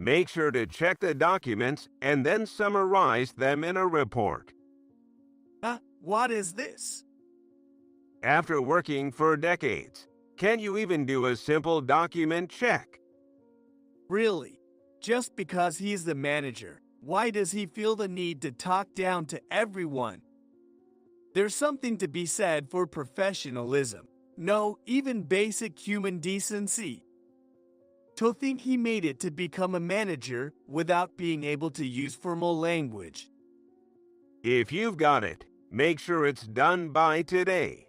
Make sure to check the documents and then summarize them in a report. What is this? After working for decades, can you even do a simple document check? Really? Just because he's the manager, why does he feel the need to talk down to everyone? There's something to be said for professionalism. No, even basic human decency. To think he made it to become a manager without being able to use formal language. If you've got it, make sure it's done by today.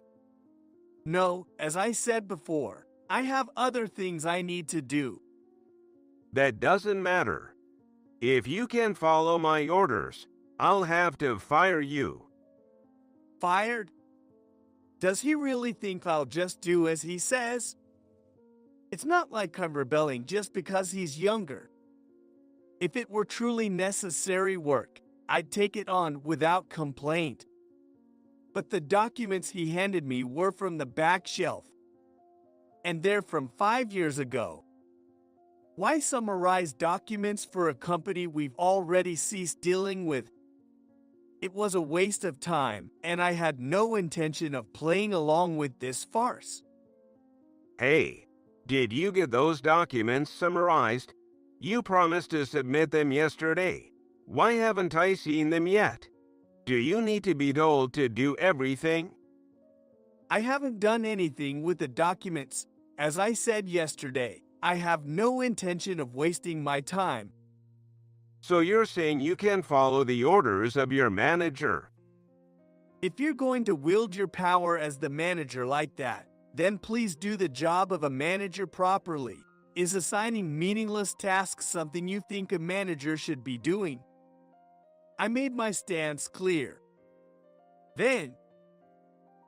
No, as I said before, I have other things I need to do. That doesn't matter. If you can't follow my orders, I'll have to fire you. Fired? Does he really think I'll just do as he says? It's not like I'm rebelling just because he's younger. If it were truly necessary work, I'd take it on without complaint. But the documents he handed me were from the back shelf. And they're from 5 years ago. Why summarize documents for a company we've already ceased dealing with? It was a waste of time, and I had no intention of playing along with this farce. Hey, did you get those documents summarized? You promised to submit them yesterday. Why haven't I seen them yet? Do you need to be told to do everything? I haven't done anything with the documents. As I said yesterday, I have no intention of wasting my time. So you're saying you can follow the orders of your manager? If you're going to wield your power as the manager like that, then please do the job of a manager properly. Is assigning meaningless tasks something you think a manager should be doing? I made my stance clear. Then,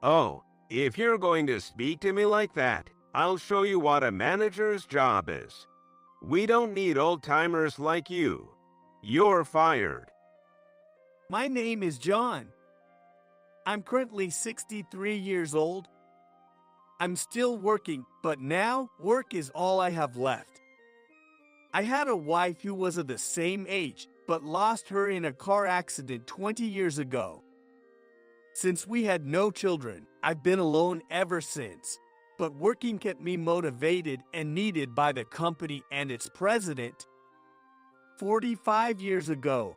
Oh, if you're going to speak to me like that, I'll show you what a manager's job is. We don't need old-timers like you. You're fired. my name is John. I'm currently 63 years old. I'm still working, but now work is all I have left. I had a wife who was of the same age, but lost her in a car accident 20 years ago. Since we had no children, I've been alone ever since. But working kept me motivated and needed by the company and its president. 45 years ago,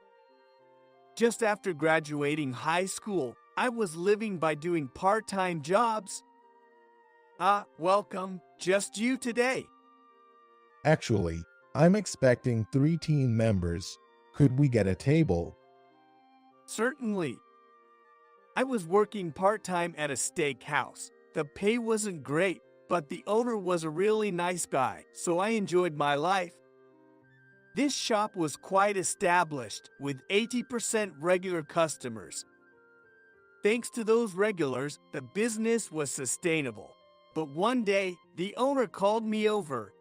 just after graduating high school, I was living by doing part-time jobs. Welcome, just you today. Actually, I'm expecting 3 team members. Could we get a table? Certainly. I was working part-time at a steakhouse. The pay wasn't great, but the owner was a really nice guy, so I enjoyed my life. This shop was quite established, with 80% regular customers. Thanks to those regulars, the business was sustainable. But one day, the owner called me over.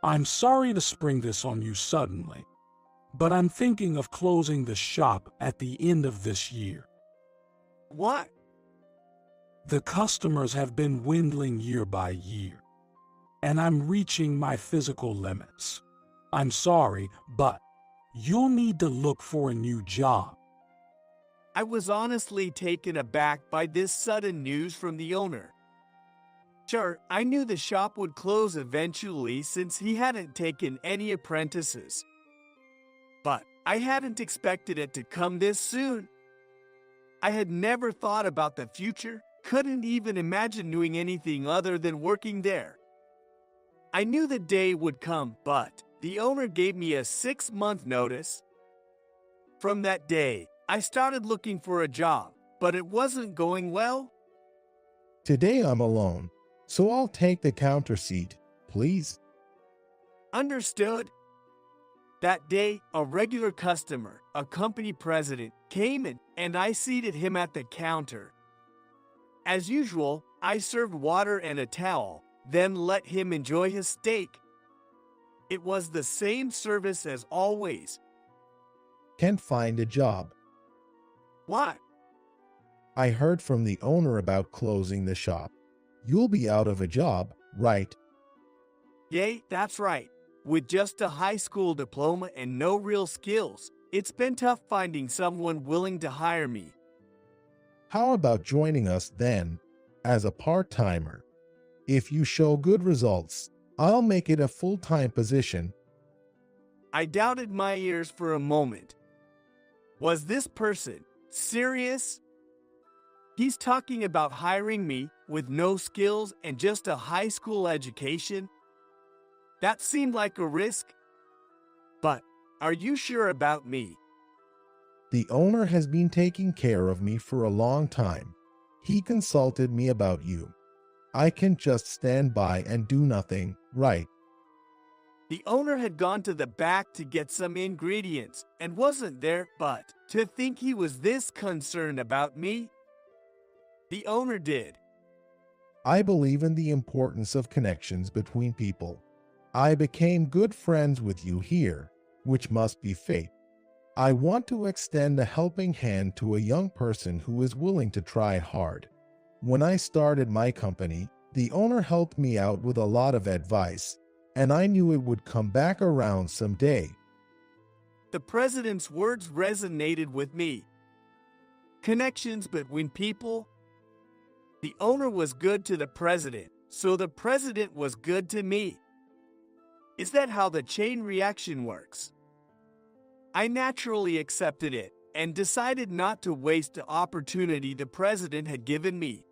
I'm sorry to spring this on you suddenly, but I'm thinking of closing the shop at the end of this year. What? The customers have been dwindling year by year, and I'm reaching my physical limits. I'm sorry, but you'll need to look for a new job. I was honestly taken aback by this sudden news from the owner. Sure, I knew the shop would close eventually since he hadn't taken any apprentices. But I hadn't expected it to come this soon. I had never thought about the future, couldn't even imagine doing anything other than working there. I knew the day would come, but the owner gave me a 6-month notice. From that day, I started looking for a job, but it wasn't going well. Today I'm alone, so I'll take the counter seat, please. Understood. That day, a regular customer, a company president, came in, and I seated him at the counter. As usual, I served water and a towel, then let him enjoy his steak. It was the same service as always. Can't find a job. What? I heard from the owner about closing the shop. You'll be out of a job, right? Yay, that's right. With just a high school diploma and no real skills, it's been tough finding someone willing to hire me. How about joining us then as a part-timer? If you show good results, I'll make it a full-time position. I doubted my ears for a moment. Was this person serious? He's talking about hiring me with no skills and just a high school education? That seemed like a risk. But are you sure about me? The owner has been taking care of me for a long time. He consulted me about you. I can just stand by and do nothing, right? The owner had gone to the back to get some ingredients and wasn't there, but to think he was this concerned about me? The owner did. I believe in the importance of connections between people. I became good friends with you here, which must be fate. I want to extend a helping hand to a young person who is willing to try hard. When I started my company, the owner helped me out with a lot of advice, and I knew it would come back around someday. The president's words resonated with me. Connections between people. The owner was good to the president, so the president was good to me. Is that how the chain reaction works? I naturally accepted it and decided not to waste the opportunity the president had given me.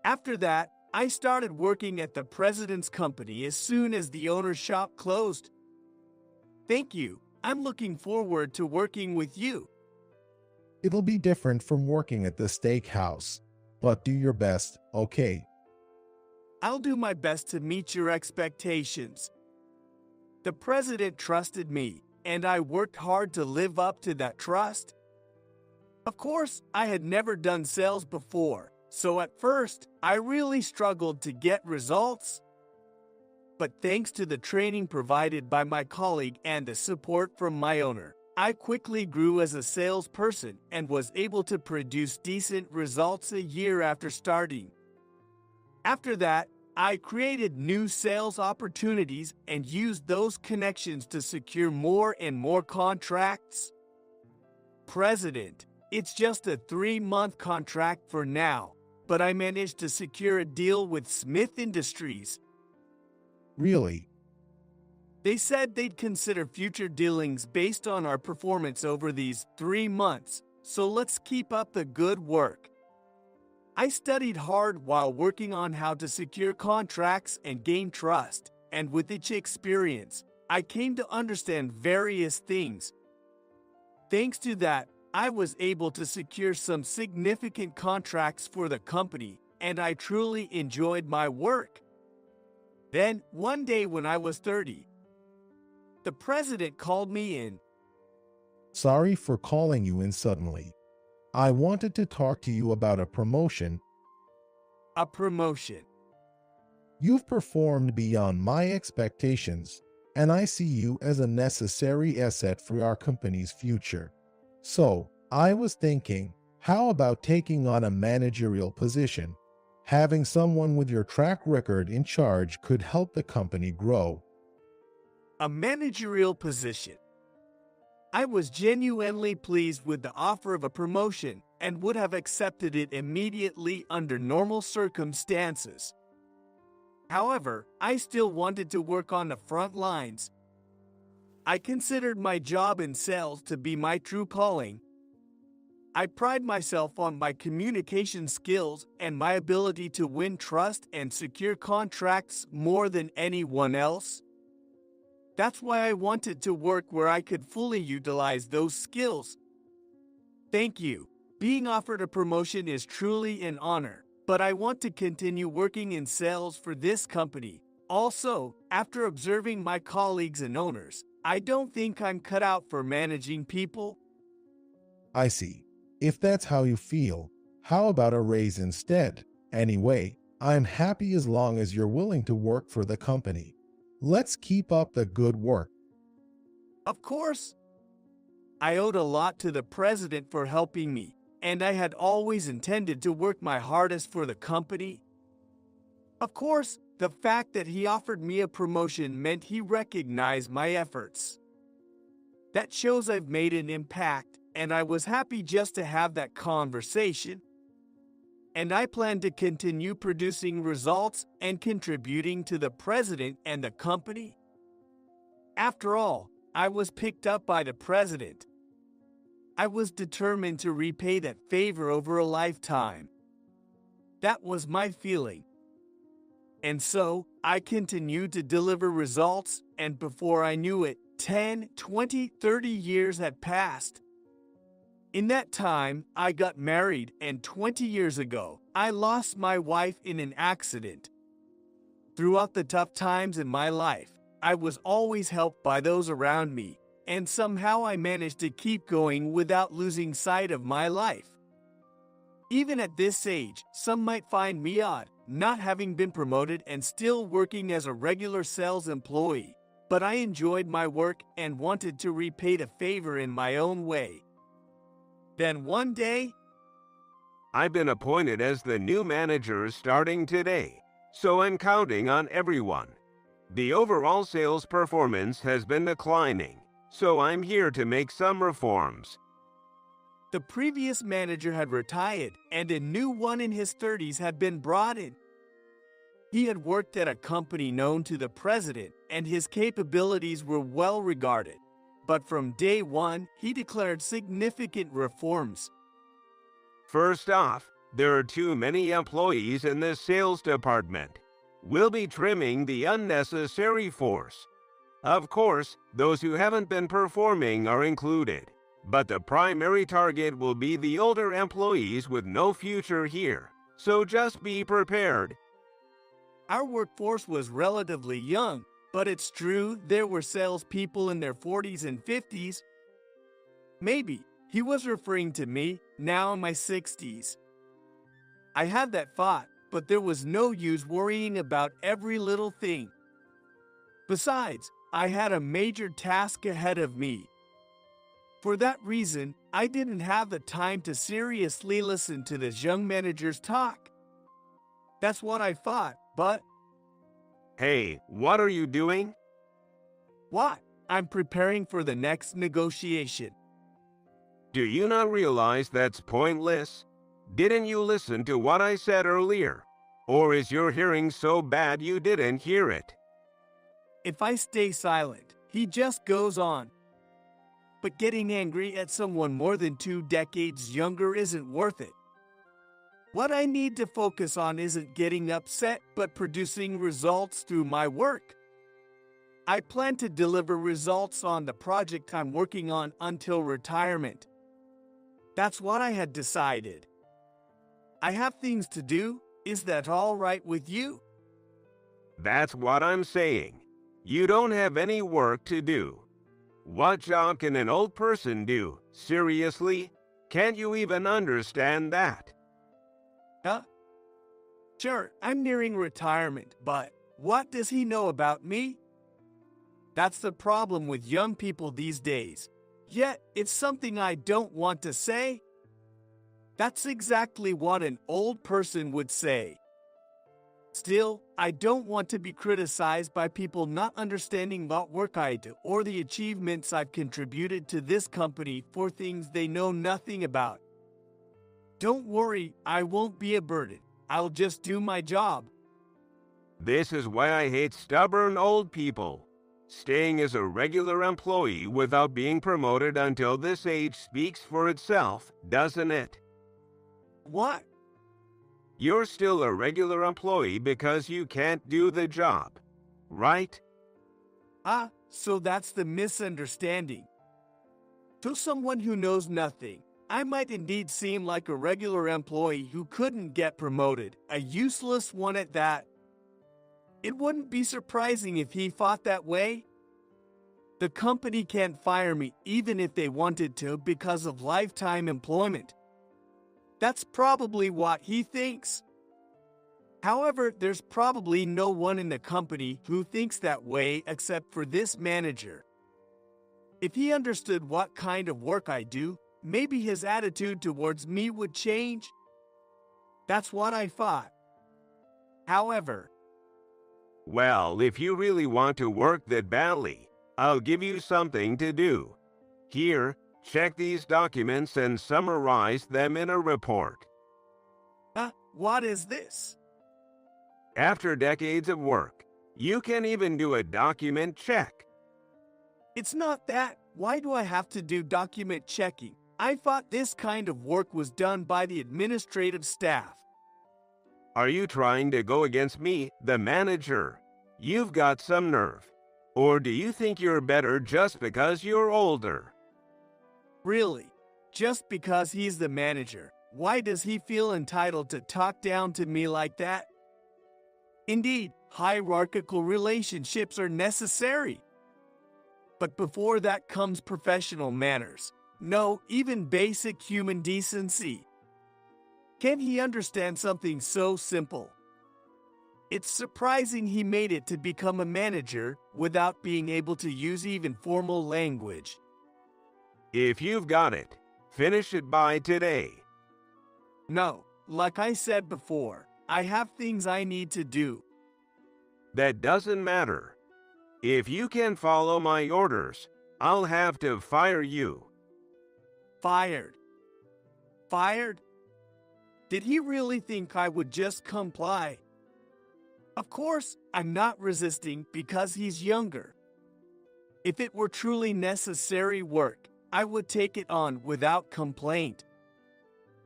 After that, I started working at the president's company as soon as the owner's shop closed. Thank you. I'm looking forward to working with you. It'll be different from working at the steakhouse, but do your best, okay? I'll do my best to meet your expectations. The president trusted me, and I worked hard to live up to that trust. Of course, I had never done sales before, so at first, I really struggled to get results. But thanks to the training provided by my colleague and the support from my owner, I quickly grew as a salesperson and was able to produce decent results a year after starting. After that, I created new sales opportunities and used those connections to secure more and more contracts. President, it's just a 3-month contract for now, but I managed to secure a deal with Smith Industries. Really? They said they'd consider future dealings based on our performance over these 3 months, so let's keep up the good work. I studied hard while working on how to secure contracts and gain trust, and with each experience, I came to understand various things. Thanks to that, I was able to secure some significant contracts for the company, and I truly enjoyed my work. Then, one day when I was 30, the president called me in. Sorry for calling you in suddenly. I wanted to talk to you about a promotion. A promotion. You've performed beyond my expectations, and I see you as a necessary asset for our company's future. So, I was thinking, how about taking on a managerial position? Having someone with your track record in charge could help the company grow. A managerial position. I was genuinely pleased with the offer of a promotion and would have accepted it immediately under normal circumstances. However, I still wanted to work on the front lines. I considered my job in sales to be my true calling. I pride myself on my communication skills and my ability to win trust and secure contracts more than anyone else. That's why I wanted to work where I could fully utilize those skills. Thank you. Being offered a promotion is truly an honor, but I want to continue working in sales for this company. Also, after observing my colleagues and owners, I don't think I'm cut out for managing people. I see. If that's how you feel, how about a raise instead? Anyway, I'm happy as long as you're willing to work for the company. Let's keep up the good work. Of course. I owed a lot to the president for helping me, and I had always intended to work my hardest for the company. Of course, The fact that he offered me a promotion meant he recognized my efforts. That shows I've made an impact, and I was happy just to have that conversation. And I plan to continue producing results and contributing to the president and the company. After all, I was picked up by the president. I was determined to repay that favor over a lifetime. That was my feeling. And so, I continued to deliver results, and before I knew it, 10, 20, 30 years had passed. In that time, I got married, and 20 years ago, I lost my wife in an accident. Throughout the tough times in my life, I was always helped by those around me, and somehow I managed to keep going without losing sight of my life. Even at this age, some might find me odd, not having been promoted and still working as a regular sales employee, but I enjoyed my work and wanted to repay the favor in my own way. Then one day, I've been appointed as the new manager starting today, so I'm counting on everyone. The overall sales performance has been declining, so I'm here to make some reforms. the previous manager had retired and a new one in his 30s had been brought in. He had worked at a company known to the president, and his capabilities were well regarded. But from day one, he declared significant reforms. First off, there are too many employees in the sales department. We'll be trimming the unnecessary force. Of course, those who haven't been performing are included, but the primary target will be the older employees with no future here, so just be prepared. Our workforce was relatively young, but it's true there were salespeople in their 40s and 50s. Maybe he was referring to me, now in my 60s. I had that thought, but there was no use worrying about every little thing. Besides, I had a major task ahead of me. For that reason, I didn't have the time to seriously listen to this young manager's talk. That's what I thought, but... Hey, what are you doing? What? I'm preparing for the next negotiation. Do you not realize that's pointless? Didn't you listen to what I said earlier? Or is your hearing so bad you didn't hear it? If I stay silent, he just goes on. But getting angry at someone more than 2 decades younger isn't worth it. What I need to focus on isn't getting upset, but producing results through my work. I plan to deliver results on the project I'm working on until retirement. That's what I had decided. I have things to do. Is that all right with you? That's what I'm saying. You don't have any work to do. What job can an old person do? Seriously? Can't you even understand that? Huh? Sure, I'm nearing retirement, but what does he know about me? That's the problem with young people these days. Yet, it's something I don't want to say. That's exactly what an old person would say. Still, I don't want to be criticized by people not understanding what work I do or the achievements I've contributed to this company for things they know nothing about. Don't worry, I won't be a burden. I'll just do my job. This is why I hate stubborn old people. Staying as a regular employee without being promoted until this age speaks for itself, doesn't it? What? You're still a regular employee because you can't do the job, right? So that's the misunderstanding. To someone who knows nothing, I might indeed seem like a regular employee who couldn't get promoted, a useless one at that. It wouldn't be surprising if he thought that way. The company can't fire me even if they wanted to because of lifetime employment. That's probably what he thinks. However, there's probably no one in the company who thinks that way except for this manager. If he understood what kind of work I do, maybe his attitude towards me would change. That's what I thought. However, Well, if you really want to work that badly, I'll give you something to do. Here, check these documents and summarize them in a report. What is this? After decades of work, you can even do a document check. It's not that. Why do I have to do document checking? I thought this kind of work was done by the administrative staff. Are you trying to go against me, the manager? You've got some nerve. Or do you think you're better just because you're older? Really? Just because he's the manager, why does he feel entitled to talk down to me like that? Indeed, hierarchical relationships are necessary. But before that comes professional manners. No, even basic human decency. Can he understand something so simple? It's surprising he made it to become a manager without being able to use even formal language. If you've got it, finish it by today. No, like I said before, I have things I need to do. That doesn't matter. If you can't follow my orders, I'll have to fire you. Fired. Fired? Did he really think I would just comply? Of course, I'm not resisting because he's younger. If it were truly necessary work, I would take it on without complaint.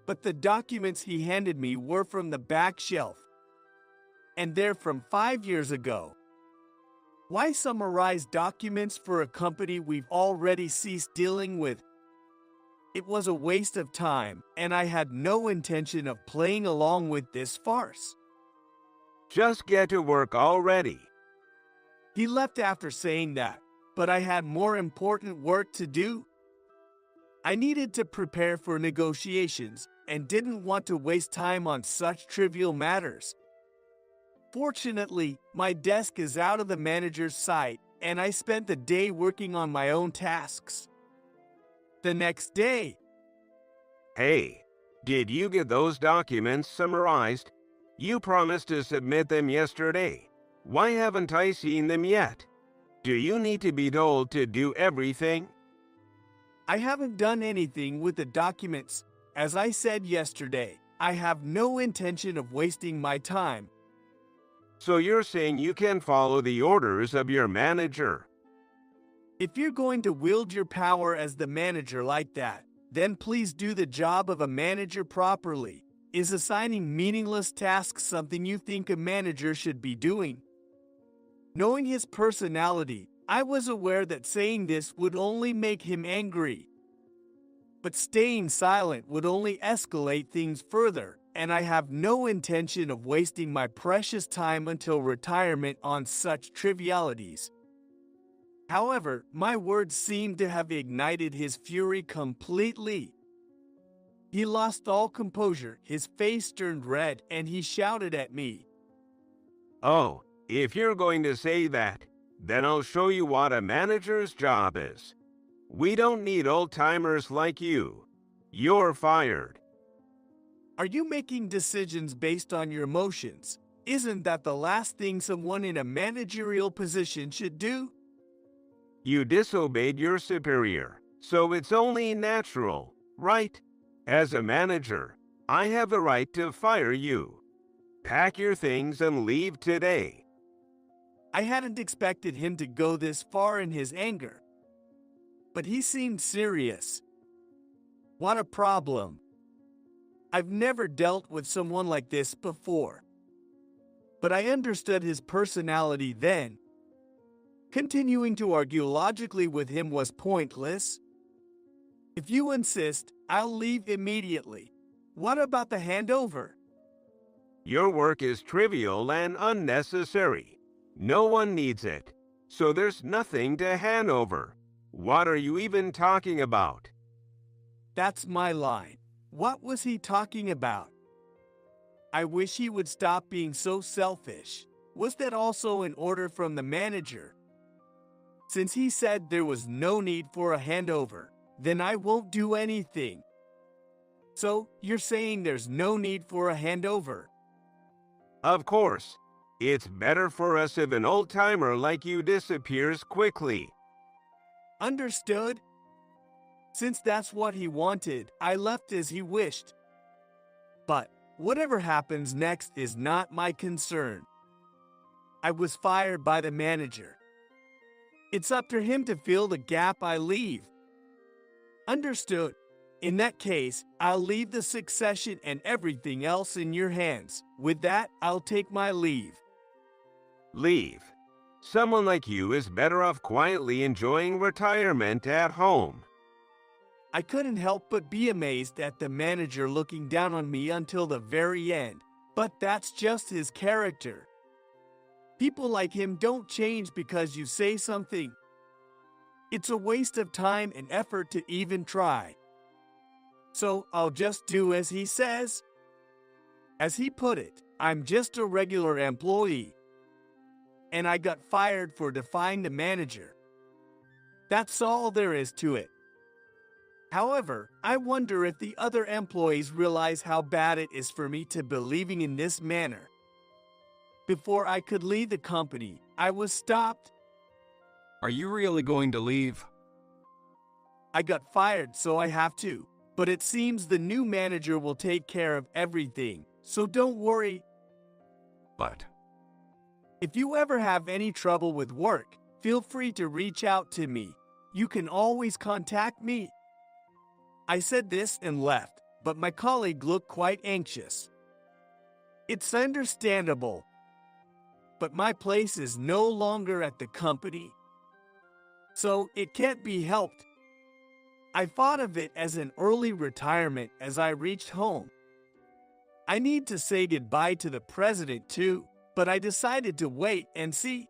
But the documents he handed me were from the back shelf. And they're from 5 years ago. Why summarize documents for a company we've already ceased dealing with? It was a waste of time, and I had no intention of playing along with this farce. Just get to work already. He left after saying that, but I had more important work to do. I needed to prepare for negotiations and didn't want to waste time on such trivial matters. Fortunately, my desk is out of the manager's sight, and I spent the day working on my own tasks. The next day, Hey, did you get those documents summarized? You promised to submit them yesterday. Why haven't I seen them yet? Do you need to be told to do everything? I haven't done anything with the documents. As I said yesterday, I have no intention of wasting my time. So you're saying you can follow the orders of your manager? If you're going to wield your power as the manager like that, then please do the job of a manager properly. Is assigning meaningless tasks something you think a manager should be doing? Knowing his personality, I was aware that saying this would only make him angry. But staying silent would only escalate things further, and I have no intention of wasting my precious time until retirement on such trivialities. However, my words seemed to have ignited his fury completely. He lost all composure, his face turned red, and he shouted at me. Oh, if you're going to say that, then I'll show you what a manager's job is. We don't need old-timers like you. You're fired. Are you making decisions based on your emotions? Isn't that the last thing someone in a managerial position should do? You disobeyed your superior, so it's only natural, right? As a manager, I have the right to fire you. Pack your things and leave today. I hadn't expected him to go this far in his anger. But he seemed serious. What a problem. I've never dealt with someone like this before. But I understood his personality then. Continuing to argue logically with him was pointless. If you insist, I'll leave immediately. What about the handover? Your work is trivial and unnecessary. No one needs it, so there's nothing to hand over. What are you even talking about? That's my line. What was he talking about? I wish he would stop being so selfish. Was that also an order from the manager? Since he said there was no need for a handover, then I won't do anything. So, you're saying there's no need for a handover? Of course. It's better for us if an old-timer like you disappears quickly. Understood? Since that's what he wanted, I left as he wished. But whatever happens next is not my concern. I was fired by the manager. It's up to him to fill the gap I leave. Understood. In that case, I'll leave the succession and everything else in your hands. With that, I'll take my leave. Leave. Someone like you is better off quietly enjoying retirement at home. I couldn't help but be amazed at the manager looking down on me until the very end. But that's just his character. People like him don't change because you say something. It's a waste of time and effort to even try. So I'll just do as he says. As he put it, I'm just a regular employee. And I got fired for defying the manager. That's all there is to it. However, I wonder if the other employees realize how bad it is for me to be leaving in this manner. Before I could leave the company, I was stopped. Are you really going to leave? I got fired, so I have to. But it seems the new manager will take care of everything, so don't worry. But If you ever have any trouble with work, feel free to reach out to me. You can always contact me. I said this and left, but my colleague looked quite anxious. It's understandable. But my place is no longer at the company. So it can't be helped. I thought of it as an early retirement as I reached home. I need to say goodbye to the president too, but I decided to wait and see.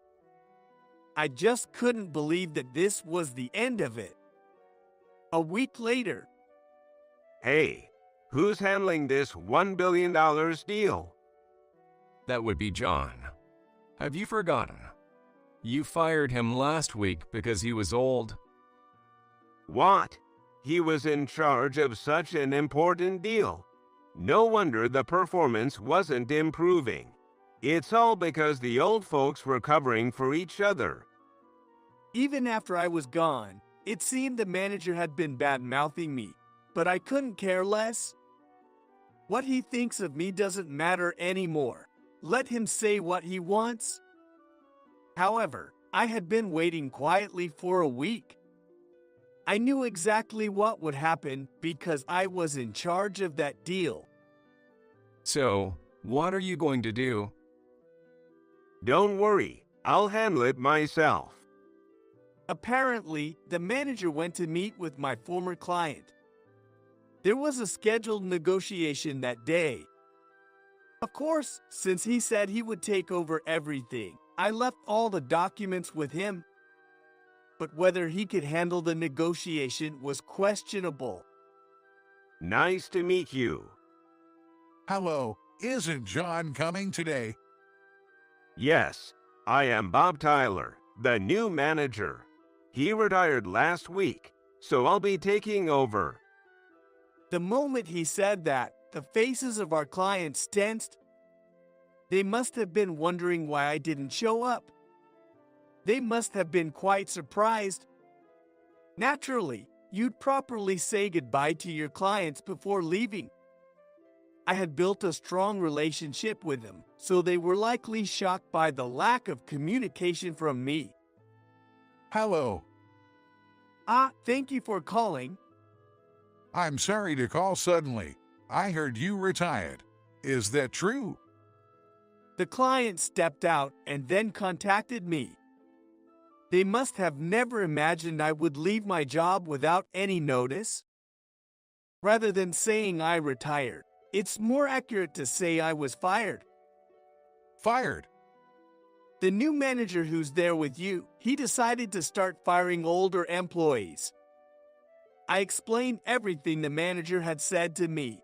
I just couldn't believe that this was the end of it. A week later. Hey, who's handling this $1 billion deal? that would be John. Have you forgotten? You fired him last week because he was old. What? He was in charge of such an important deal. No wonder the performance wasn't improving. It's all because the old folks were covering for each other. Even after I was gone, it seemed the manager had been bad-mouthing me, but I couldn't care less. What he thinks of me doesn't matter anymore. Let him say what he wants. However, I had been waiting quietly for a week. I knew exactly what would happen because I was in charge of that deal. So, what are you going to do? Don't worry, I'll handle it myself. Apparently, the manager went to meet with my former client. There was a scheduled negotiation that day. Of course, since he said he would take over everything, I left all the documents with him. But whether he could handle the negotiation was questionable. Nice to meet you. Hello, isn't John coming today? Yes, I am Bob Tyler, the new manager. He retired last week, so I'll be taking over. The moment he said that, the faces of our clients tensed. They must have been wondering why I didn't show up. They must have been quite surprised. Naturally, you'd properly say goodbye to your clients before leaving. I had built a strong relationship with them, so they were likely shocked by the lack of communication from me. Hello, Thank you for calling. I'm sorry to call suddenly. I heard you retired. Is that true? The client stepped out and then contacted me. They must have never imagined I would leave my job without any notice. Rather than saying I retired, it's more accurate to say I was fired. Fired? The new manager who's there with you, he decided to start firing older employees. I explained everything the manager had said to me.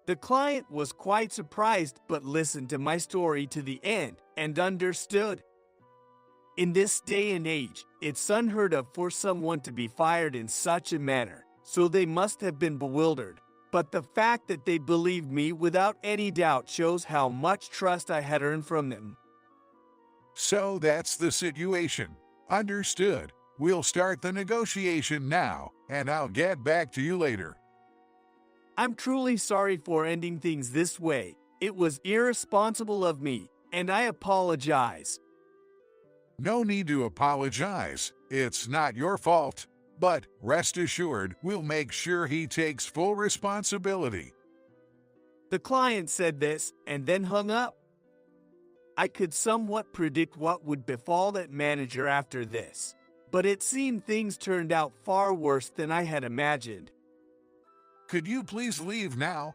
The client was quite surprised but listened to my story to the end and understood. In this day and age, it's unheard of for someone to be fired in such a manner, so they must have been bewildered. but the fact that they believed me without any doubt shows how much trust I had earned from them. So that's the situation. Understood. We'll start the negotiation now, and I'll get back to you later. I'm truly sorry for ending things this way. It was irresponsible of me, and I apologize. No need to apologize. It's not your fault. But rest assured, we'll make sure he takes full responsibility. The client said this and then hung up. I could somewhat predict what would befall that manager after this, but it seemed things turned out far worse than I had imagined. Could you please leave now?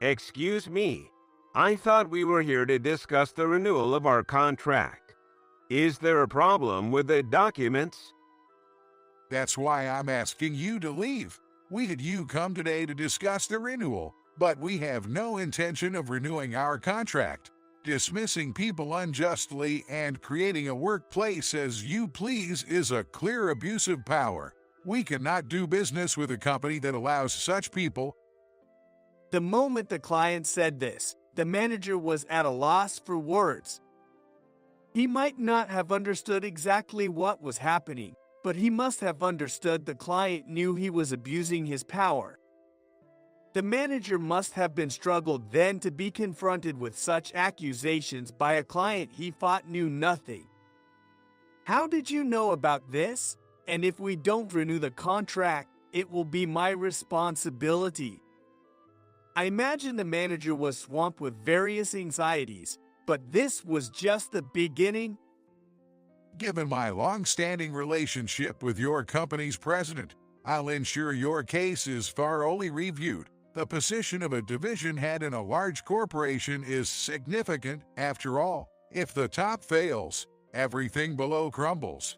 Excuse me. I thought we were here to discuss the renewal of our contract. Is there a problem with the documents? That's why I'm asking you to leave. We had you come today to discuss the renewal, but we have no intention of renewing our contract. Dismissing people unjustly and creating a workplace as you please is a clear abuse of power. We cannot do business with a company that allows such people. The moment the client said this, the manager was at a loss for words. He might not have understood exactly what was happening, but he must have understood the client knew he was abusing his power. The manager must have been struggled then to be confronted with such accusations by a client he thought knew nothing. How did you know about this? And if we don't renew the contract, it will be my responsibility. I imagine the manager was swamped with various anxieties, but this was just the beginning. Given my long-standing relationship with your company's president, I'll ensure your case is thoroughly reviewed. The position of a division head in a large corporation is significant. After all, if the top fails, everything below crumbles.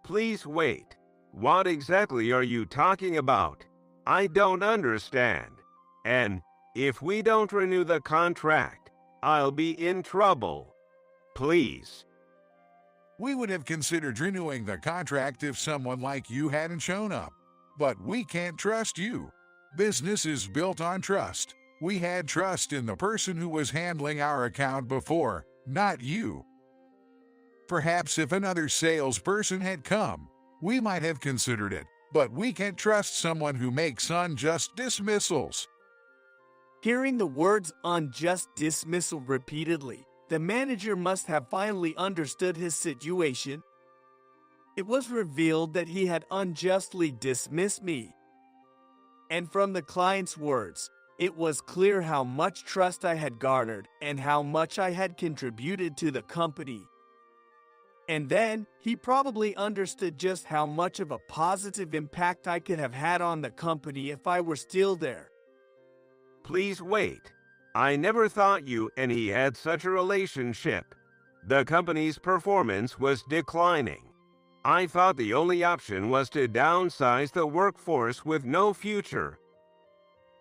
Please wait. What exactly are you talking about? I don't understand. And if we don't renew the contract, I'll be in trouble. Please. We would have considered renewing the contract if someone like you hadn't shown up. But we can't trust you. Business is built on trust. We had trust in the person who was handling our account before, not you. Perhaps if another salesperson had come, we might have considered it, but we can't trust someone who makes unjust dismissals. Hearing the words unjust dismissal repeatedly, the manager must have finally understood his situation. It was revealed that he had unjustly dismissed me. And from the client's words, it was clear how much trust I had garnered and how much I had contributed to the company. And then, he probably understood just how much of a positive impact I could have had on the company if I were still there. Please wait. I never thought you and he had such a relationship. The company's performance was declining. I thought the only option was to downsize the workforce with no future.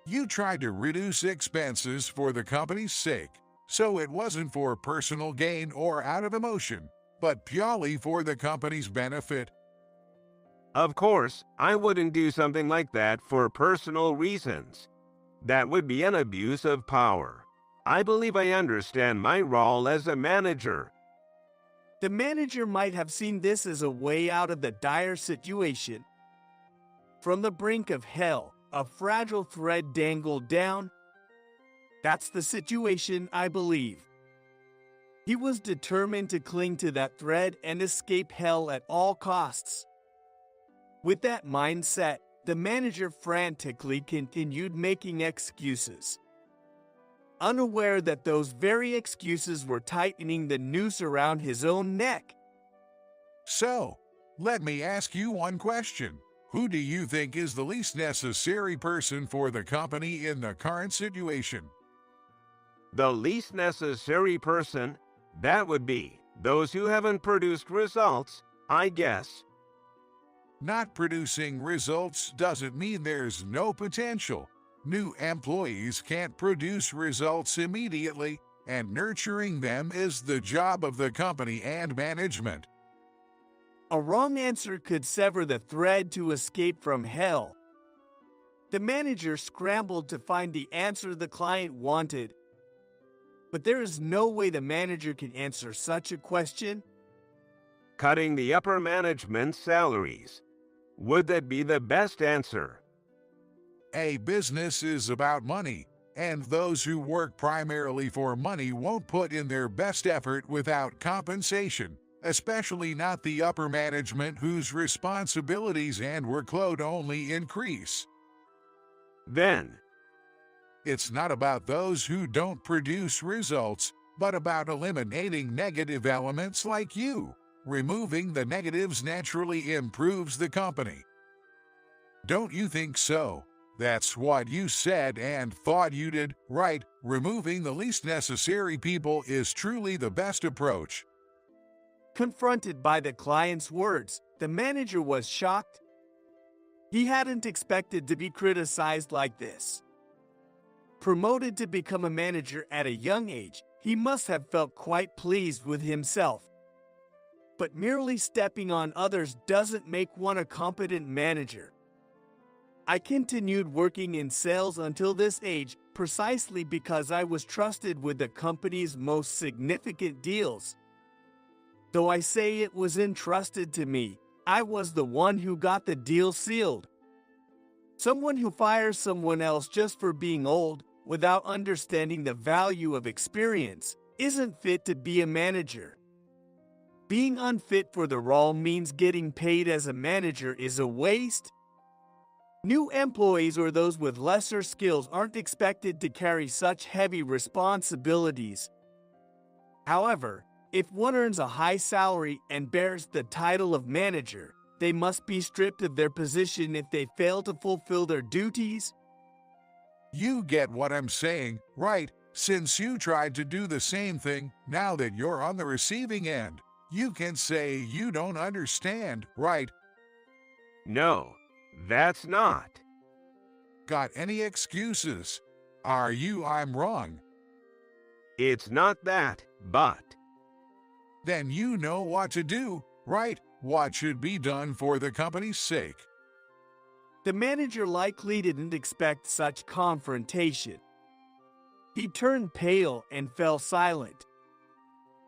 You tried to reduce expenses for the company's sake, so it wasn't for personal gain or out of emotion, but purely for the company's benefit. Of course, I wouldn't do something like that for personal reasons. That would be an abuse of power. I believe I understand my role as a manager. The manager might have seen this as a way out of the dire situation. From the brink of hell, a fragile thread dangled down. That's the situation, I believe. He was determined to cling to that thread and escape hell at all costs. With that mindset, the manager frantically continued making excuses, unaware that those very excuses were tightening the noose around his own neck. So, let me ask you one question. Who do you think is the least necessary person for the company in the current situation? The least necessary person? That would be those who haven't produced results, I guess. Not producing results doesn't mean there's no potential. New employees can't produce results immediately, and nurturing them is the job of the company and management. A wrong answer could sever the thread to escape from hell. The manager scrambled to find the answer the client wanted. But there is no way the manager can answer such a question. Cutting the upper management's salaries. Would that be the best answer? A business is about money, and those who work primarily for money won't put in their best effort without compensation, especially not the upper management whose responsibilities and workload only increase. Then, It's not about those who don't produce results, but about eliminating negative elements like you. Removing the negatives naturally improves the company. Don't you think so? That's what you said and thought you did, right? Removing the least necessary people is truly the best approach. Confronted by the client's words, the manager was shocked. He hadn't expected to be criticized like this. Promoted to become a manager at a young age, he must have felt quite pleased with himself. But merely stepping on others doesn't make one a competent manager. I continued working in sales until this age precisely because I was trusted with the company's most significant deals. Though I say it was entrusted to me, I was the one who got the deal sealed. Someone who fires someone else just for being old, without understanding the value of experience, isn't fit to be a manager. Being unfit for the role means getting paid as a manager is a waste. New employees or those with lesser skills aren't expected to carry such heavy responsibilities. However, if one earns a high salary and bears the title of manager, they must be stripped of their position if they fail to fulfill their duties. You get what I'm saying, right? Since you tried to do the same thing, now that you're on the receiving end, you can say you don't understand, right? no, that's not. Got any excuses? I'm wrong. It's not that, but Then you know what to do, right? What should be done for the company's sake. The manager likely didn't expect such confrontation. He turned pale and fell silent.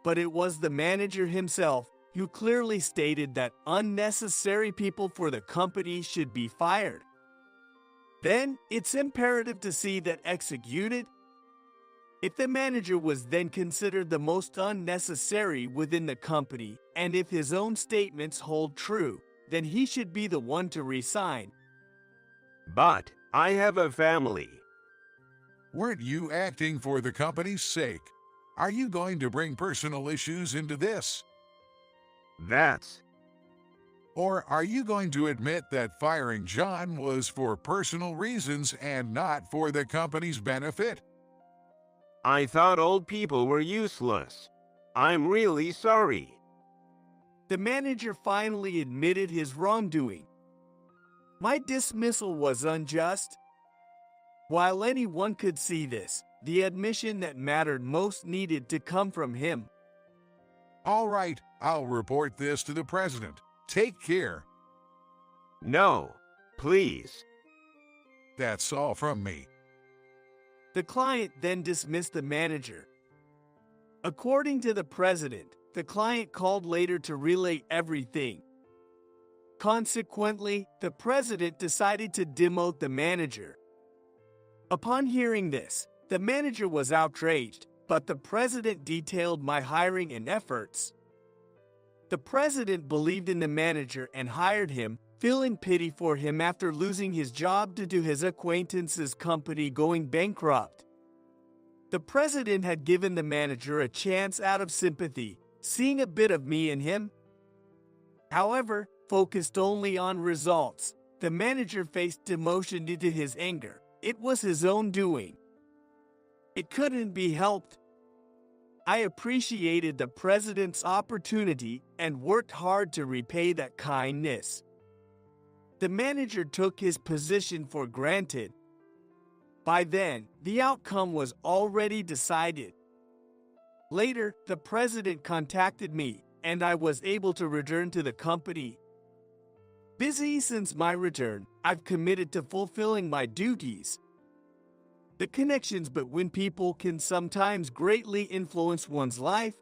But it was the manager himself who clearly stated that unnecessary people for the company should be fired. Then, it's imperative to see that executed. If the manager was then considered the most unnecessary within the company, and if his own statements hold true, then he should be the one to resign. but I have a family. Weren't you acting for the company's sake? Are you going to bring personal issues into this? That's Or are you going to admit that firing John was for personal reasons and not for the company's benefit? I thought old people were useless. I'm really sorry. The manager finally admitted his wrongdoing. My dismissal was unjust. While anyone could see this, the admission that mattered most needed to come from him. All right, I'll report this to the president. Take care. No, please. That's all from me. The client then dismissed the manager. According to the president, the client called later to relay everything. Consequently, the president decided to demote the manager. Upon hearing this, the manager was outraged, but the president detailed my hiring and efforts. The president believed in the manager and hired him, feeling pity for him after losing his job due to his acquaintance's company going bankrupt. The president had given the manager a chance out of sympathy, seeing a bit of me in him. However, focused only on results, the manager faced demotion due to his anger. It was his own doing. It couldn't be helped. I appreciated the president's opportunity and worked hard to repay that kindness. The manager took his position for granted. By then, the outcome was already decided. Later, the president contacted me, and I was able to return to the company. busy since my return. I've committed to fulfilling my duties. The connections between people can sometimes greatly influence one's life.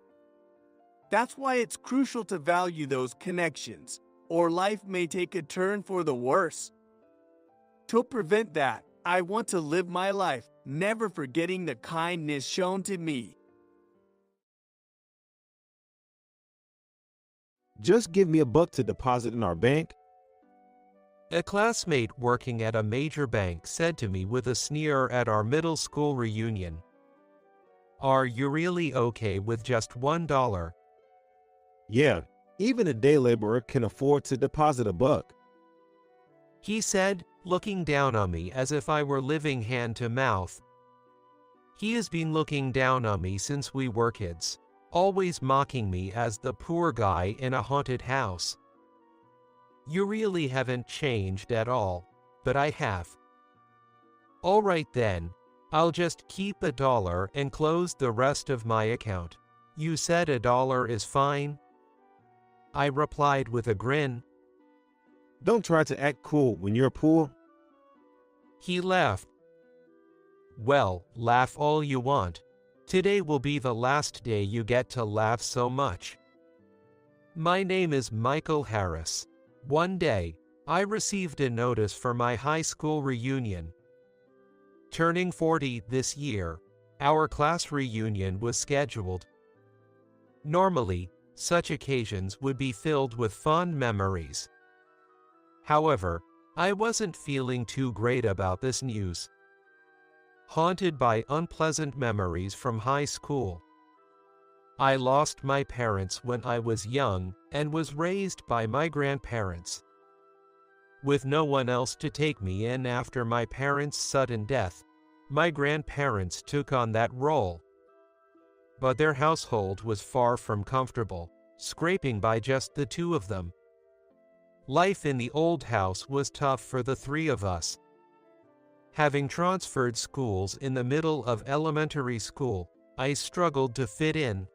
That's why it's crucial to value those connections, or life may take a turn for the worse. To prevent that, I want to live my life, never forgetting the kindness shown to me. Just give me a buck to deposit in our bank. A classmate working at a major bank said to me with a sneer at our middle school reunion, "Are you really okay with just $1? Yeah, even a day laborer can afford to deposit a buck." He said, looking down on me as if I were living hand to mouth. He has been looking down on me since we were kids, always mocking me as the poor guy in a haunted house. You really haven't changed at all, but I have. All right then, I'll just keep $1 and close the rest of my account. You said $1 is fine? I replied with a grin. Don't try to act cool when you're poor. He laughed. Well, laugh all you want. Today will be the last day you get to laugh so much. My name is Michael Harris. One day, I received a notice for my high school reunion. Turning 40 this year, our class reunion was scheduled. Normally, such occasions would be filled with fond memories. However, I wasn't feeling too great about this news. Haunted by unpleasant memories from high school. I lost my parents when I was young and was raised by my grandparents. With no one else to take me in after my parents' sudden death, my grandparents took on that role. But their household was far from comfortable, scraping by just the two of them. Life in the old house was tough for the three of us. Having transferred schools in the middle of elementary school, I struggled to fit in.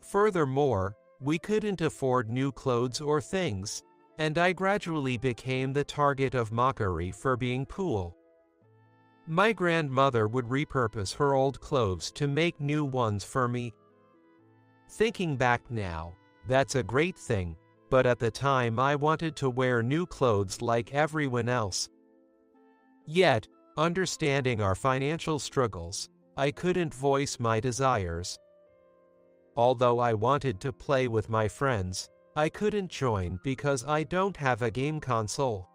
Furthermore, we couldn't afford new clothes or things, and I gradually became the target of mockery for being cool. My grandmother would repurpose her old clothes to make new ones for me. Thinking back now, that's a great thing, but at the time I wanted to wear new clothes like everyone else. Yet, understanding our financial struggles, I couldn't voice my desires. Although I wanted to play with my friends, I couldn't join because I don't have a game console.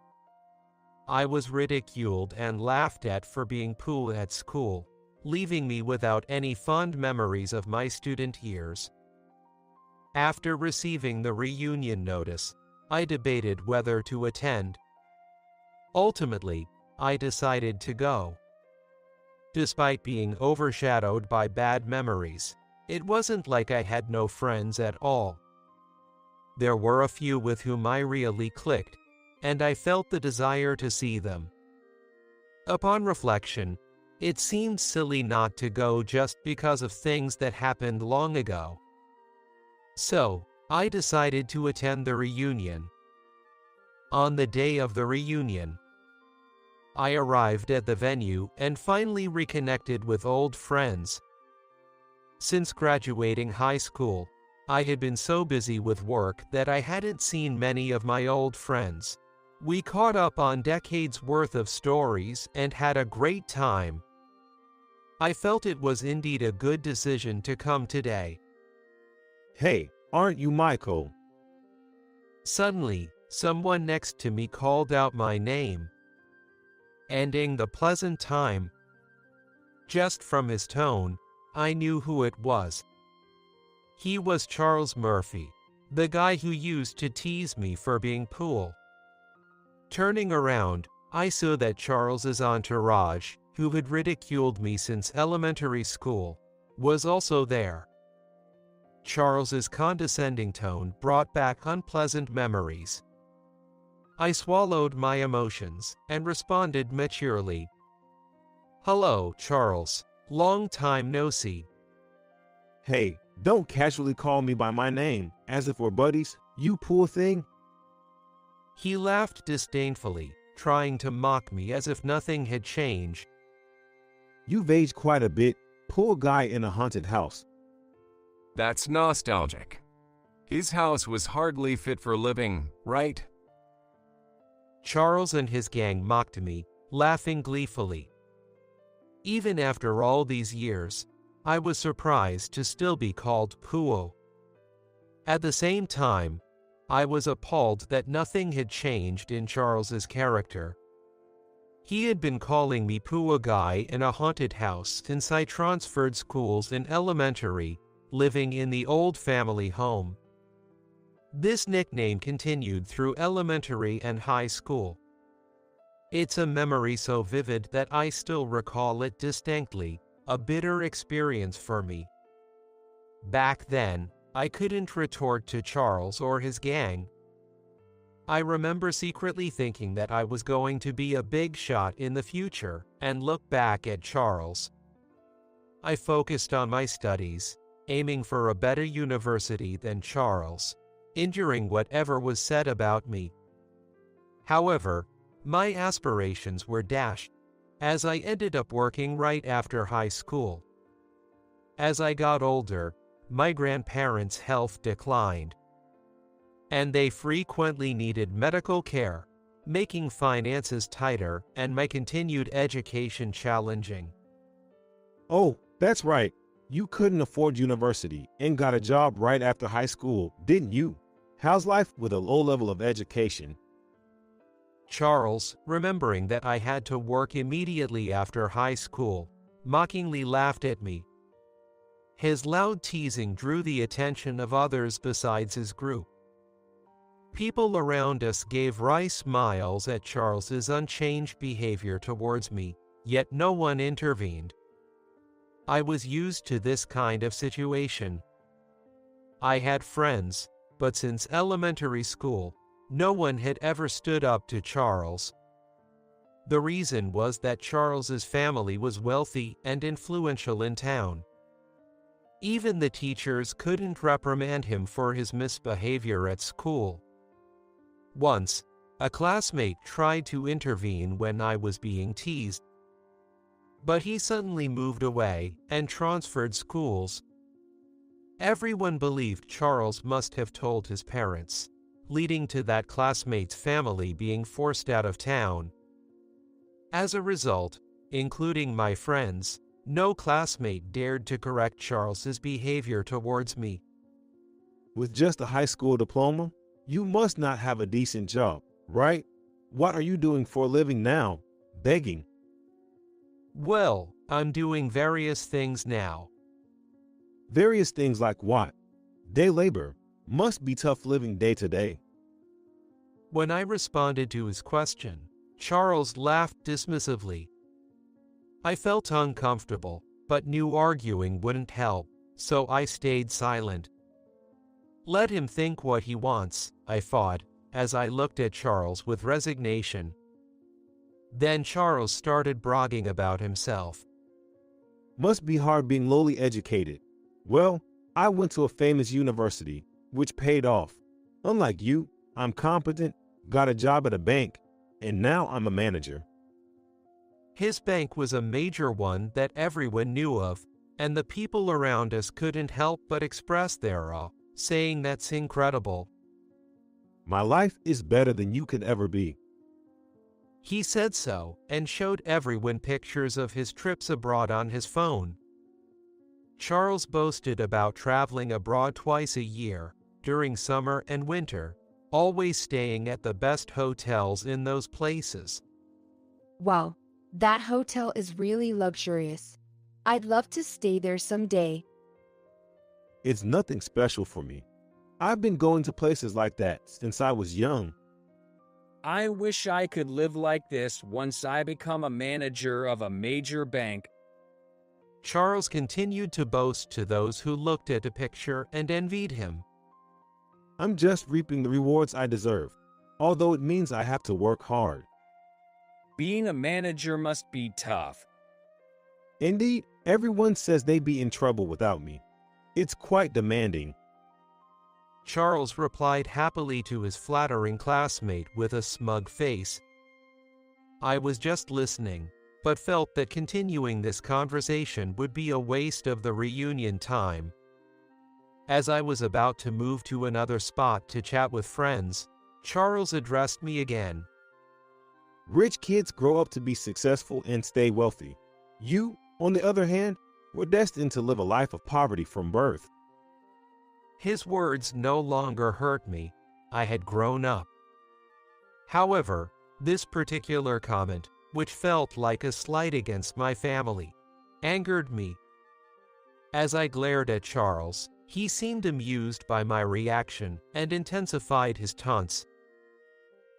I was ridiculed and laughed at for being cool at school, leaving me without any fond memories of my student years. After receiving the reunion notice, I debated whether to attend. Ultimately, I decided to go. Despite being overshadowed by bad memories, it wasn't like I had no friends at all. There were a few with whom I really clicked, and I felt the desire to see them. Upon reflection, it seemed silly not to go just because of things that happened long ago. So, I decided to attend the reunion. On the day of the reunion, I arrived at the venue and finally reconnected with old friends. Since graduating high school, I had been so busy with work that I hadn't seen many of my old friends. We caught up on decades worth of stories and had a great time. I felt it was indeed a good decision to come today. Hey, aren't you Michael? Suddenly, someone next to me called out my name, ending the pleasant time. Just from his tone, I knew who it was. He was Charles Murphy, the guy who used to tease me for being cool. Turning around, I saw that Charles's entourage, who had ridiculed me since elementary school, was also there. Charles's condescending tone brought back unpleasant memories. I swallowed my emotions and responded maturely. "Hello, Charles. Long time no see." Hey, don't casually call me by my name, as if we're buddies, you poor thing. He laughed disdainfully, trying to mock me as if nothing had changed. You've aged quite a bit. Poor guy in a haunted house. That's nostalgic. His house was hardly fit for living, right? Charles and his gang mocked me, laughing gleefully. Even after all these years, I was surprised to still be called Puo. At the same time, I was appalled that nothing had changed in Charles's character. He had been calling me Puo guy in a haunted house since I transferred schools in elementary, living in the old family home. This nickname continued through elementary and high school. It's a memory so vivid that I still recall it distinctly, a bitter experience for me. Back then, I couldn't retort to Charles or his gang. I remember secretly thinking that I was going to be a big shot in the future and look back at Charles. I focused on my studies, aiming for a better university than Charles, enduring whatever was said about me. However, my aspirations were dashed, as I ended up working right after high school. As I got older, my grandparents' health declined, and they frequently needed medical care, making finances tighter and my continued education challenging. Oh, that's right. You couldn't afford university and got a job right after high school, didn't you? How's life with a low level of education? Charles, remembering that I had to work immediately after high school, mockingly laughed at me. His loud teasing drew the attention of others besides his group. People around us gave wry smiles at Charles's unchanged behavior towards me, yet no one intervened. I was used to this kind of situation. I had friends, but since elementary school, no one had ever stood up to Charles. The reason was that Charles's family was wealthy and influential in town. Even the teachers couldn't reprimand him for his misbehavior at school. Once, a classmate tried to intervene when I was being teased, but he suddenly moved away and transferred schools. Everyone believed Charles must have told his parents, leading to that classmate's family being forced out of town. As a result, including my friends, no classmate dared to correct Charles's behavior towards me. With just a high school diploma, you must not have a decent job, right? What are you doing for a living now? Begging. Well, I'm doing various things now. Various things like what? Day labor. Must be tough living day to day. When I responded to his question, Charles laughed dismissively. I felt uncomfortable, but knew arguing wouldn't help, so I stayed silent. Let him think what he wants, I thought, as I looked at Charles with resignation. Then Charles started bragging about himself. Must be hard being lowly educated. Well, I went to a famous university, which paid off. Unlike you, I'm competent, got a job at a bank, and now I'm a manager. His bank was a major one that everyone knew of, and the people around us couldn't help but express their awe, saying that's incredible. My life is better than you could ever be. He said so and showed everyone pictures of his trips abroad on his phone. Charles boasted about traveling abroad twice a year, during summer and winter, always staying at the best hotels in those places. Wow, that hotel is really luxurious. I'd love to stay there someday. It's nothing special for me. I've been going to places like that since I was young. I wish I could live like this once I become a manager of a major bank. Charles continued to boast to those who looked at the picture and envied him. I'm just reaping the rewards I deserve, although it means I have to work hard. Being a manager must be tough. Indeed, everyone says they'd be in trouble without me. It's quite demanding. Charles replied happily to his flattering classmate with a smug face. I was just listening, but felt that continuing this conversation would be a waste of the reunion time. As I was about to move to another spot to chat with friends, Charles addressed me again. Rich kids grow up to be successful and stay wealthy. You, on the other hand, were destined to live a life of poverty from birth. His words no longer hurt me. I had grown up. However, this particular comment, which felt like a slight against my family, angered me. As I glared at Charles, he seemed amused by my reaction and intensified his taunts.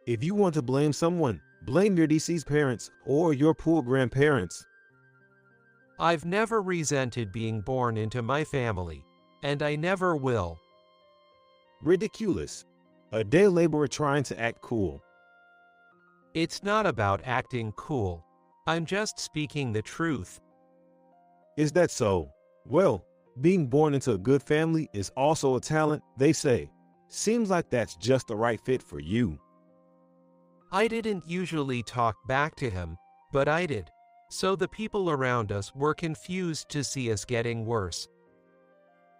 If you want to blame someone, blame your deceased parents or your poor grandparents. I've never resented being born into my family, and I never will. Ridiculous. A day laborer trying to act cool. It's not about acting cool. I'm just speaking the truth. Is that so? Well, being born into a good family is also a talent, they say. Seems like that's just the right fit for you. I didn't usually talk back to him, but I did, so the people around us were confused to see us getting worse.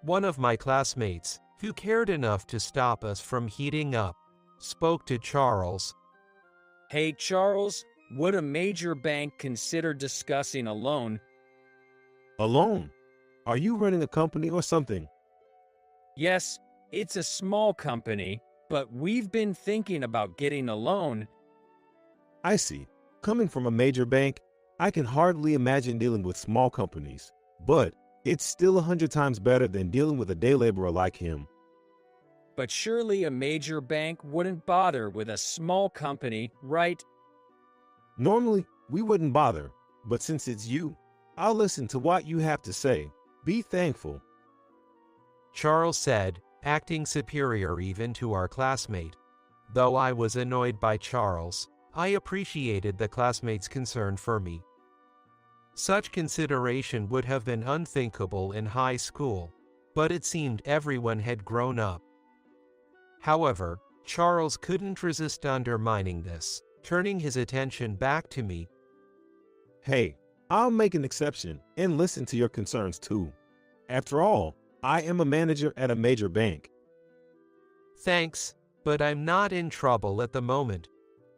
One of my classmates, who cared enough to stop us from heating up, spoke to Charles. Hey Charles, would a major bank consider discussing a loan? A loan? Are you running a company or something? Yes, it's a small company, but we've been thinking about getting a loan. I see. Coming from a major bank, I can hardly imagine dealing with small companies, but it's still 100 times better than dealing with a day laborer like him. But surely a major bank wouldn't bother with a small company, right? Normally, we wouldn't bother, but since it's you, I'll listen to what you have to say. Be thankful. Charles said, acting superior even to our classmate. Though I was annoyed by Charles, I appreciated the classmate's concern for me. Such consideration would have been unthinkable in high school, but it seemed everyone had grown up. However, Charles couldn't resist undermining this, turning his attention back to me. Hey, I'll make an exception and listen to your concerns too. After all, I am a manager at a major bank. Thanks, but I'm not in trouble at the moment.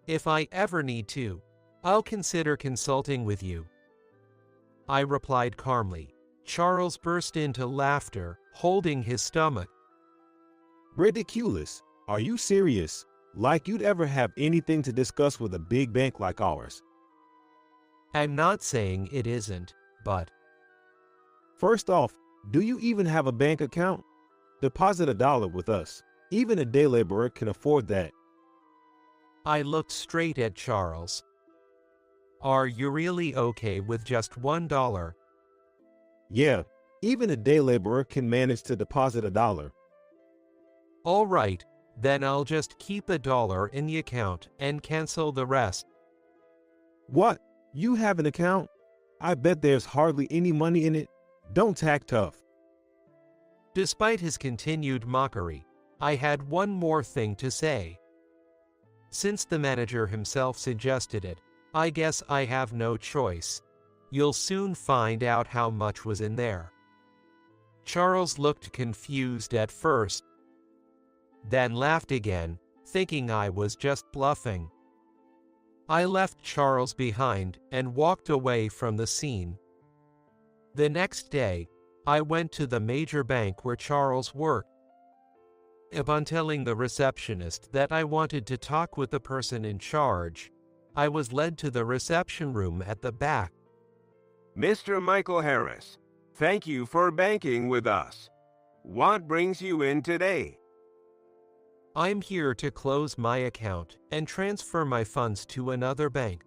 If I ever need to, I'll consider consulting with you. I replied calmly. Charles burst into laughter, holding his stomach. Ridiculous. Are you serious? Like you'd ever have anything to discuss with a big bank like ours? I'm not saying it isn't, but... First off, do you even have a bank account? Deposit $1 with us. Even a day laborer can afford that. I looked straight at Charles. Are you really okay with just $1? Yeah, even a day laborer can manage to deposit $1. All right, then I'll just keep $1 in the account and cancel the rest. What? You have an account? I bet there's hardly any money in it. Don't act tough. Despite his continued mockery, I had one more thing to say. Since the manager himself suggested it, I guess I have no choice. You'll soon find out how much was in there. Charles looked confused at first, then laughed again, thinking I was just bluffing. I left Charles behind and walked away from the scene. The next day, I went to the major bank where Charles worked. Upon telling the receptionist that I wanted to talk with the person in charge, I was led to the reception room at the back. Mr. Michael Harris, thank you for banking with us. What brings you in today? I'm here to close my account and transfer my funds to another bank.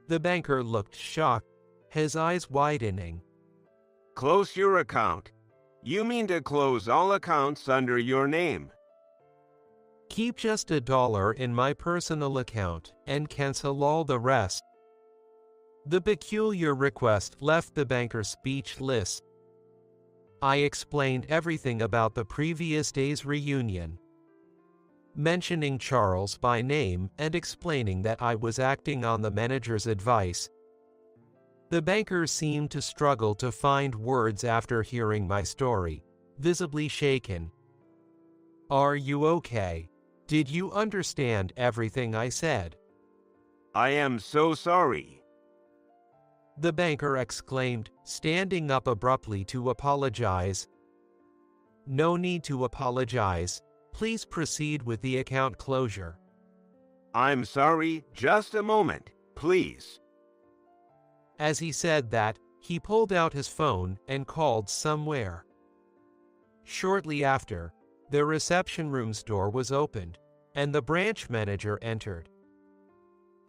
The banker looked shocked, his eyes widening. Close your account? You mean to close all accounts under your name? Keep just $1 in my personal account and cancel all the rest. The peculiar request left the banker speechless. I explained everything about the previous day's reunion, mentioning Charles by name and explaining that I was acting on the manager's advice. The banker seemed to struggle to find words after hearing my story, visibly shaken. "Are you okay? Did you understand everything I said?" I am so sorry. The banker exclaimed, standing up abruptly to apologize. "No need to apologize. Please proceed with the account closure." I'm sorry, just a moment, please. As he said that, he pulled out his phone and called somewhere. Shortly after, the reception room's door was opened, and the branch manager entered.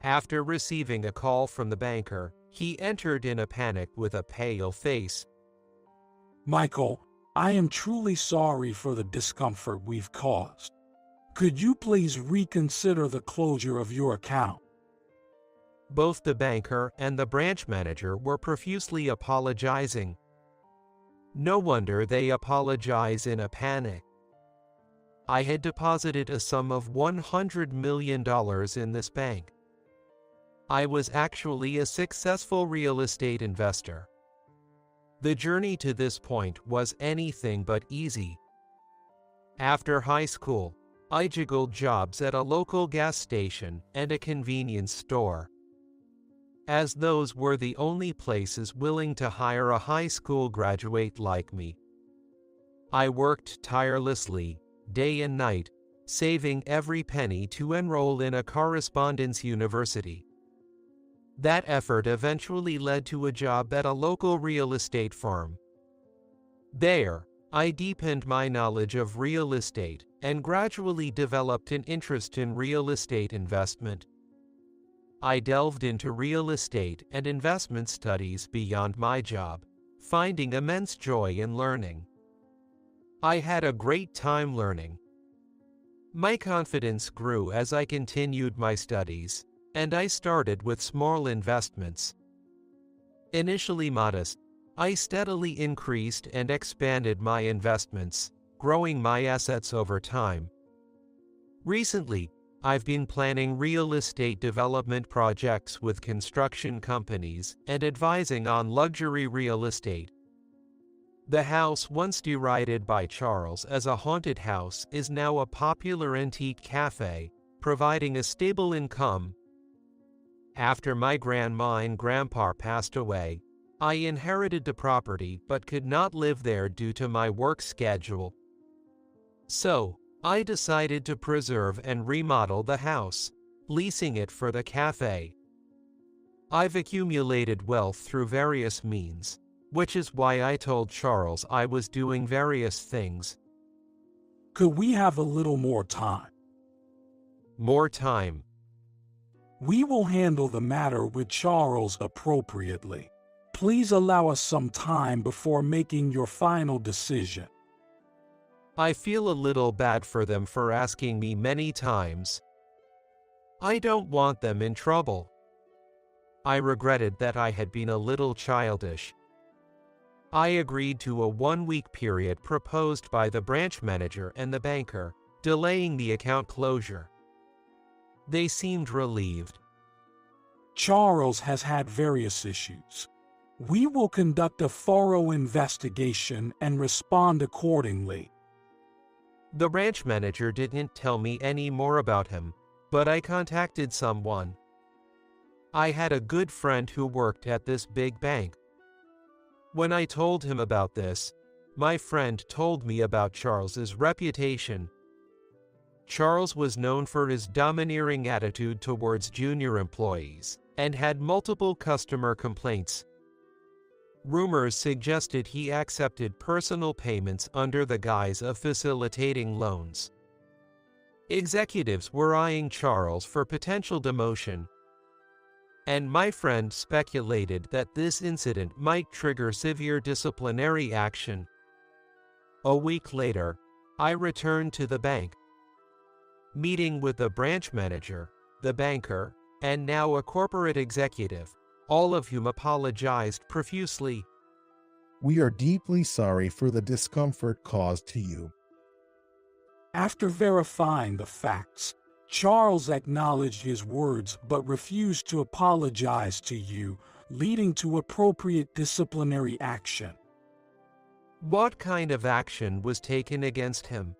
After receiving a call from the banker, he entered in a panic with a pale face. Michael, I am truly sorry for the discomfort we've caused. Could you please reconsider the closure of your account? Both the banker and the branch manager were profusely apologizing. No wonder they apologize in a panic. I had deposited a sum of $100 million in this bank. I was actually a successful real estate investor. The journey to this point was anything but easy. After high school, I juggled jobs at a local gas station and a convenience store, as those were the only places willing to hire a high school graduate like me. I worked tirelessly, day and night, saving every penny to enroll in a correspondence university. That effort eventually led to a job at a local real estate firm. There, I deepened my knowledge of real estate and gradually developed an interest in real estate investment. I delved into real estate and investment studies beyond my job, finding immense joy in learning. I had a great time learning. My confidence grew as I continued my studies, and I started with small investments. Initially modest, I steadily increased and expanded my investments, growing my assets over time. Recently, I've been planning real estate development projects with construction companies and advising on luxury real estate. The house once derided by Charles as a haunted house is now a popular antique cafe, providing a stable income. After my grandma and grandpa passed away, I inherited the property but could not live there due to my work schedule. So, I decided to preserve and remodel the house, leasing it for the cafe. I've accumulated wealth through various means, which is why I told Charles I was doing various things. Could we have a little more time? More time. We will handle the matter with Charles appropriately. Please allow us some time before making your final decision. I feel a little bad for them for asking me many times. I don't want them in trouble. I regretted that I had been a little childish. I agreed to a one-week period proposed by the branch manager and the banker, delaying the account closure. They seemed relieved. Charles has had various issues. We will conduct a thorough investigation and respond accordingly. The branch manager didn't tell me any more about him, but I contacted someone. I had a good friend who worked at this big bank. When I told him about this, my friend told me about Charles's reputation. Charles was known for his domineering attitude towards junior employees and had multiple customer complaints. Rumors suggested he accepted personal payments under the guise of facilitating loans. Executives were eyeing Charles for potential demotion, and my friend speculated that this incident might trigger severe disciplinary action. A week later, I returned to the bank, meeting with the branch manager, the banker, and now a corporate executive, all of whom apologized profusely. We are deeply sorry for the discomfort caused to you. After verifying the facts, Charles acknowledged his words but refused to apologize to you, leading to appropriate disciplinary action. What kind of action was taken against him?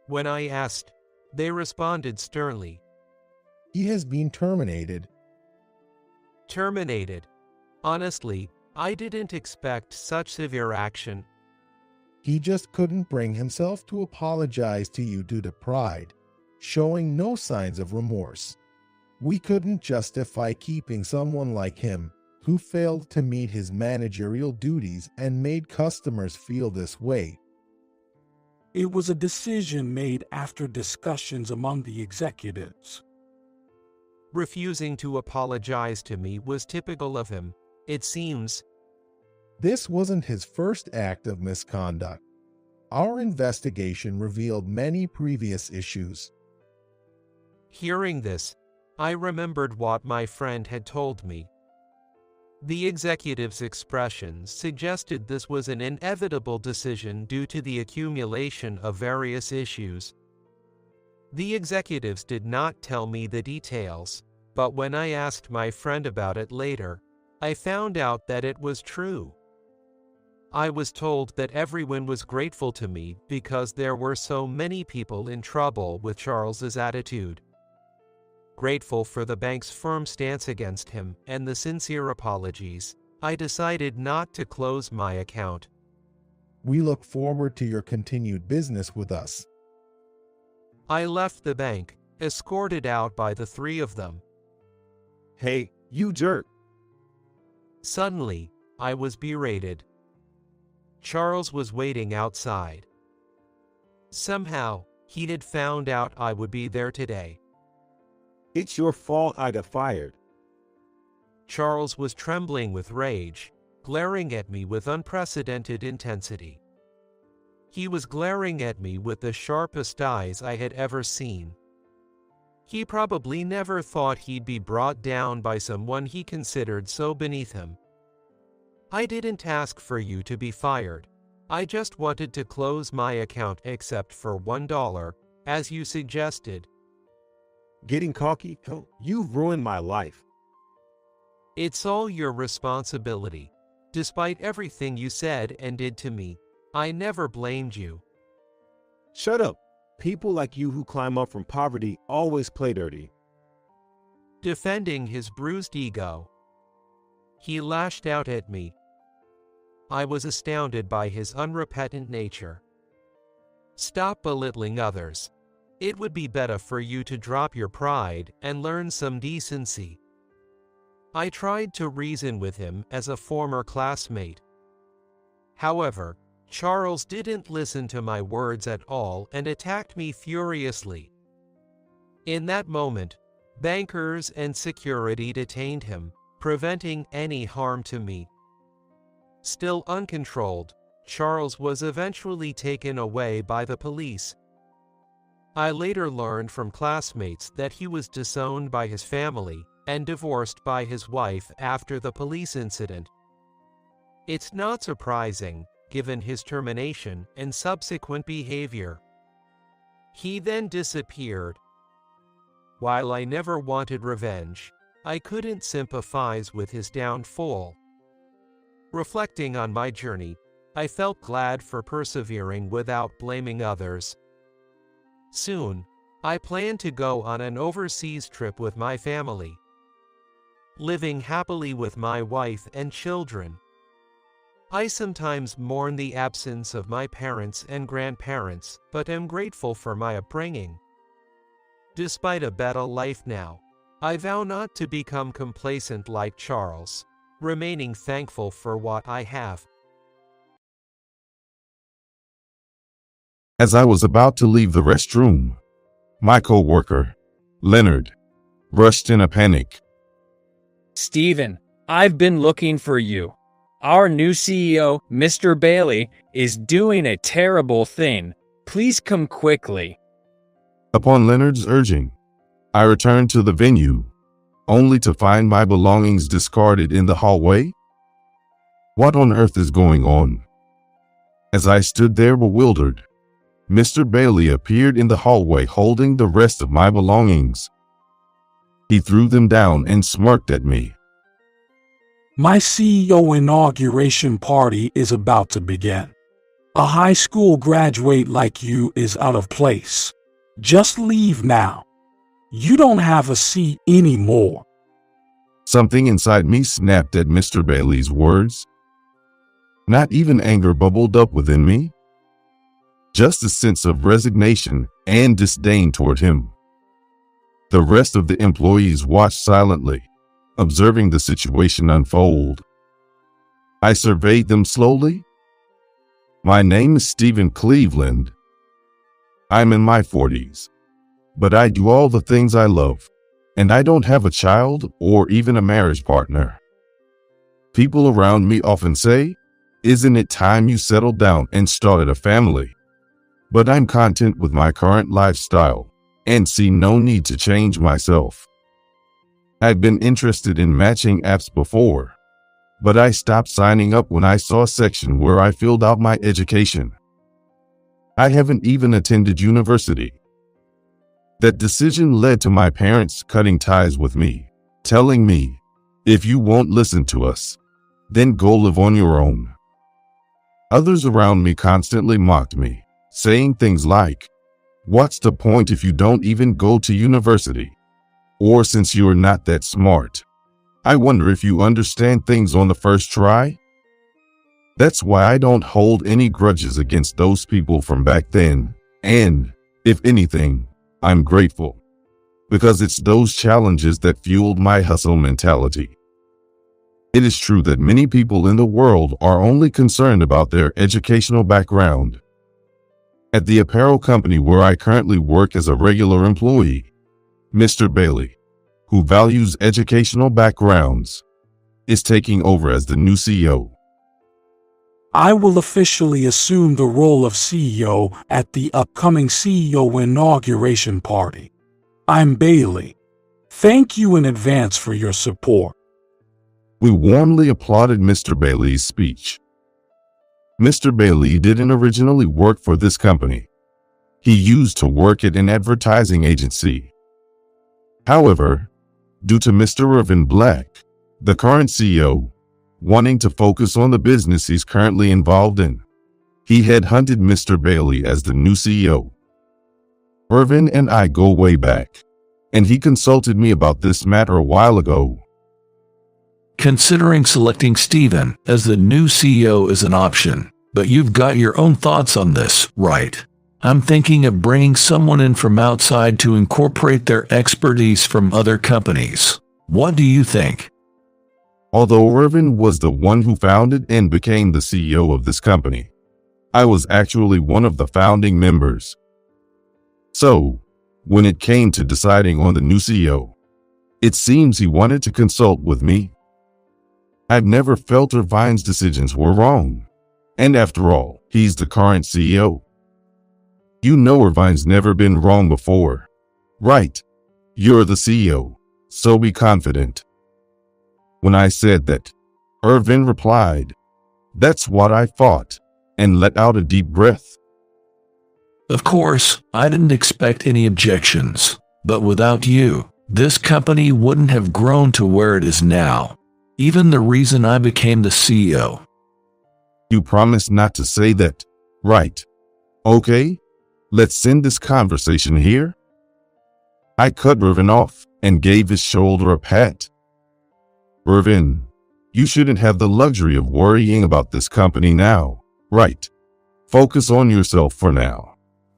When I asked, they responded sternly. He has been terminated. Terminated? Honestly, I didn't expect such severe action. He just couldn't bring himself to apologize to you due to pride, showing no signs of remorse. We couldn't justify keeping someone like him, who failed to meet his managerial duties and made customers feel this way. It was a decision made after discussions among the executives. Refusing to apologize to me was typical of him, it seems. This wasn't his first act of misconduct. Our investigation revealed many previous issues. Hearing this, I remembered what my friend had told me. The executive's expressions suggested this was an inevitable decision due to the accumulation of various issues. The executives did not tell me the details, but when I asked my friend about it later, I found out that it was true. I was told that everyone was grateful to me because there were so many people in trouble with Charles's attitude. Grateful for the bank's firm stance against him and the sincere apologies, I decided not to close my account. We look forward to your continued business with us. I left the bank, escorted out by the three of them. Hey, you jerk. Suddenly, I was berated. Charles was waiting outside. Somehow, he had found out I would be there today. It's your fault I got fired. Charles was trembling with rage, glaring at me with unprecedented intensity. He was glaring at me with the sharpest eyes I had ever seen. He probably never thought he'd be brought down by someone he considered so beneath him. I didn't ask for you to be fired. I just wanted to close my account except for $1, as you suggested. Getting cocky? You've ruined my life. It's all your responsibility. Despite everything you said and did to me, I never blamed you. Shut up. People like you who climb up from poverty always play dirty. Defending his bruised ego, he lashed out at me. I was astounded by his unrepentant nature. Stop belittling others. It would be better for you to drop your pride and learn some decency. I tried to reason with him as a former classmate. However, Charles didn't listen to my words at all and attacked me furiously. In that moment, bankers and security detained him, preventing any harm to me. Still uncontrolled, Charles was eventually taken away by the police. I later learned from classmates that he was disowned by his family and divorced by his wife after the police incident. It's not surprising, given his termination and subsequent behavior. He then disappeared. While I never wanted revenge, I couldn't sympathize with his downfall. Reflecting on my journey, I felt glad for persevering without blaming others. Soon, I plan to go on an overseas trip with my family, living happily with my wife and children. I sometimes mourn the absence of my parents and grandparents, but am grateful for my upbringing. Despite a better life now, I vow not to become complacent like Charles, remaining thankful for what I have. As I was about to leave the restroom, my co-worker, Leonard, rushed in a panic. Steven, I've been looking for you. Our new CEO, Mr. Bailey, is doing a terrible thing. Please come quickly. Upon Leonard's urging, I returned to the venue, only to find my belongings discarded in the hallway. What on earth is going on? As I stood there bewildered, Mr. Bailey appeared in the hallway holding the rest of my belongings. He threw them down and smirked at me. My CEO inauguration party is about to begin. A high school graduate like you is out of place. Just leave now. You don't have a seat anymore. Something inside me snapped at Mr. Bailey's words. Not even anger bubbled up within me. Just a sense of resignation and disdain toward him. The rest of the employees watched silently, observing the situation unfold. I surveyed them slowly. My name is Stephen Cleveland. I'm in my 40s, but I do all the things I love, and I don't have a child or even a marriage partner. People around me often say, "Isn't it time you settled down and started a family?" But I'm content with my current lifestyle and see no need to change myself. I've been interested in matching apps before, but I stopped signing up when I saw a section where I filled out my education. I haven't even attended university. That decision led to my parents cutting ties with me, telling me, "If you won't listen to us, then go live on your own." Others around me constantly mocked me, saying things like, "What's the point if you don't even go to university? Or since you're not that smart, I wonder if you understand things on the first try?" That's why I don't hold any grudges against those people from back then, and, if anything, I'm grateful, because it's those challenges that fueled my hustle mentality. It is true that many people in the world are only concerned about their educational background. At the apparel company where I currently work as a regular employee, Mr. Bailey, who values educational backgrounds, is taking over as the new CEO. I will officially assume the role of CEO at the upcoming CEO inauguration party. I'm Bailey. Thank you in advance for your support. We warmly applauded Mr. Bailey's speech. Mr. Bailey didn't originally work for this company. He used to work at an advertising agency. However, due to Mr. Irvin Black, the current CEO, wanting to focus on the business he's currently involved in, he headhunted Mr. Bailey as the new CEO. Irvin and I go way back, and he consulted me about this matter a while ago. Considering selecting Stephen as the new CEO is an option, but you've got your own thoughts on this, right? I'm thinking of bringing someone in from outside to incorporate their expertise from other companies. What do you think? Although Irvin was the one who founded and became the CEO of this company, I was actually one of the founding members. So, when it came to deciding on the new CEO, it seems he wanted to consult with me. I've never felt Irvine's decisions were wrong. And after all, he's the current CEO. You know Irvine's never been wrong before. Right. You're the CEO, so be confident. When I said that, Irvin replied, "That's what I thought," and let out a deep breath. Of course, I didn't expect any objections, but without you, this company wouldn't have grown to where it is now. Even the reason I became the CEO. You promised not to say that, right? Okay, let's end this conversation here. I cut Irvin off and gave his shoulder a pat. Irvin, you shouldn't have the luxury of worrying about this company now, right? Focus on yourself for now.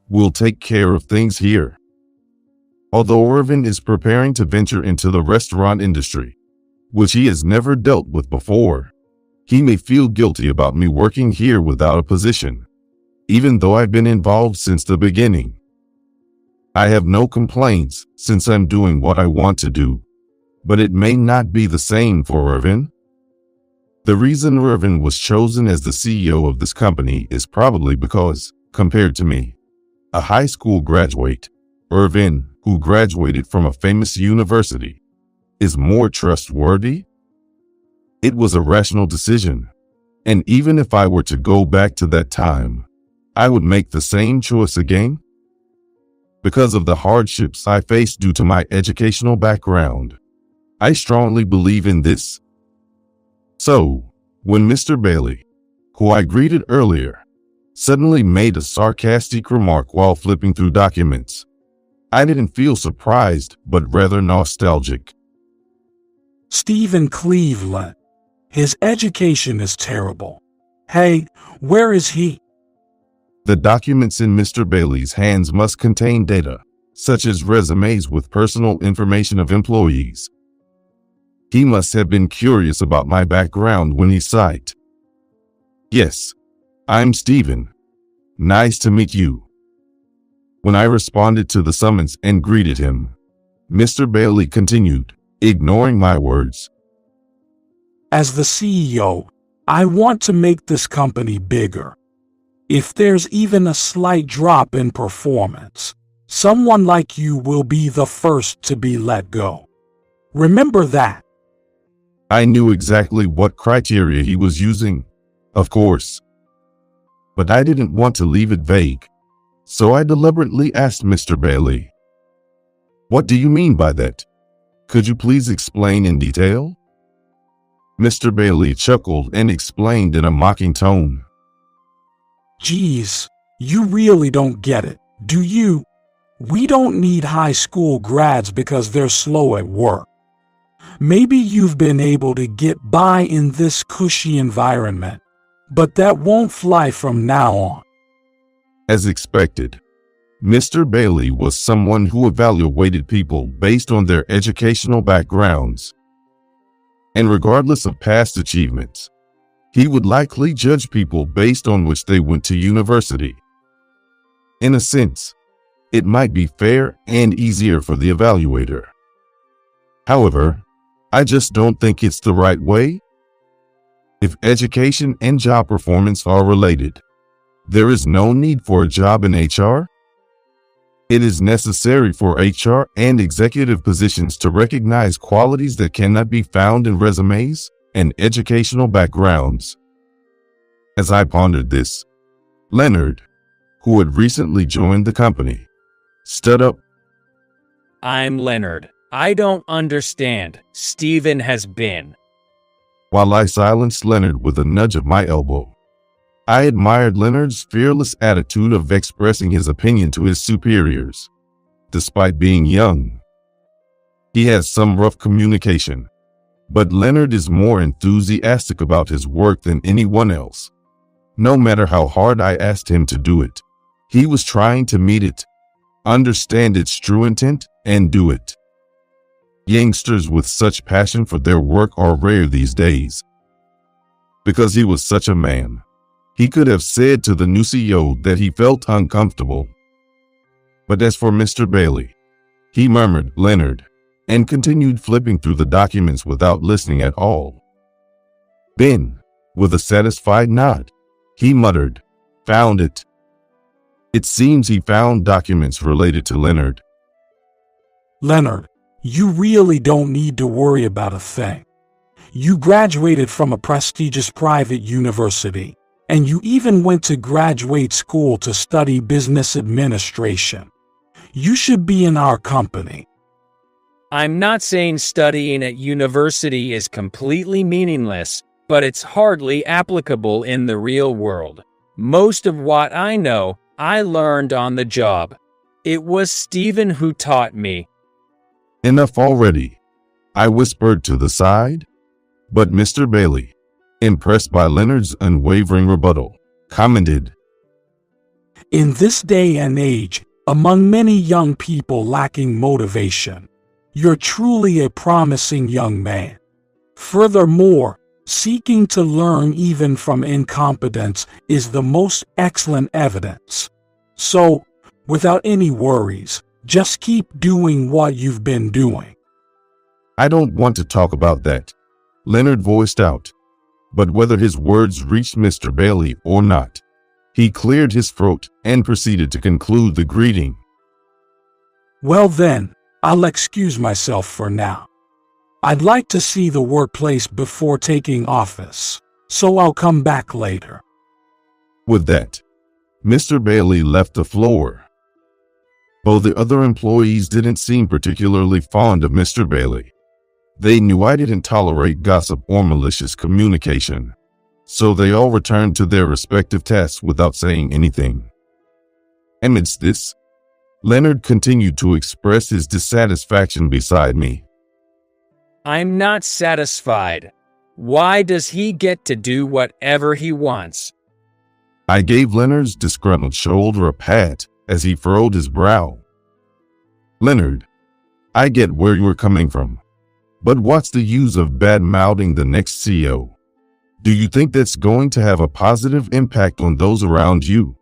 We'll take care of things here. Although Irvin is preparing to venture into the restaurant industry, which he has never dealt with before, he may feel guilty about me working here without a position, even though I've been involved since the beginning. I have no complaints since I'm doing what I want to do, but it may not be the same for Irvin. The reason Irvin was chosen as the CEO of this company is probably because, compared to me, a high school graduate, Irvin, who graduated from a famous university, is more trustworthy. It was a rational decision. And even if I were to go back to that time, I would make the same choice again. Because of the hardships I faced due to my educational background, I strongly believe in this. So, when Mr. Bailey, who I greeted earlier, suddenly made a sarcastic remark while flipping through documents, I didn't feel surprised, but rather nostalgic. Stephen Cleveland. His education is terrible. Hey, where is he? The documents in Mr. Bailey's hands must contain data, such as resumes with personal information of employees. He must have been curious about my background when he saw it. Yes, I'm Stephen. Nice to meet you. When I responded to the summons and greeted him, Mr. Bailey continued, ignoring my words. As the CEO, I want to make this company bigger. If there's even a slight drop in performance, someone like you will be the first to be let go. Remember that. I knew exactly what criteria he was using, of course. But I didn't want to leave it vague, so I deliberately asked Mr. Bailey, "What do you mean by that? Could you please explain in detail?" Mr. Bailey chuckled and explained in a mocking tone. Geez, you really don't get it, do you? We don't need high school grads because they're slow at work. Maybe you've been able to get by in this cushy environment, but that won't fly from now on. As expected, Mr. Bailey was someone who evaluated people based on their educational backgrounds. And regardless of past achievements, he would likely judge people based on which they went to university. In a sense, it might be fair and easier for the evaluator. However, I just don't think it's the right way. If education and job performance are related, there is no need for a job in HR. It is necessary for HR and executive positions to recognize qualities that cannot be found in resumes and educational backgrounds. As I pondered this, Leonard, who had recently joined the company, stood up. I'm Leonard. I don't understand. Stephen has been. While I silenced Leonard with a nudge of my elbow, I admired Leonard's fearless attitude of expressing his opinion to his superiors, despite being young. He has some rough communication, but Leonard is more enthusiastic about his work than anyone else. No matter how hard I asked him to do it, he was trying to meet it, understand its true intent, and do it. Youngsters with such passion for their work are rare these days. Because he was such a man, he could have said to the new CEO that he felt uncomfortable. But as for Mr. Bailey, he murmured Leonard and continued flipping through the documents without listening at all. Then, with a satisfied nod, he muttered, "Found it." It seems he found documents related to Leonard. Leonard, you really don't need to worry about a thing. You graduated from a prestigious private university, and you even went to graduate school to study business administration. You should be in our company. I'm not saying studying at university is completely meaningless, but it's hardly applicable in the real world. Most of what I know, I learned on the job. It was Stephen who taught me. Enough already, I whispered to the side, but Mr. Bailey, impressed by Leonard's unwavering rebuttal, commented, In this day and age, among many young people lacking motivation, you're truly a promising young man. Furthermore, seeking to learn even from incompetence is the most excellent evidence. So, without any worries, just keep doing what you've been doing. I don't want to talk about that, Leonard voiced out. But whether his words reached Mr. Bailey or not, he cleared his throat and proceeded to conclude the greeting. Well then, I'll excuse myself for now. I'd like to see the workplace before taking office, so I'll come back later. With that, Mr. Bailey left the floor. Though the other employees didn't seem particularly fond of Mr. Bailey, they knew I didn't tolerate gossip or malicious communication, so they all returned to their respective tasks without saying anything. Amidst this, Leonard continued to express his dissatisfaction beside me. I'm not satisfied. Why does he get to do whatever he wants? I gave Leonard's disgruntled shoulder a pat as he furrowed his brow. Leonard, I get where you're coming from, but what's the use of bad-mouthing the next CEO? Do you think that's going to have a positive impact on those around you?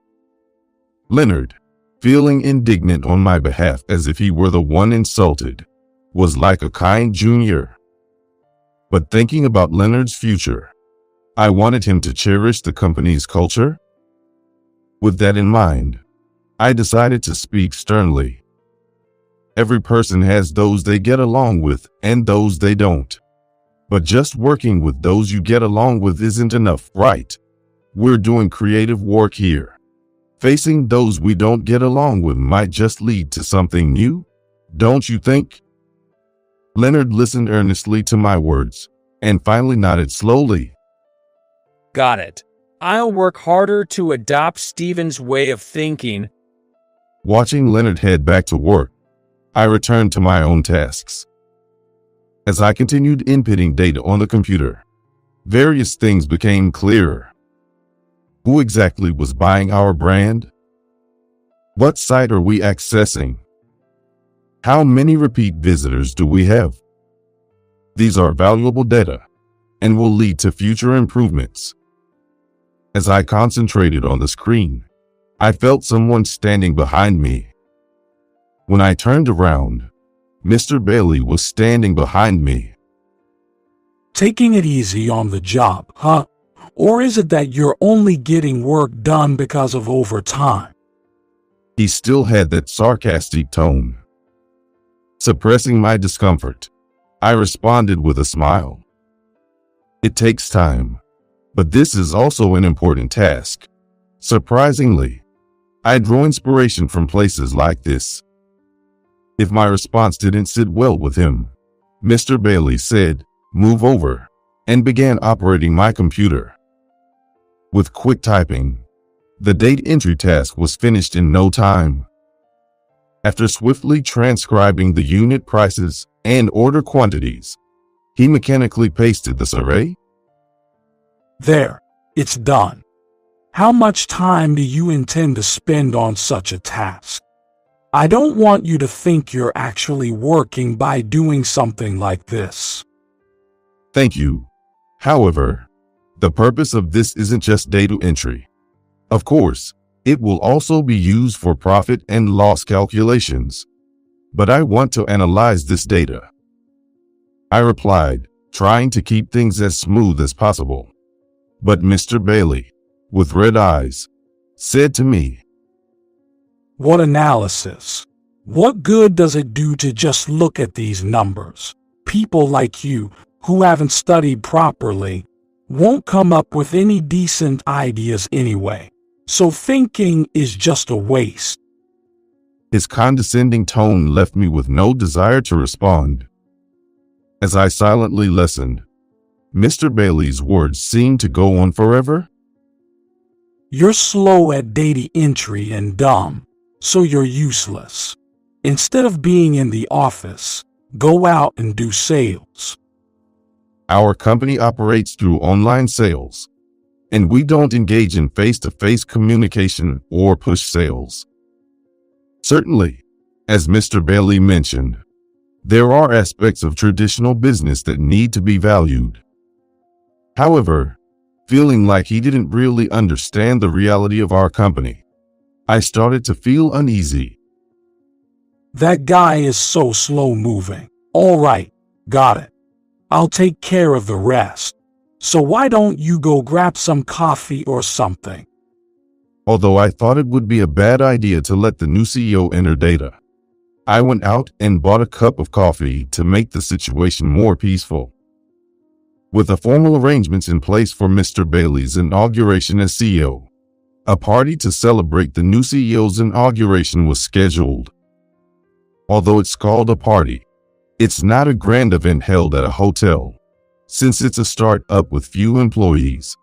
Leonard, feeling indignant on my behalf as if he were the one insulted, was like a kind junior. But thinking about Leonard's future, I wanted him to cherish the company's culture. With that in mind, I decided to speak sternly. Every person has those they get along with and those they don't. But just working with those you get along with isn't enough, right? We're doing creative work here. Facing those we don't get along with might just lead to something new, don't you think? Leonard listened earnestly to my words and finally nodded slowly. Got it. I'll work harder to adopt Steven's way of thinking. Watching Leonard head back to work, I returned to my own tasks. As I continued inputting data on the computer, various things became clearer. Who exactly was buying our brand? What site are we accessing? How many repeat visitors do we have? These are valuable data and will lead to future improvements. As I concentrated on the screen, I felt someone standing behind me. When I turned around, Mr. Bailey was standing behind me. Taking it easy on the job, huh? Or is it that you're only getting work done because of overtime? He still had that sarcastic tone. Suppressing my discomfort, I responded with a smile. It takes time, but this is also an important task. Surprisingly, I draw inspiration from places like this. If my response didn't sit well with him, Mr. Bailey said, "Move over," and began operating my computer. With quick typing, the date entry task was finished in no time. After swiftly transcribing the unit prices and order quantities, he mechanically pasted this array. There, it's done. How much time do you intend to spend on such a task? I don't want you to think you're actually working by doing something like this. Thank you. However, the purpose of this isn't just data entry. Of course, it will also be used for profit and loss calculations. But I want to analyze this data. I replied, trying to keep things as smooth as possible. But Mr. Bailey, with red eyes, said to me, "What analysis? What good does it do to just look at these numbers? People like you, who haven't studied properly, won't come up with any decent ideas anyway. So thinking is just a waste." His condescending tone left me with no desire to respond. As I silently listened, Mr. Bailey's words seemed to go on forever. "You're slow at data entry and dumb, so you're useless. Instead of being in the office, go out and do sales." Our company operates through online sales, and we don't engage in face-to-face communication or push sales. Certainly, as Mr. Bailey mentioned, there are aspects of traditional business that need to be valued. However, feeling like he didn't really understand the reality of our company, I started to feel uneasy. "That guy is so slow-moving. All right, got it. I'll take care of the rest. So why don't you go grab some coffee or something?" Although I thought it would be a bad idea to let the new CEO enter data, I went out and bought a cup of coffee to make the situation more peaceful. With the formal arrangements in place for Mr. Bailey's inauguration as CEO, a party to celebrate the new CEO's inauguration was scheduled. Although it's called a party, it's not a grand event held at a hotel. Since it's a start-up with few employees,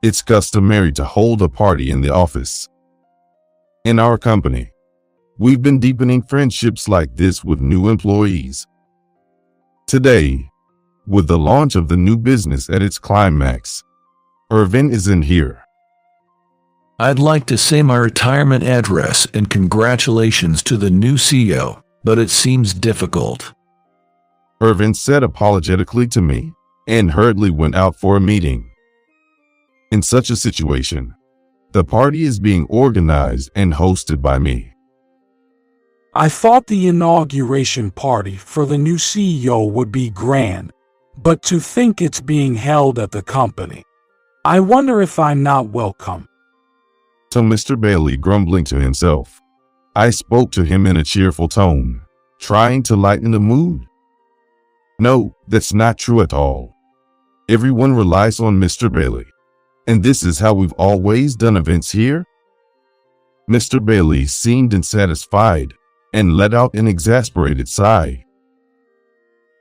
it's customary to hold a party in the office. In our company, we've been deepening friendships like this with new employees. Today, with the launch of the new business at its climax, Irvin isn't here. I'd like to say my retirement address and congratulations to the new CEO, but it seems difficult. Irvin said apologetically to me and hurriedly went out for a meeting. In such a situation, the party is being organized and hosted by me. I thought the inauguration party for the new CEO would be grand, but to think it's being held at the company. I wonder if I'm not welcome. So Mr. Bailey, grumbling to himself, I spoke to him in a cheerful tone, trying to lighten the mood. No, that's not true at all. Everyone relies on Mr. Bailey, and this is how we've always done events here. Mr. Bailey seemed unsatisfied and let out an exasperated sigh.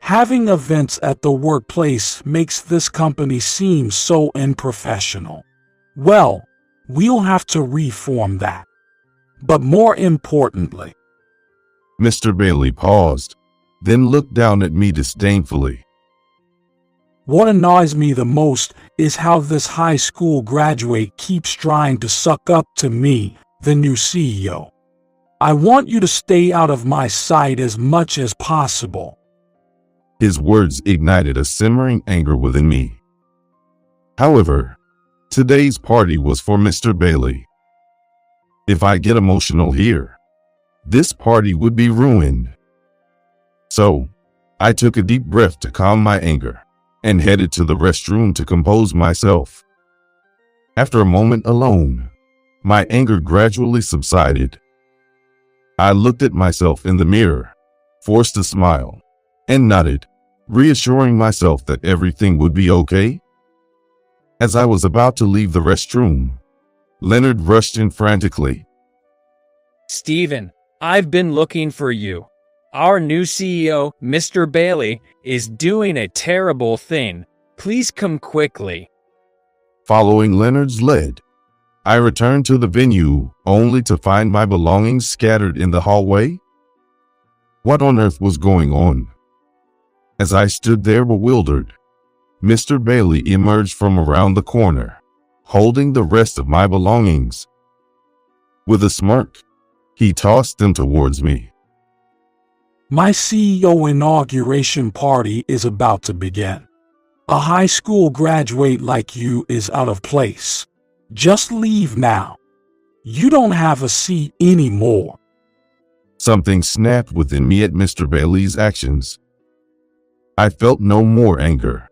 Having events at the workplace makes this company seem so unprofessional. Well, we'll have to reform that. But more importantly, Mr. Bailey paused, then looked down at me disdainfully. What annoys me the most is how this high school graduate keeps trying to suck up to me, the new CEO. I want you to stay out of my sight as much as possible. His words ignited a simmering anger within me. However, today's party was for Mr. Bailey. If I get emotional here, this party would be ruined. So, I took a deep breath to calm my anger and headed to the restroom to compose myself. After a moment alone, my anger gradually subsided. I looked at myself in the mirror, forced a smile, and nodded, reassuring myself that everything would be okay. As I was about to leave the restroom, Leonard rushed in frantically. Stephen, I've been looking for you. Our new CEO, Mr. Bailey, is doing a terrible thing. Please come quickly. Following Leonard's lead, I returned to the venue only to find my belongings scattered in the hallway. What on earth was going on? As I stood there bewildered, Mr. Bailey emerged from around the corner, holding the rest of my belongings. With a smirk, he tossed them towards me. My CEO inauguration party is about to begin. A high school graduate like you is out of place. Just leave now. You don't have a seat anymore. Something snapped within me at Mr. Bailey's actions. I felt no more anger,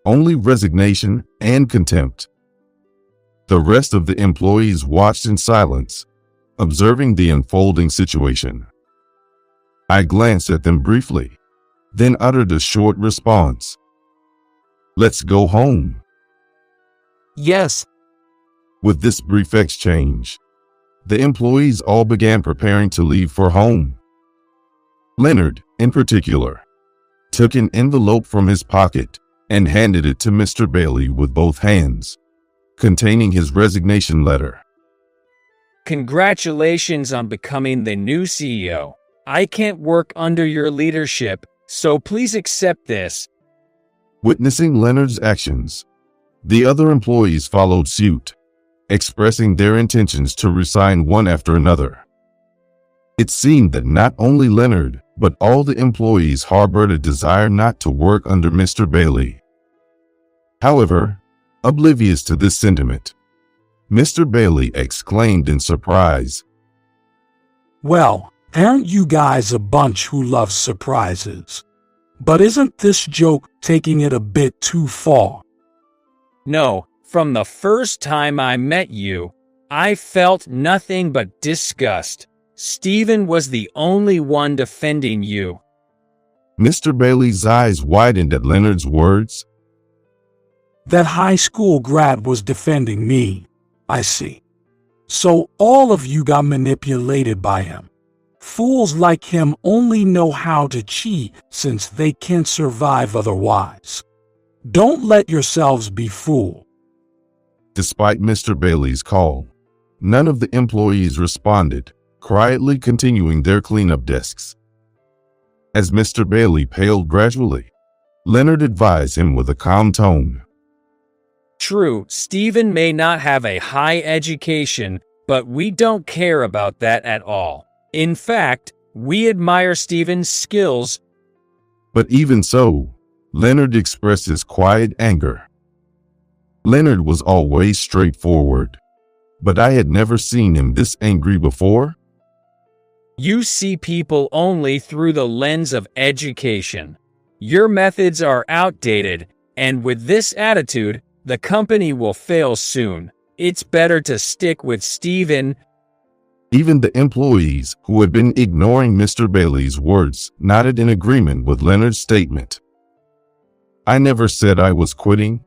only resignation and contempt. The rest of the employees watched in silence, observing the unfolding situation. I glanced at them briefly, then uttered a short response. Let's go home. Yes. With this brief exchange, the employees all began preparing to leave for home. Leonard, in particular, took an envelope from his pocket and handed it to Mr. Bailey with both hands, containing his resignation letter. Congratulations on becoming the new CEO. I can't work under your leadership, so please accept this. Witnessing Leonard's actions, the other employees followed suit, expressing their intentions to resign one after another. It seemed that not only Leonard, but all the employees harbored a desire not to work under Mr. Bailey. However, oblivious to this sentiment, Mr. Bailey exclaimed in surprise, Well, aren't you guys a bunch who love surprises? But isn't this joke taking it a bit too far? No, from the first time I met you, I felt nothing but disgust. Stephen was the only one defending you. Mr. Bailey's eyes widened at Leonard's words, That high school grad was defending me. I see. So all of you got manipulated by him. Fools like him only know how to cheat since they can't survive otherwise. Don't let yourselves be fooled. Despite Mr. Bailey's call, none of the employees responded, quietly continuing their cleanup desks. As Mr. Bailey paled gradually, Leonard advised him with a calm tone. True, Stephen may not have a high education, but we don't care about that at all. In fact, we admire Stephen's skills. But even so, Leonard expressed his quiet anger. Leonard was always straightforward, but I had never seen him this angry before. You see people only through the lens of education. Your methods are outdated, and with this attitude, the company will fail soon. It's better to stick with Stephen. Even the employees who had been ignoring Mr. Bailey's words nodded in agreement with Leonard's statement. I never said I was quitting,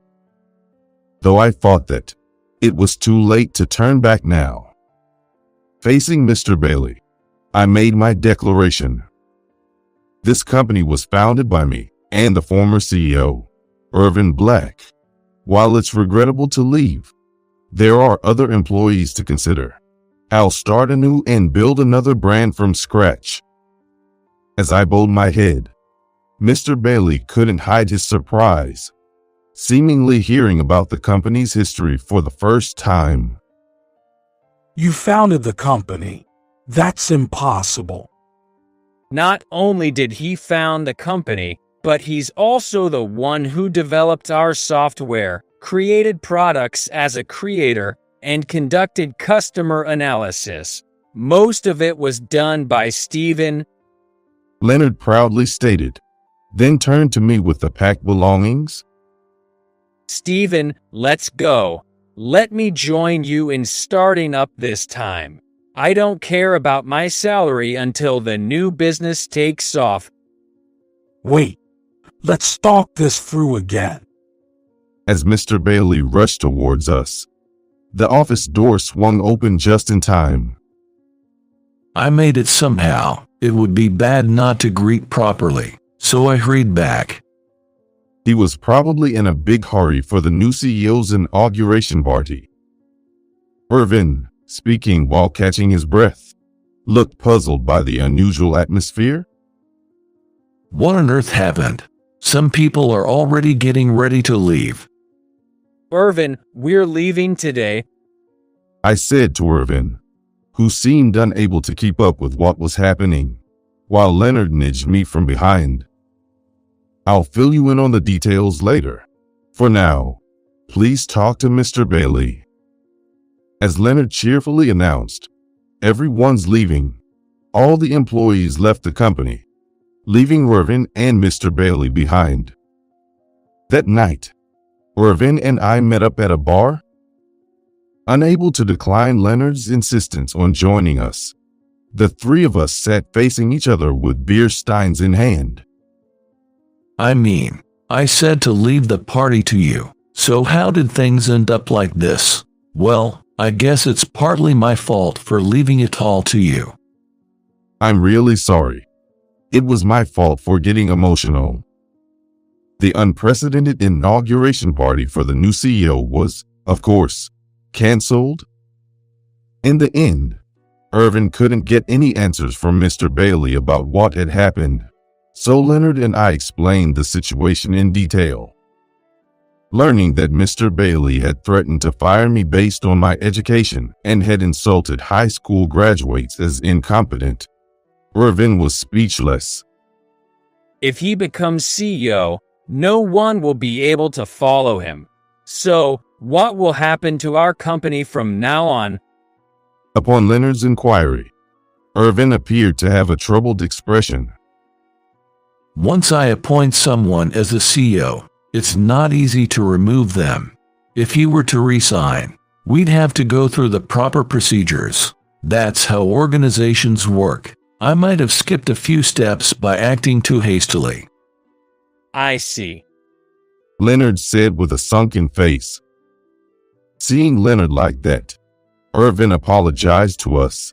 though I thought that it was too late to turn back now. Facing Mr. Bailey, I made my declaration. This company was founded by me and the former CEO, Irvin Black. While it's regrettable to leave, there are other employees to consider. I'll start anew and build another brand from scratch. As I bowed my head, Mr. Bailey couldn't hide his surprise, seemingly hearing about the company's history for the first time. You founded the company. That's impossible. Not only did he found the company, but he's also the one who developed our software, created products as a creator, and conducted customer analysis. Most of it was done by Stephen. Leonard proudly stated, then turned to me with the packed belongings. Stephen, let's go. Let me join you in starting up this time. I don't care about my salary until the new business takes off. Wait, let's talk this through again. As Mr. Bailey rushed towards us, the office door swung open just in time. I made it somehow. It would be bad not to greet properly, so I hurried back. He was probably in a big hurry for the new CEO's inauguration party. Irvin, speaking while catching his breath, looked puzzled by the unusual atmosphere. What on earth happened? Some people are already getting ready to leave. Irvin, we're leaving today. I said to Irvin, who seemed unable to keep up with what was happening, while Leonard nudged me from behind. I'll fill you in on the details later. For now, please talk to Mr. Bailey. As Leonard cheerfully announced, everyone's leaving. All the employees left the company, leaving Irvin and Mr. Bailey behind. That night, Irvin and I met up at a bar. Unable to decline Leonard's insistence on joining us, the three of us sat facing each other with beer steins in hand. I mean, I said to leave the party to you, so how did things end up like this? Well, I guess it's partly my fault for leaving it all to you. I'm really sorry. It was my fault for getting emotional. The unprecedented inauguration party for the new CEO was, of course, canceled. In the end, Irvin couldn't get any answers from Mr. Bailey about what had happened, so Leonard and I explained the situation in detail. Learning that Mr. Bailey had threatened to fire me based on my education and had insulted high school graduates as incompetent, Irvin was speechless. If he becomes CEO, no one will be able to follow him. So, what will happen to our company from now on? Upon Leonard's inquiry, Irvin appeared to have a troubled expression. Once I appoint someone as the CEO, it's not easy to remove them. If he were to resign, we'd have to go through the proper procedures. That's how organizations work. I might have skipped a few steps by acting too hastily. I see. Leonard said with a sunken face. Seeing Leonard like that, Irvin apologized to us.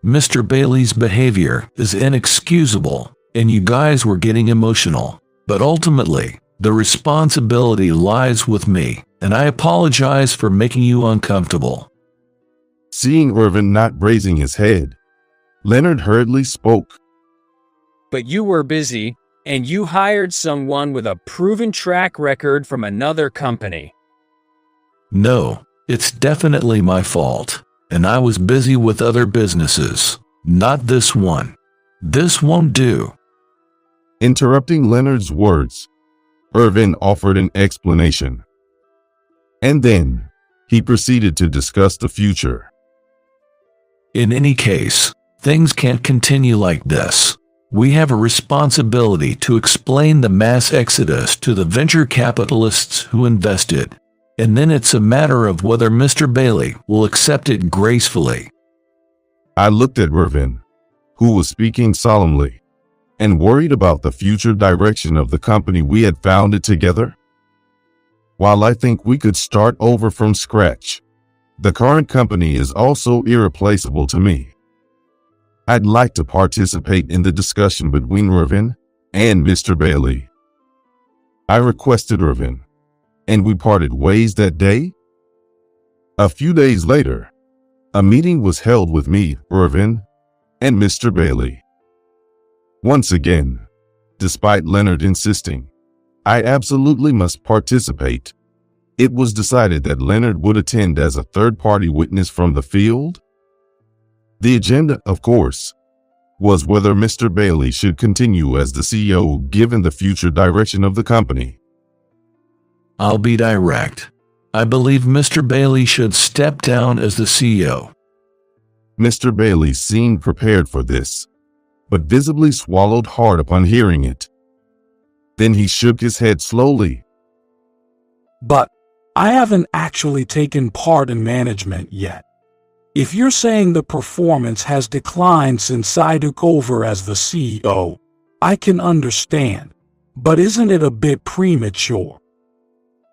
Mr. Bailey's behavior is inexcusable, and you guys were getting emotional. But ultimately, the responsibility lies with me, and I apologize for making you uncomfortable. Seeing Irvin not raising his head, Leonard hurriedly spoke. But you were busy, and you hired someone with a proven track record from another company. No, it's definitely my fault, and I was busy with other businesses, not this one. This won't do. Interrupting Leonard's words, Irvin offered an explanation. And then, he proceeded to discuss the future. In any case, things can't continue like this. We have a responsibility to explain the mass exodus to the venture capitalists who invested, and then it's a matter of whether Mr. Bailey will accept it gracefully. I looked at Irvin, who was speaking solemnly, and worried about the future direction of the company we had founded together. While I think we could start over from scratch, the current company is also irreplaceable to me. I'd like to participate in the discussion between Irvin and Mr. Bailey. I requested Irvin, and we parted ways that day. A few days later, a meeting was held with me, Irvin, and Mr. Bailey. Once again, despite Leonard insisting, I absolutely must participate. It was decided that Leonard would attend as a third-party witness from the field. The agenda, of course, was whether Mr. Bailey should continue as the CEO given the future direction of the company. I'll be direct. I believe Mr. Bailey should step down as the CEO. Mr. Bailey seemed prepared for this, but visibly swallowed hard upon hearing it. Then he shook his head slowly. But I haven't actually taken part in management yet. If you're saying the performance has declined since I took over as the CEO, I can understand. But isn't it a bit premature?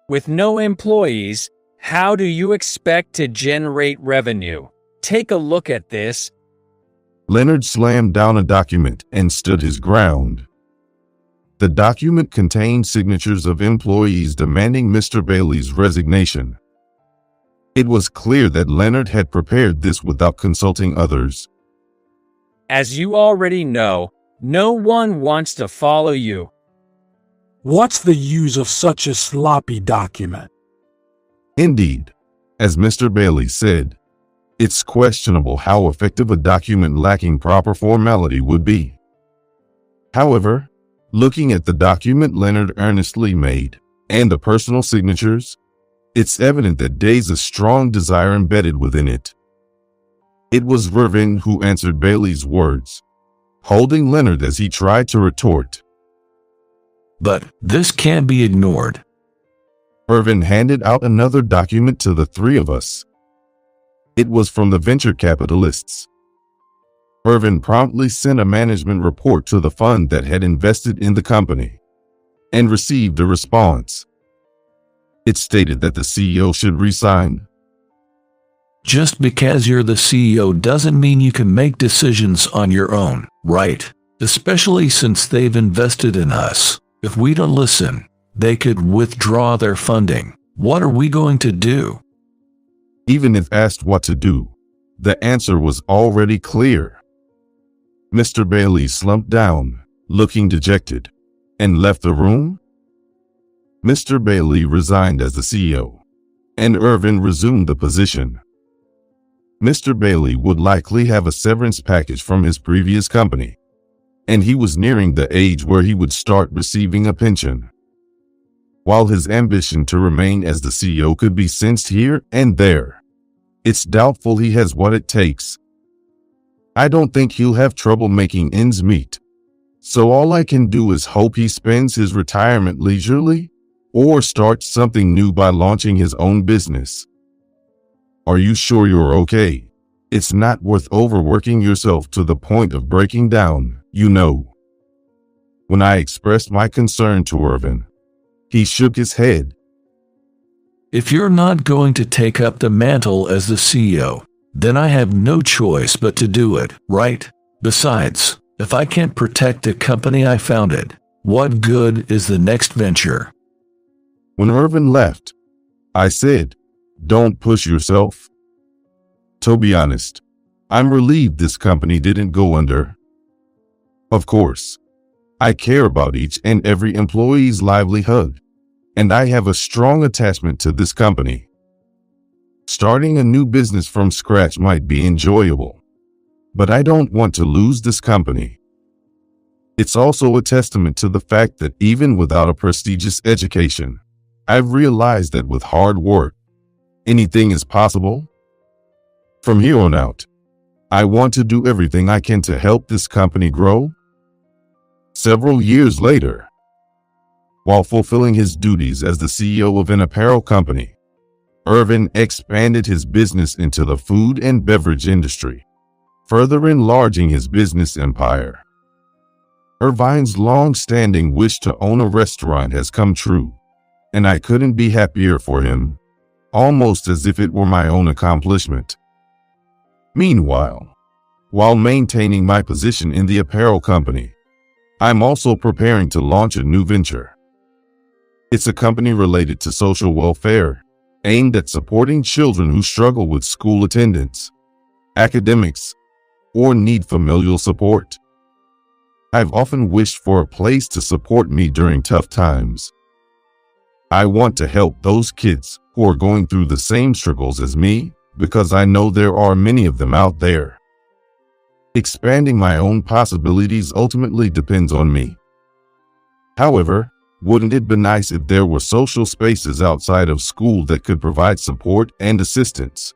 With no employees, how do you expect to generate revenue? Take a look at this. Leonard slammed down a document and stood his ground. The document contained signatures of employees demanding Mr. Bailey's resignation. It was clear that Leonard had prepared this without consulting others. As you already know, no one wants to follow you. What's the use of such a sloppy document? Indeed, as Mr. Bailey said, it's questionable how effective a document lacking proper formality would be. However, looking at the document Leonard earnestly made, and the personal signatures, it's evident that there's a strong desire embedded within it. It was Irvin who answered Bailey's words, holding Leonard as he tried to retort. But this can't be ignored. Irvin handed out another document to the three of us. It was from the venture capitalists. Irvin promptly sent a management report to the fund that had invested in the company and received a response. It stated that the CEO should resign. Just because you're the CEO doesn't mean you can make decisions on your own, right? Especially since they've invested in us. If we don't listen, they could withdraw their funding. What are we going to do? Even if asked what to do, the answer was already clear. Mr. Bailey slumped down, looking dejected, and left the room. Mr. Bailey resigned as the CEO, and Irvin resumed the position. Mr. Bailey would likely have a severance package from his previous company, and he was nearing the age where he would start receiving a pension. While his ambition to remain as the CEO could be sensed here and there, it's doubtful he has what it takes. I don't think he'll have trouble making ends meet, so all I can do is hope he spends his retirement leisurely or starts something new by launching his own business. Are you sure you're okay? It's not worth overworking yourself to the point of breaking down, you know. When I expressed my concern to Irvin, He shook his head. If you're not going to take up the mantle as the CEO, then I have no choice but to do it, right? Besides, if I can't protect the company I founded, what good is the next venture? When Irvin left, I said, "Don't push yourself." To be honest, I'm relieved this company didn't go under. Of course, I care about each and every employee's livelihood, and I have a strong attachment to this company. Starting a new business from scratch might be enjoyable, but I don't want to lose this company. It's also a testament to the fact that even without a prestigious education, I've realized that with hard work, anything is possible. From here on out, I want to do everything I can to help this company grow. Several years later, while fulfilling his duties as the CEO of an apparel company, Irvin expanded his business into the food and beverage industry, further enlarging his business empire. Irvine's long-standing wish to own a restaurant has come true, and I couldn't be happier for him, almost as if it were my own accomplishment. Meanwhile, while maintaining my position in the apparel company, I'm also preparing to launch a new venture. It's a company related to social welfare, aimed at supporting children who struggle with school attendance, academics, or need familial support. I've often wished for a place to support me during tough times. I want to help those kids who are going through the same struggles as me, because I know there are many of them out there. Expanding my own possibilities ultimately depends on me. However, wouldn't it be nice if there were social spaces outside of school that could provide support and assistance?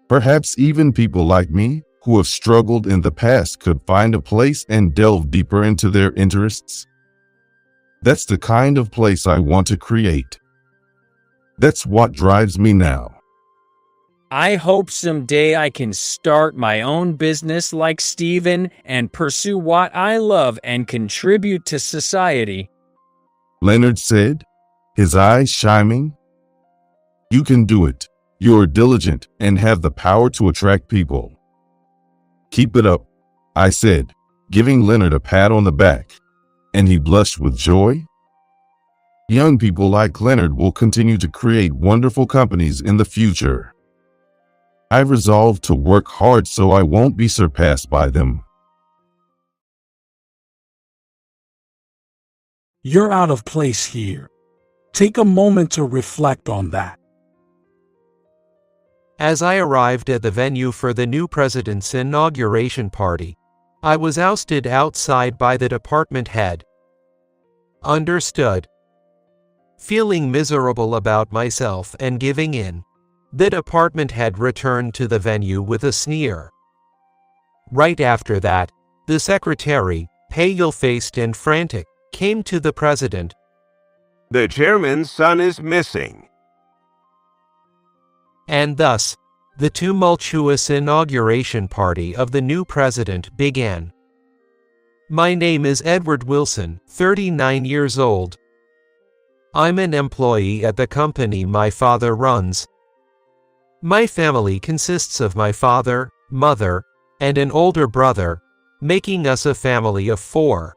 Perhaps even people like me, who have struggled in the past, could find a place and delve deeper into their interests. That's the kind of place I want to create. That's what drives me now. I hope someday I can start my own business like Steven and pursue what I love and contribute to society, Leonard said, his eyes shining. You can do it. You're diligent and have the power to attract people. Keep it up, I said, giving Leonard a pat on the back, and he blushed with joy. Young people like Leonard will continue to create wonderful companies in the future. I've resolved to work hard so I won't be surpassed by them. You're out of place here. Take a moment to reflect on that. As I arrived at the venue for the new president's inauguration party, I was ousted outside by the department head. Understood. Feeling miserable about myself and giving in, the department head returned to the venue with a sneer. Right after that, the secretary, pale-faced and frantic, came to the president. The chairman's son is missing. And thus, the tumultuous inauguration party of the new president began. My name is Edward Wilson, 39 years old. I'm an employee at the company my father runs. My family consists of my father, mother, and an older brother, making us a family of 4.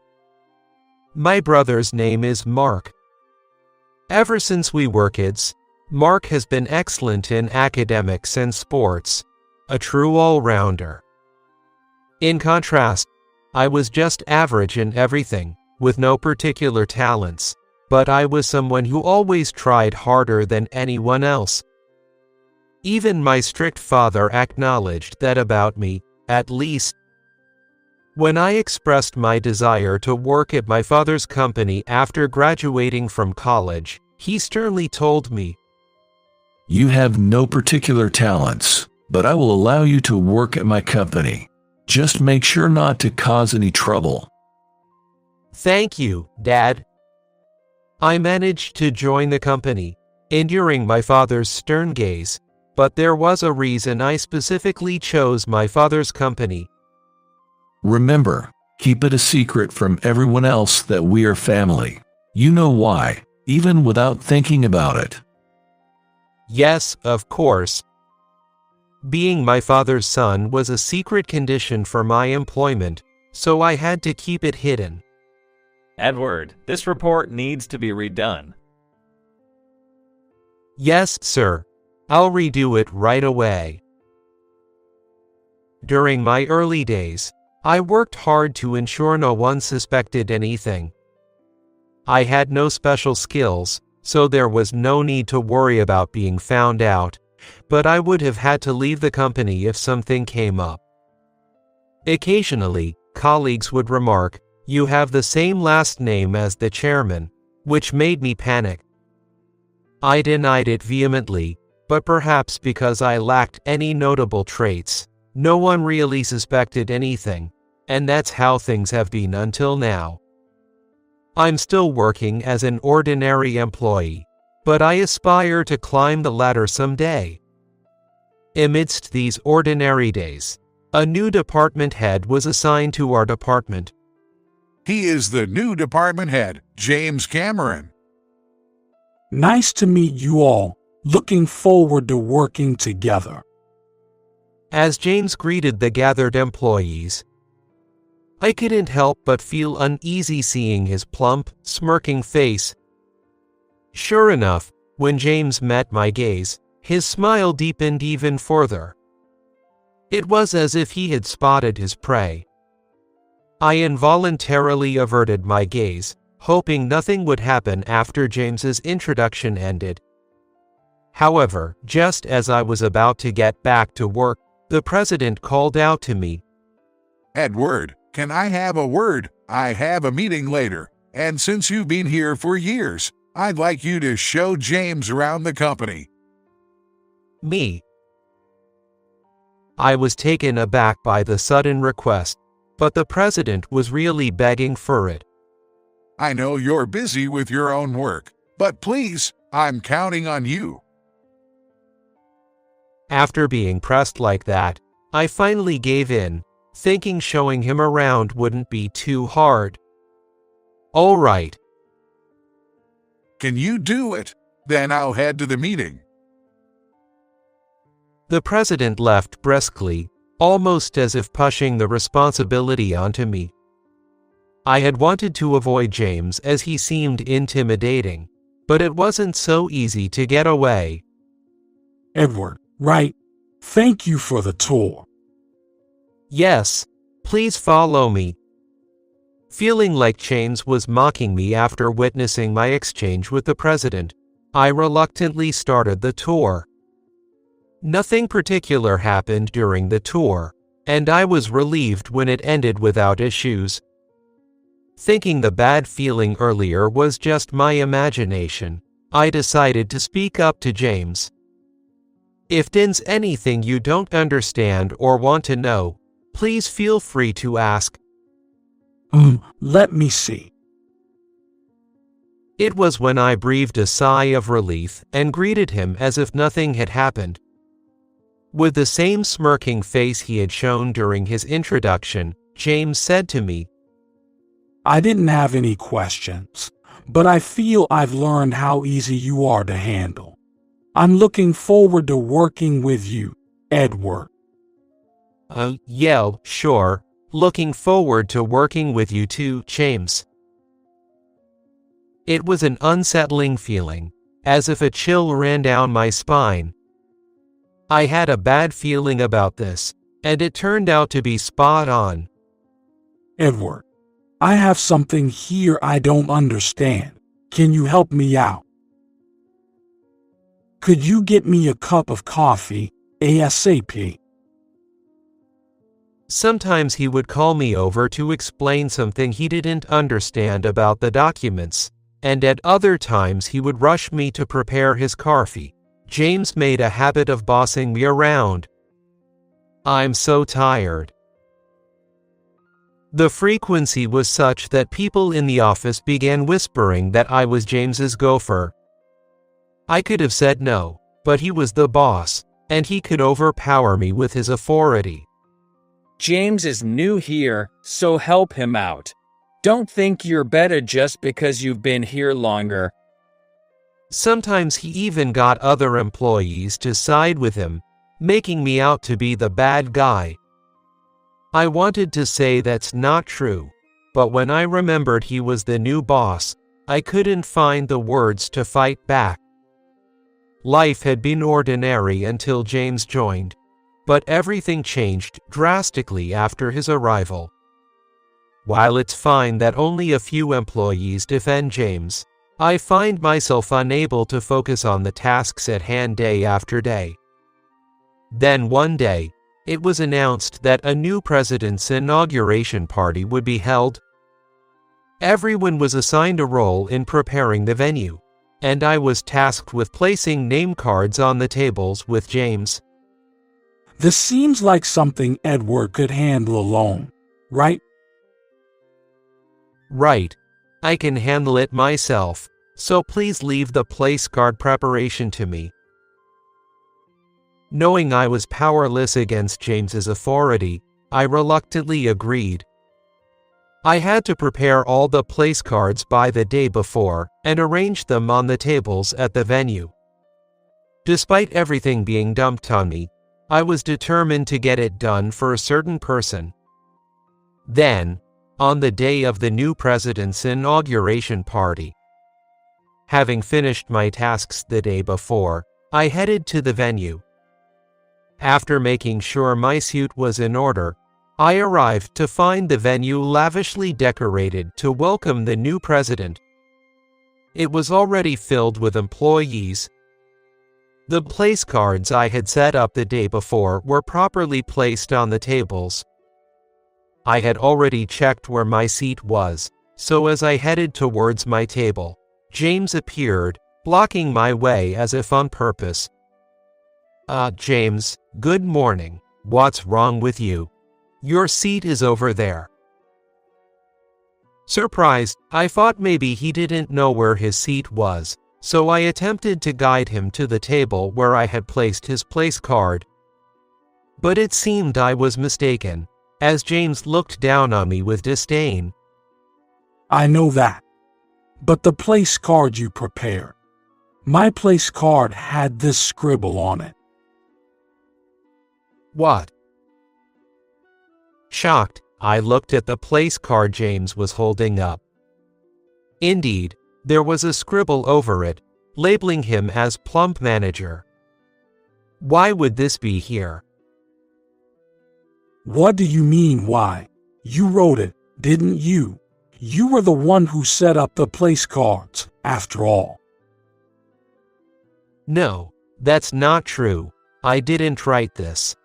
My brother's name is Mark. Ever since we were kids, Mark has been excellent in academics and sports, a true all-rounder. In contrast, I was just average in everything, with no particular talents, but I was someone who always tried harder than anyone else. Even my strict father acknowledged that about me, at least. When I expressed my desire to work at my father's company after graduating from college, he sternly told me, You have no particular talents, but I will allow you to work at my company. Just make sure not to cause any trouble. Thank you, Dad. I managed to join the company, enduring my father's stern gaze, but there was a reason I specifically chose my father's company. Remember, keep it a secret from everyone else that we are family. You know why? even without thinking about it? Yes, of course. Being my father's son was a secret condition for my employment, so I had to keep it hidden. Edward, this report needs to be redone. Yes, sir. I'll redo it right away. During my early days, I worked hard to ensure no one suspected anything. I had no special skills, so there was no need to worry about being found out, but I would have had to leave the company if something came up. Occasionally, colleagues would remark, "You have the same last name as the chairman," which made me panic. I denied it vehemently, but perhaps because I lacked any notable traits, no one really suspected anything, and that's how things have been until now. I'm still working as an ordinary employee, but I aspire to climb the ladder someday. Amidst these ordinary days, a new department head was assigned to our department. He is the new department head, James Cameron. Nice to meet you all. Looking forward to working together. As James greeted the gathered employees, I couldn't help but feel uneasy seeing his plump, smirking face. Sure enough, when James met my gaze, his smile deepened even further. It was as if he had spotted his prey. I involuntarily averted my gaze, hoping nothing would happen after James's introduction ended. However, just as I was about to get back to work, the president called out to me. "Edward, can I have a word? I have a meeting later, and since you've been here for years, I'd like you to show James around the company." Me. I was taken aback by the sudden request, but the president was really begging for it. "I know you're busy with your own work, but please, I'm counting on you." After being pressed like that, I finally gave in, thinking showing him around wouldn't be too hard. "All right." "Can you do it? Then I'll head to the meeting." The president left briskly, almost as if pushing the responsibility onto me. I had wanted to avoid James as he seemed intimidating, but it wasn't so easy to get away. Edward, right? Thank you for the tour. Yes, please follow me. Feeling like James was mocking me after witnessing my exchange with the president, I reluctantly started the tour. Nothing particular happened during the tour, and I was relieved when it ended without issues. Thinking the bad feeling earlier was just my imagination, I decided to speak up to James. If there's anything you don't understand or want to know, please feel free to ask. Let me see. It was when I breathed a sigh of relief and greeted him as if nothing had happened. With the same smirking face he had shown during his introduction, James said to me, "I didn't have any questions, but I feel I've learned how easy you are to handle. I'm looking forward to working with you, Edward." Yeah, sure. Looking forward to working with you too, James. It was an unsettling feeling, as if a chill ran down my spine. I had a bad feeling about this, and it turned out to be spot on. Edward, I have something here I don't understand. Can you help me out? Could you get me a cup of coffee, ASAP? Sometimes he would call me over to explain something he didn't understand about the documents, and at other times he would rush me to prepare his coffee. James made a habit of bossing me around. I'm so tired. The frequency was such that people in the office began whispering that I was James's gopher. I could have said no, but he was the boss, and he could overpower me with his authority. James is new here, so help him out. Don't think you're better just because you've been here longer. Sometimes he even got other employees to side with him, making me out to be the bad guy. I wanted to say that's not true, but when I remembered he was the new boss, I couldn't find the words to fight back. Life had been ordinary until James joined, but everything changed drastically after his arrival. While it's fine that only a few employees defend James, I find myself unable to focus on the tasks at hand day after day. Then one day, it was announced that a new president's inauguration party would be held. Everyone was assigned a role in preparing the venue, and I was tasked with placing name cards on the tables with James. This seems like something Edward could handle alone, right? Right. I can handle it myself, so please leave the place card preparation to me. Knowing I was powerless against James's authority, I reluctantly agreed. I had to prepare all the place cards by the day before and arrange them on the tables at the venue. Despite everything being dumped on me, I was determined to get it done for a certain person. Then, on the day of the new president's inauguration party, having finished my tasks the day before, I headed to the venue. After making sure my suit was in order, I arrived to find the venue lavishly decorated to welcome the new president. It was already filled with employees. The place cards I had set up the day before were properly placed on the tables. I had already checked where my seat was, so as I headed towards my table, James appeared, blocking my way as if on purpose. James, good morning. What's wrong with you? Your seat is over there. Surprised, I thought maybe he didn't know where his seat was, so I attempted to guide him to the table where I had placed his place card. But it seemed I was mistaken, as James looked down on me with disdain. I know that. But the place card you prepared. My place card had this scribble on it. What? Shocked, I looked at the place card James was holding up. Indeed, there was a scribble over it, labeling him as plump manager. Why would this be here? What do you mean, why? You wrote it, didn't you? You were the one who set up the place cards, after all. No, that's not true. I didn't write this.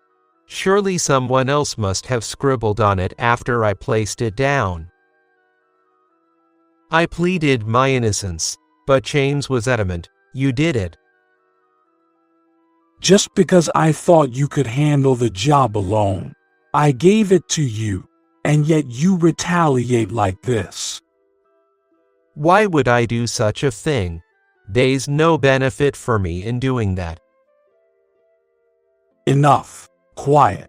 Surely someone else must have scribbled on it after I placed it down. I pleaded my innocence, but James was adamant. You did it. Just because I thought you could handle the job alone. I gave it to you, and yet you retaliate like this. Why would I do such a thing? There's no benefit for me in doing that. Enough. Quiet.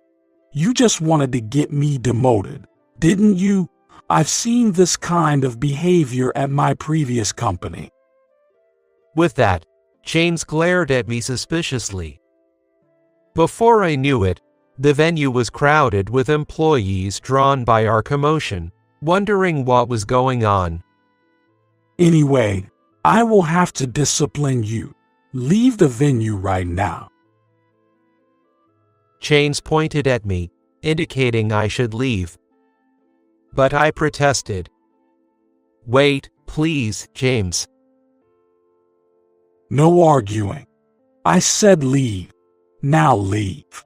You just wanted to get me demoted, didn't you? I've seen this kind of behavior at my previous company. With that, James glared at me suspiciously. Before I knew it, the venue was crowded with employees drawn by our commotion, wondering what was going on. Anyway, I will have to discipline you. Leave the venue right now. James pointed at me, indicating I should leave. But I protested. Wait, please, James. No arguing. I said leave. Now leave.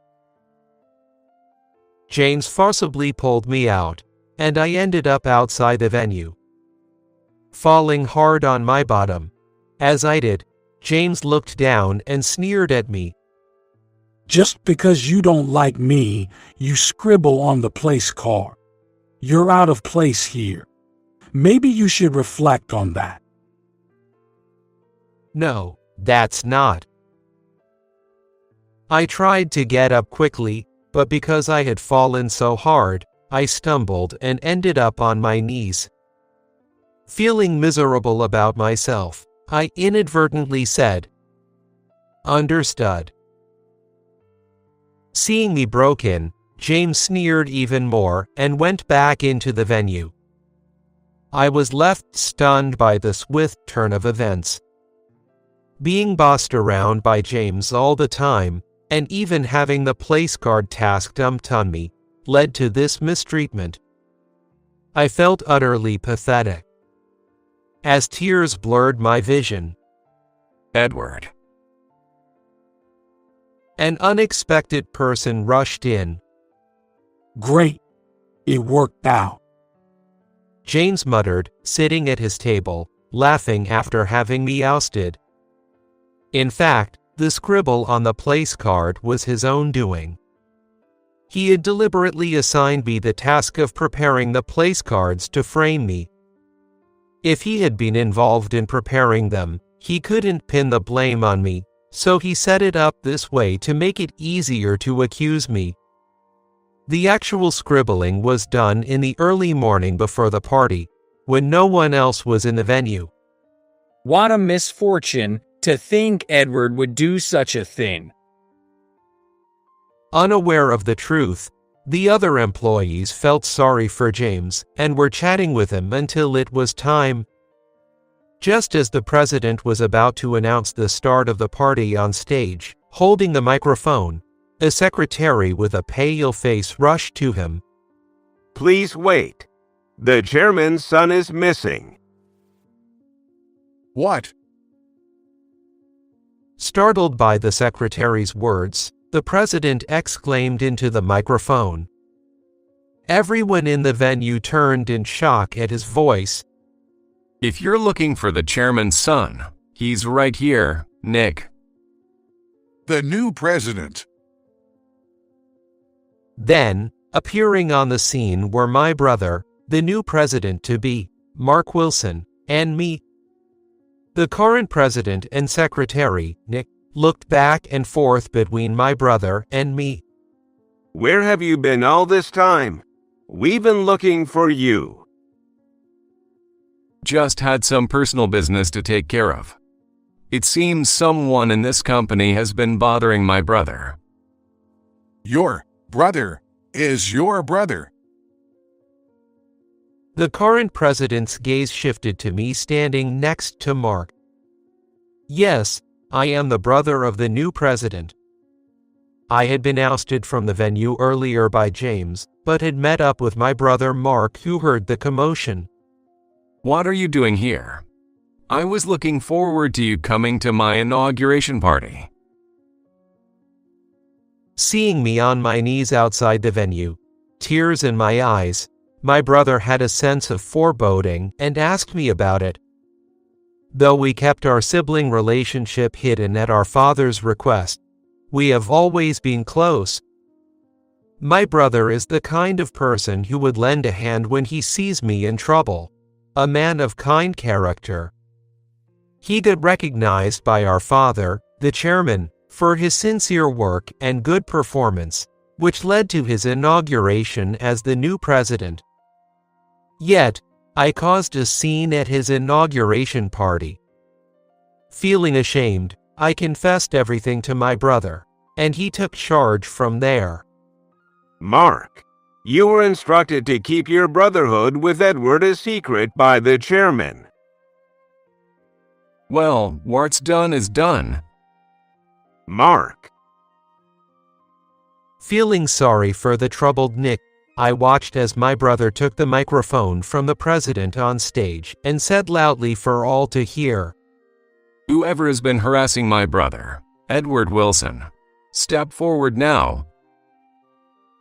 James forcibly pulled me out, and I ended up outside the venue, falling hard on my bottom. As I did, James looked down and sneered at me. Just because you don't like me, you scribble on the place card. You're out of place here. Maybe you should reflect on that. No, that's not. I tried to get up quickly, but because I had fallen so hard, I stumbled and ended up on my knees. Feeling miserable about myself, I inadvertently said. Understood. Seeing me broken, James sneered even more and went back into the venue. I was left stunned by the swift turn of events. Being bossed around by James all the time, and even having the place card task dumped on me, led to this mistreatment. I felt utterly pathetic. As tears blurred my vision, Edward. An unexpected person rushed in. Great. It worked out. James muttered, sitting at his table, laughing after having me ousted. In fact, the scribble on the place card was his own doing. He had deliberately assigned me the task of preparing the place cards to frame me. If he had been involved in preparing them, he couldn't pin the blame on me, so he set it up this way to make it easier to accuse me. The actual scribbling was done in the early morning before the party, when no one else was in the venue. What a misfortune to think Edward would do such a thing. Unaware of the truth, the other employees felt sorry for James and were chatting with him until it was time. Just as the president was about to announce the start of the party on stage, holding the microphone, a secretary with a pale face rushed to him. Please wait. The chairman's son is missing. What? Startled by the secretary's words, the president exclaimed into the microphone. Everyone in the venue turned in shock at his voice. If you're looking for the chairman's son, he's right here, Nick. The new president. Then, appearing on the scene were my brother, the new president-to-be, Mark Wilson, and me. The current president and secretary, Nick, looked back and forth between my brother and me. Where have you been all this time? We've been looking for you. Just had some personal business to take care of. It seems someone in this company has been bothering my brother. Your brother is your brother. The current president's gaze shifted to me standing next to Mark. Yes, I am the brother of the new president. I had been ousted from the venue earlier by James, but had met up with my brother Mark, who heard the commotion. What are you doing here? I was looking forward to you coming to my inauguration party. Seeing me on my knees outside the venue, tears in my eyes, my brother had a sense of foreboding and asked me about it. Though we kept our sibling relationship hidden at our father's request, we have always been close. My brother is the kind of person who would lend a hand when he sees me in trouble, a man of kind character. He got recognized by our father, the chairman, for his sincere work and good performance, which led to his inauguration as the new president. Yet, I caused a scene at his inauguration party. Feeling ashamed, I confessed everything to my brother, and he took charge from there. Mark, you were instructed to keep your brotherhood with Edward a secret by the chairman. Well, what's done is done. Mark. Feeling sorry for the troubled Nick, I watched as my brother took the microphone from the president on stage and said loudly for all to hear, Whoever has been harassing my brother, Edward Wilson, step forward now.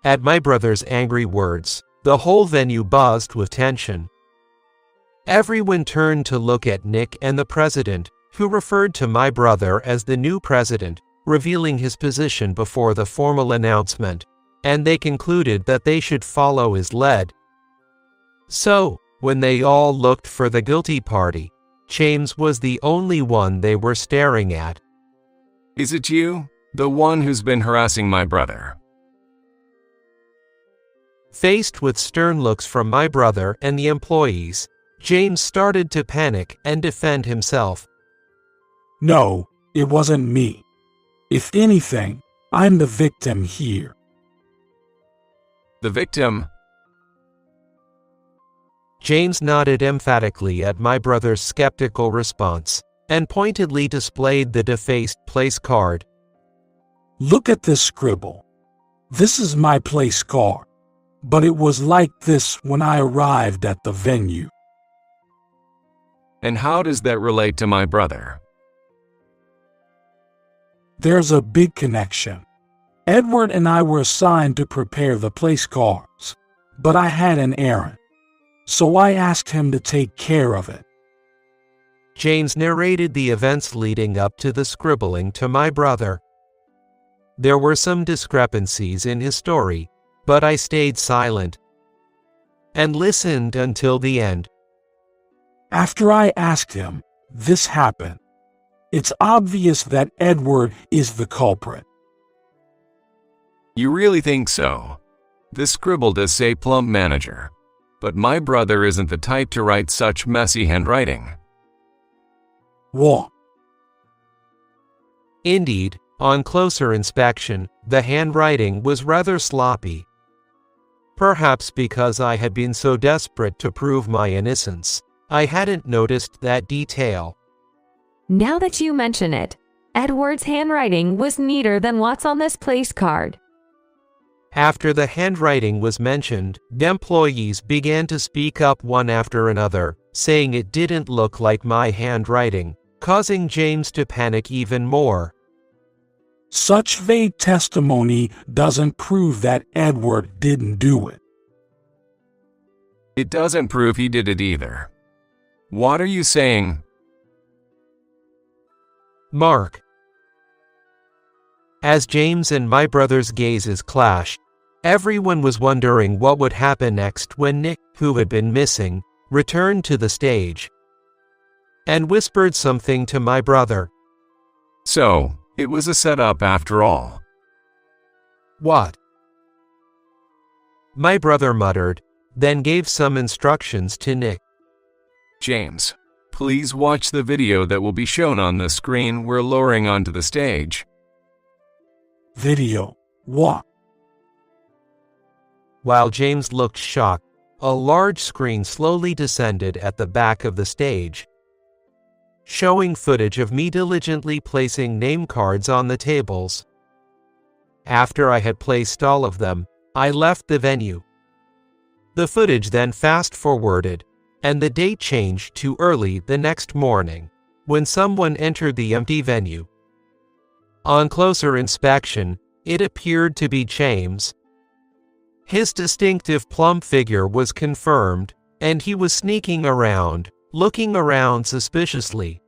At my brother's angry words, the whole venue buzzed with tension. Everyone turned to look at Nick and the president, who referred to my brother as the new president, revealing his position before the formal announcement, and they concluded that they should follow his lead. So, when they all looked for the guilty party, James was the only one they were staring at. Is it you, the one who's been harassing my brother? Faced with stern looks from my brother and the employees, James started to panic and defend himself. No, it wasn't me. If anything, I'm the victim here. The victim? James nodded emphatically at my brother's skeptical response and pointedly displayed the defaced place card. Look at this scribble. This is my place card, but it was like this when I arrived at the venue. And how does that relate to my brother? There's a big connection. Edward and I were assigned to prepare the place cards, but I had an errand, so I asked him to take care of it. James narrated the events leading up to the scribbling to my brother. There were some discrepancies in his story, but I stayed silent and listened until the end. After I asked him, this happened. It's obvious that Edward is the culprit. You really think so? This scribble does say plump manager, but my brother isn't the type to write such messy handwriting. What? Indeed, on closer inspection, the handwriting was rather sloppy. Perhaps because I had been so desperate to prove my innocence, I hadn't noticed that detail. Now that you mention it, Edward's handwriting was neater than what's on this place card. After the handwriting was mentioned, the employees began to speak up one after another, saying it didn't look like my handwriting, causing James to panic even more. Such vague testimony doesn't prove that Edward didn't do it. It doesn't prove he did it either. What are you saying? Mark. As James and my brother's gazes clashed, everyone was wondering what would happen next when Nick, who had been missing, returned to the stage and whispered something to my brother. So, it was a setup after all. What? My brother muttered, then gave some instructions to Nick. James, please watch the video that will be shown on the screen we're lowering onto the stage. Video? What? While James looked shocked, a large screen slowly descended at the back of the stage, showing footage of me diligently placing name cards on the tables. After I had placed all of them, I left the venue. The footage then fast-forwarded, and the date changed to early the next morning, when someone entered the empty venue. On closer inspection, it appeared to be James. His distinctive plump figure was confirmed, and he was sneaking around, looking around suspiciously.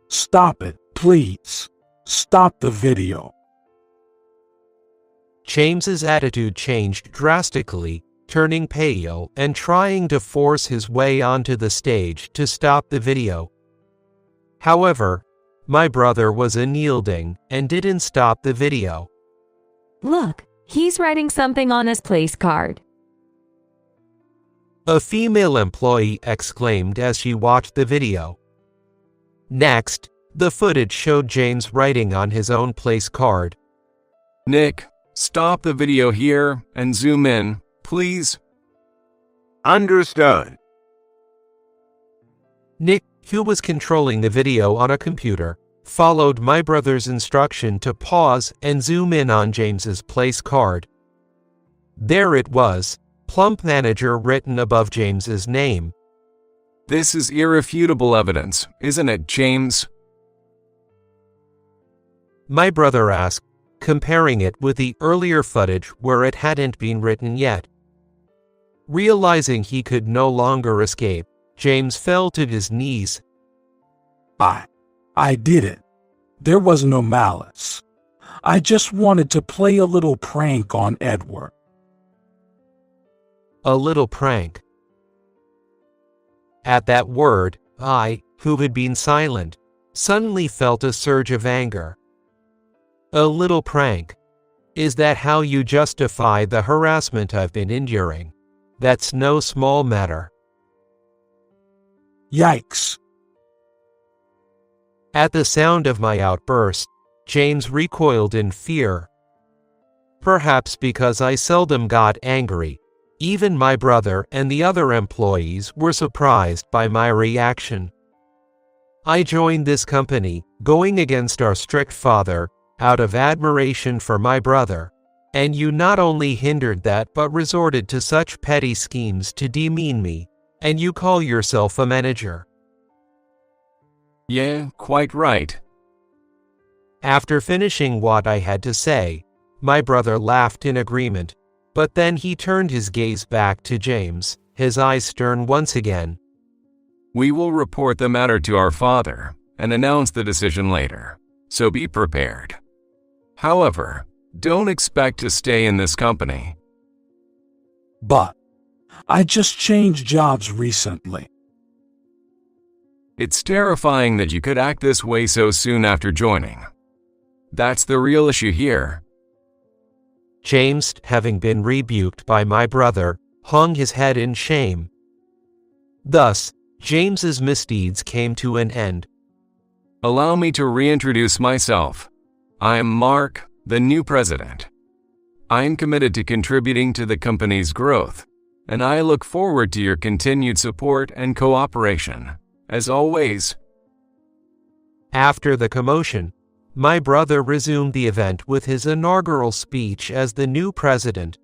Stop it, please. Stop the video. James's attitude changed drastically, turning pale and trying to force his way onto the stage to stop the video. However, my brother was unyielding and didn't stop the video. Look, he's writing something on his place card. A female employee exclaimed as she watched the video. Next, the footage showed James writing on his own place card. Nick, stop the video here and zoom in, please. Understood. Nick, who was controlling the video on a computer, followed my brother's instruction to pause and zoom in on James's place card. There it was, plump manager written above James's name. This is irrefutable evidence, isn't it, James? My brother asked, comparing it with the earlier footage where it hadn't been written yet. Realizing he could no longer escape, James fell to his knees. I did it. There was no malice. I just wanted to play a little prank on Edward. A little prank. At that word, I, who had been silent, suddenly felt a surge of anger. A little prank. Is that how you justify the harassment I've been enduring? That's no small matter. Yikes. At the sound of my outburst, James recoiled in fear. Perhaps because I seldom got angry, even my brother and the other employees were surprised by my reaction. I joined this company, going against our strict father, out of admiration for my brother, and you not only hindered that but resorted to such petty schemes to demean me, and you call yourself a manager. Yeah, quite right. After finishing what I had to say, my brother laughed in agreement, but then he turned his gaze back to James, his eyes stern once again. We will report the matter to our father and announce the decision later, so be prepared. However, don't expect to stay in this company. But I just changed jobs recently. It's terrifying that you could act this way so soon after joining. That's the real issue here. James, having been rebuked by my brother, hung his head in shame. Thus, James's misdeeds came to an end. Allow me to reintroduce myself. I am Mark, the new president. I am committed to contributing to the company's growth, and I look forward to your continued support and cooperation, as always. After the commotion, my brother resumed the event with his inaugural speech as the new president.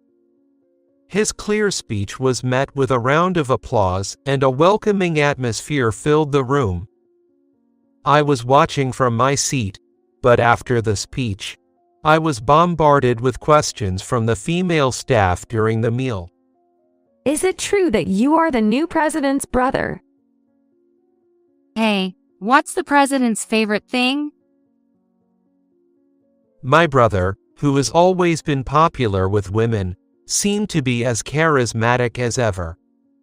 His clear speech was met with a round of applause, and a welcoming atmosphere filled the room. I was watching from my seat, but after the speech, I was bombarded with questions from the female staff during the meal. Is it true that you are the new president's brother? Hey, what's the president's favorite thing? My brother, who has always been popular with women, seemed to be as charismatic as ever,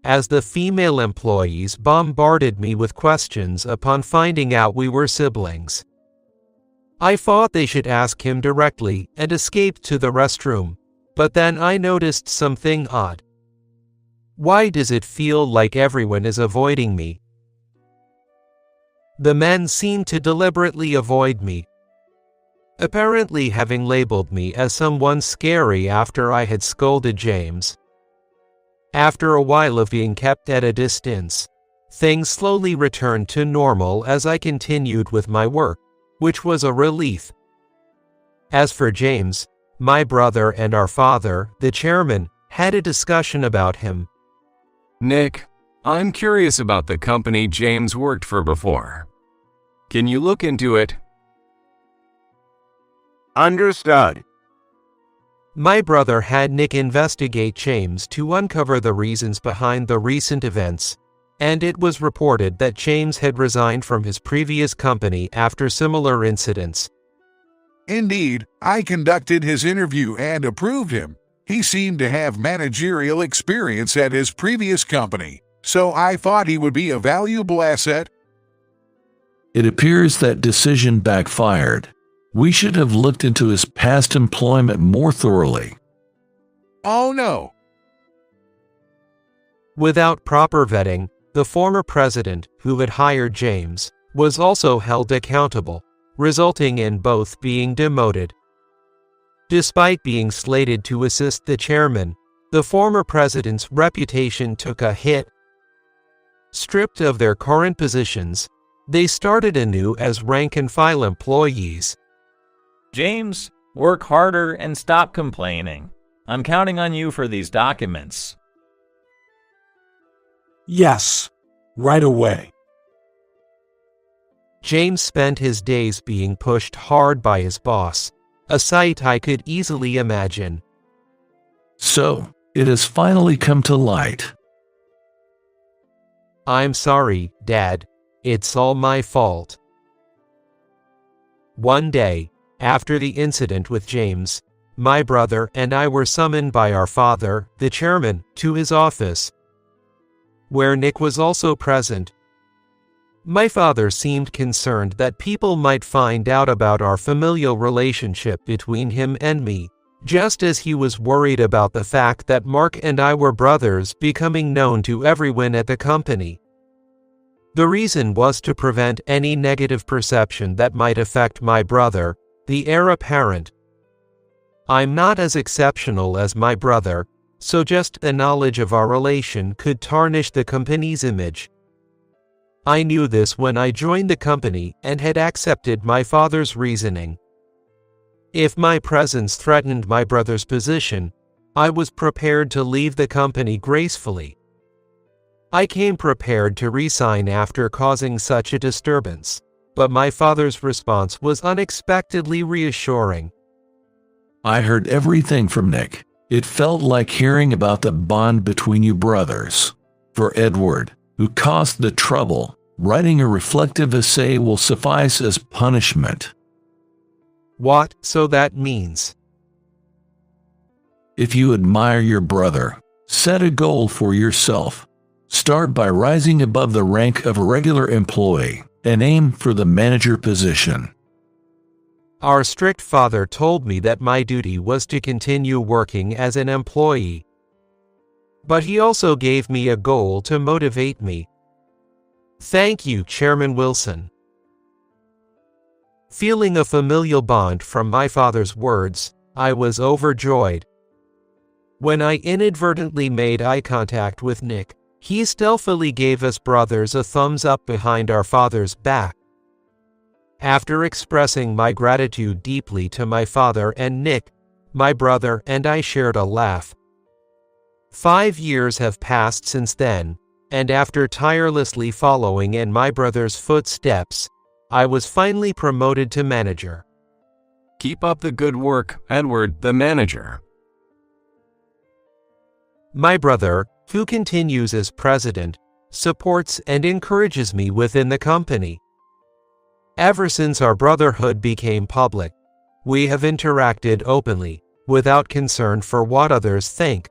as the female employees bombarded me with questions upon finding out we were siblings. I thought they should ask him directly and escaped to the restroom, but then I noticed something odd. Why does it feel like everyone is avoiding me? The men seemed to deliberately avoid me, apparently having labeled me as someone scary after I had scolded James. After a while of being kept at a distance, things slowly returned to normal as I continued with my work, which was a relief. As for James, my brother and our father, the chairman, had a discussion about him. Nick, I'm curious about the company James worked for before. Can you look into it? Understood. My brother had Nick investigate James to uncover the reasons behind the recent events, and it was reported that James had resigned from his previous company after similar incidents. Indeed, I conducted his interview and approved him. He seemed to have managerial experience at his previous company, so I thought he would be a valuable asset. It appears that decision backfired. We should have looked into his past employment more thoroughly. Oh no! Without proper vetting, the former president, who had hired James, was also held accountable, resulting in both being demoted. Despite being slated to assist the chairman, the former president's reputation took a hit. Stripped of their current positions, they started anew as rank-and-file employees. James, work harder and stop complaining. I'm counting on you for these documents. Yes, right away. James spent his days being pushed hard by his boss, a sight I could easily imagine. So, it has finally come to light. I'm sorry, Dad. It's all my fault. One day, after the incident with James, my brother and I were summoned by our father, the chairman, to his office, where Nick was also present. My father seemed concerned that people might find out about our familial relationship between him and me, just as he was worried about the fact that Mark and I were brothers becoming known to everyone at the company. The reason was to prevent any negative perception that might affect my brother, the heir apparent. I'm not as exceptional as my brother, so just the knowledge of our relation could tarnish the company's image. I knew this when I joined the company and had accepted my father's reasoning. If my presence threatened my brother's position, I was prepared to leave the company gracefully. I came prepared to resign after causing such a disturbance, but my father's response was unexpectedly reassuring. I heard everything from Nick. It felt like hearing about the bond between you brothers. For Edward, who caused the trouble, writing a reflective essay will suffice as punishment. What so that means? If you admire your brother, set a goal for yourself. Start by rising above the rank of a regular employee and aim for the manager position. Our strict father told me that my duty was to continue working as an employee. But he also gave me a goal to motivate me. Thank you, Chairman Wilson. Feeling a familial bond from my father's words, I was overjoyed. When I inadvertently made eye contact with Nick, he stealthily gave us brothers a thumbs up behind our father's back. After expressing my gratitude deeply to my father and Nick, my brother and I shared a laugh. 5 years have passed since then, and after tirelessly following in my brother's footsteps, I was finally promoted to manager. Keep up the good work, Edward, the manager. My brother, who continues as president, supports and encourages me within the company. Ever since our brotherhood became public, we have interacted openly, without concern for what others think.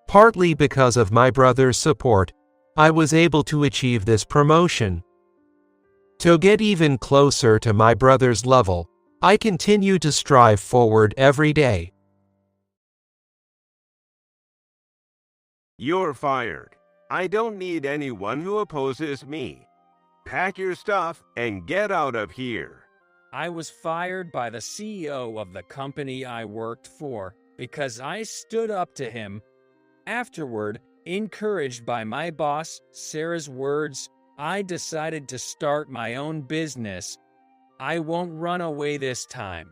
Partly because of my brother's support, I was able to achieve this promotion. To get even closer to my brother's level, I continue to strive forward every day. You're fired. I don't need anyone who opposes me. Pack your stuff and get out of here. I was fired by the CEO of the company I worked for because I stood up to him. Afterward, encouraged by my boss, Sarah's words, I decided to start my own business. I won't run away this time.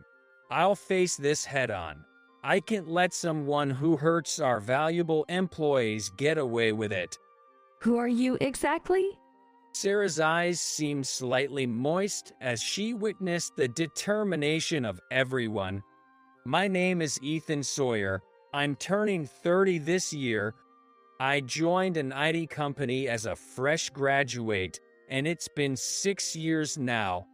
I'll face this head on. I can't let someone who hurts our valuable employees get away with it. Who are you exactly? Sarah's eyes seemed slightly moist as she witnessed the determination of everyone. My name is Ethan Sawyer. I'm turning 30 this year. I joined an IT company as a fresh graduate, and it's been 6 years now.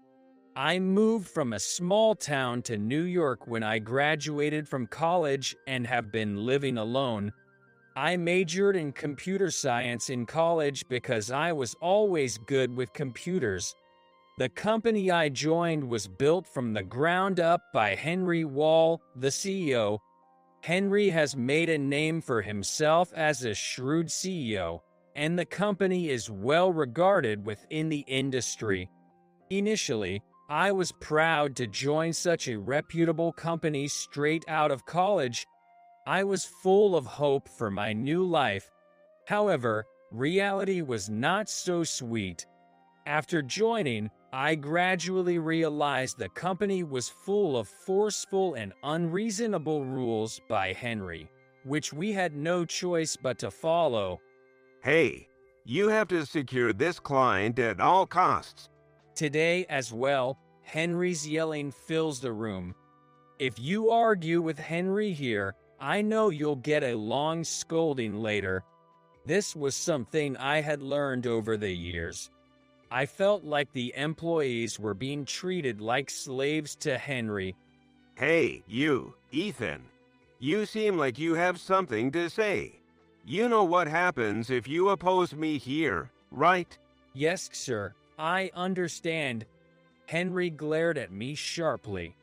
I moved from a small town to New York when I graduated from college and have been living alone. I majored in computer science in college because I was always good with computers. The company I joined was built from the ground up by Henry Wall, the CEO. Henry has made a name for himself as a shrewd CEO, and the company is well regarded within the industry. Initially, I was proud to join such a reputable company straight out of college. I was full of hope for my new life. However, reality was not so sweet. After joining, I gradually realized the company was full of forceful and unreasonable rules by Henry, which we had no choice but to follow. Hey, you have to secure this client at all costs. Today as well, Henry's yelling fills the room. If you argue with Henry here, I know you'll get a long scolding later. This was something I had learned over the years. I felt like the employees were being treated like slaves to Henry. Hey, you, Ethan. You seem like you have something to say. You know what happens if you oppose me here, right? Yes, sir. I understand. Henry glared at me sharply.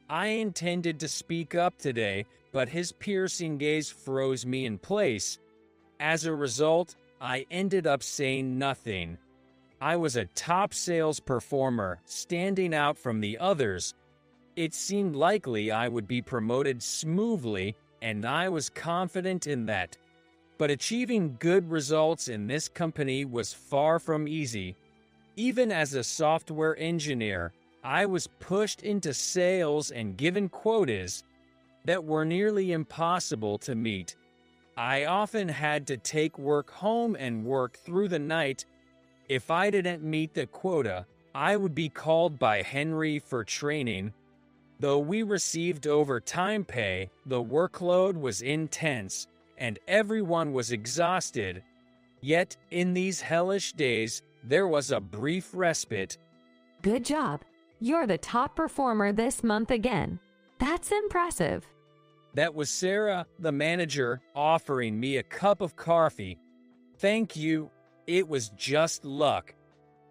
I intended to speak up today, but his piercing gaze froze me in place. As a result, I ended up saying nothing. I was a top sales performer, standing out from the others. It seemed likely I would be promoted smoothly, and I was confident in that. But achieving good results in this company was far from easy. Even as a software engineer, I was pushed into sales and given quotas that were nearly impossible to meet. I often had to take work home and work through the night. If I didn't meet the quota, I would be called by Henry for training. Though we received overtime pay, the workload was intense, and everyone was exhausted. Yet, in these hellish days, there was a brief respite. Good job. You're the top performer this month again. That's impressive. That was Sarah, the manager, offering me a cup of coffee. Thank you. It was just luck.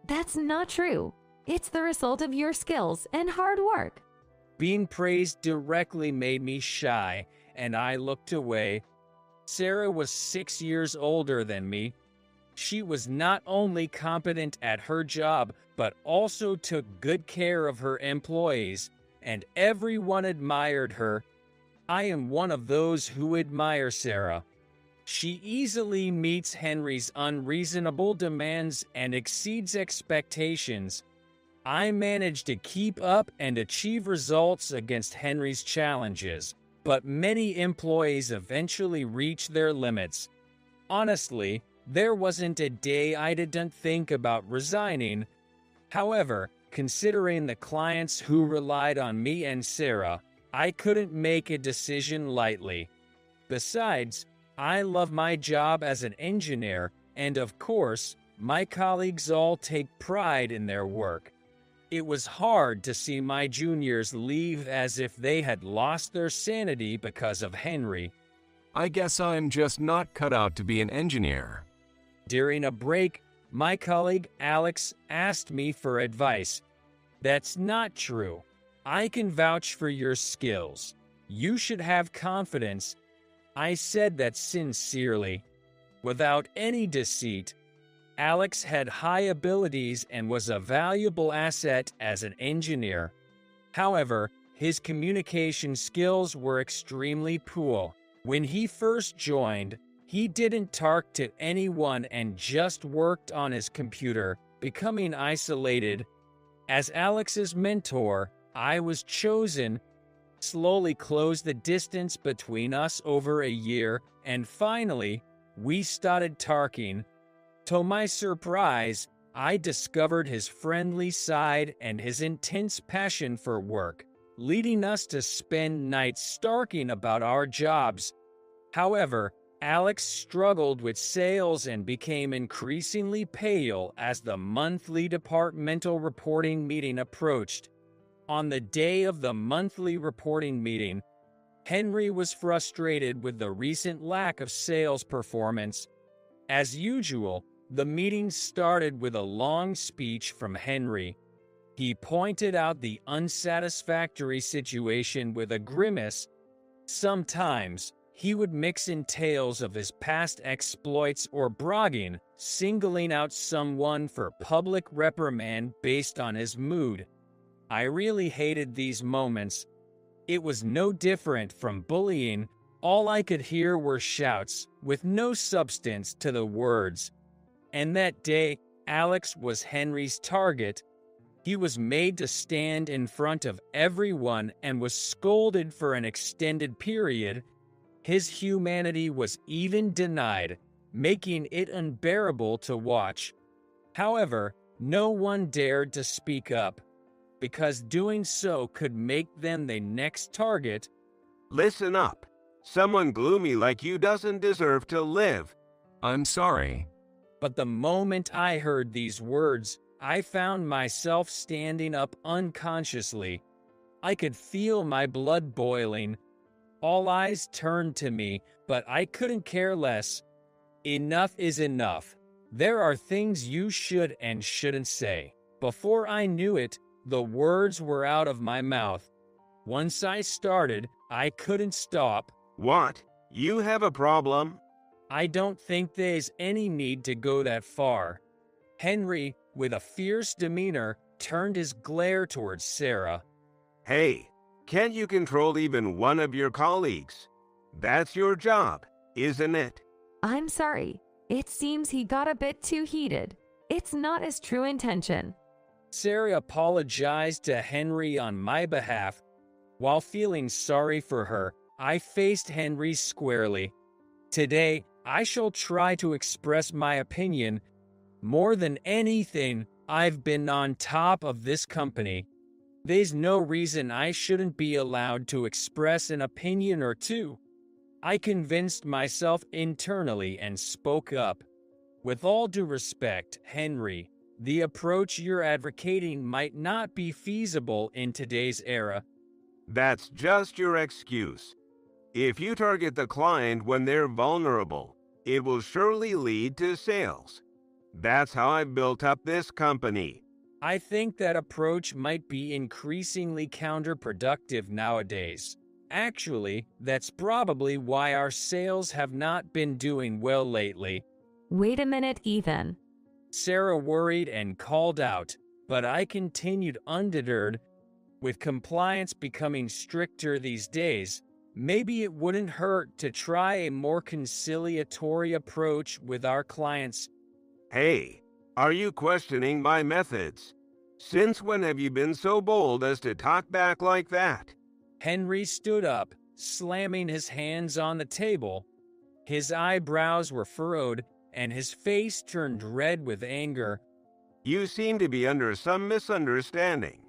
That's not true. It's the result of your skills and hard work. Being praised directly made me shy, and I looked away. Sarah was 6 years older than me. She was not only competent at her job, but also took good care of her employees, and everyone admired her. I am one of those who admire Sarah. She easily meets Henry's unreasonable demands and exceeds expectations. I managed to keep up and achieve results against Henry's challenges, but many employees eventually reach their limits. Honestly, there wasn't a day I didn't think about resigning. However, considering the clients who relied on me and Sarah, I couldn't make a decision lightly. Besides, I love my job as an engineer, and of course, my colleagues all take pride in their work. It was hard to see my juniors leave as if they had lost their sanity because of Henry. I guess I'm just not cut out to be an engineer. During a break, my colleague Alex asked me for advice. That's not true. I can vouch for your skills. You should have confidence. I said that sincerely, without any deceit. Alex had high abilities and was a valuable asset as an engineer. However, his communication skills were extremely poor. When he first joined, he didn't talk to anyone and just worked on his computer, becoming isolated. As Alex's mentor, I was chosen, slowly closed the distance between us over a year, and finally, we started talking. To my surprise, I discovered his friendly side and his intense passion for work, leading us to spend nights talking about our jobs. However, Alex struggled with sales and became increasingly pale as the monthly departmental reporting meeting approached. On the day of the monthly reporting meeting, Henry was frustrated with the recent lack of sales performance. As usual, the meeting started with a long speech from Henry. He pointed out the unsatisfactory situation with a grimace. Sometimes, he would mix in tales of his past exploits or bragging, singling out someone for public reprimand based on his mood. I really hated these moments. It was no different from bullying. All I could hear were shouts, with no substance to the words. And that day, Alex was Henry's target. He was made to stand in front of everyone and was scolded for an extended period. His humanity was even denied, making it unbearable to watch. However, no one dared to speak up, because doing so could make them the next target. Listen up. Someone gloomy like you doesn't deserve to live. I'm sorry. But the moment I heard these words, I found myself standing up unconsciously. I could feel my blood boiling. All eyes turned to me, but I couldn't care less. Enough is enough. There are things you should and shouldn't say. Before I knew it, the words were out of my mouth. Once I started, I couldn't stop. What? You have a problem? I don't think there's any need to go that far. Henry, with a fierce demeanor, turned his glare towards Sarah. Hey, can't you control even one of your colleagues? That's your job, isn't it? I'm sorry. It seems he got a bit too heated. It's not his true intention. Sarah apologized to Henry on my behalf. While feeling sorry for her, I faced Henry squarely. Today, I shall try to express my opinion. More than anything, I've been on top of this company. There's no reason I shouldn't be allowed to express an opinion or two. I convinced myself internally and spoke up. With all due respect, Henry, the approach you're advocating might not be feasible in today's era. That's just your excuse. If you target the client when they're vulnerable, it will surely lead to sales. That's how I built up this company. I think that approach might be increasingly counterproductive nowadays. Actually, that's probably why our sales have not been doing well lately. Wait a minute, Ethan. Sarah worried and called out, but I continued undeterred. With compliance becoming stricter these days, maybe it wouldn't hurt to try a more conciliatory approach with our clients. Hey, are you questioning my methods? Since when have you been so bold as to talk back like that? Henry stood up, slamming his hands on the table. His eyebrows were furrowed, and his face turned red with anger. You seem to be under some misunderstanding.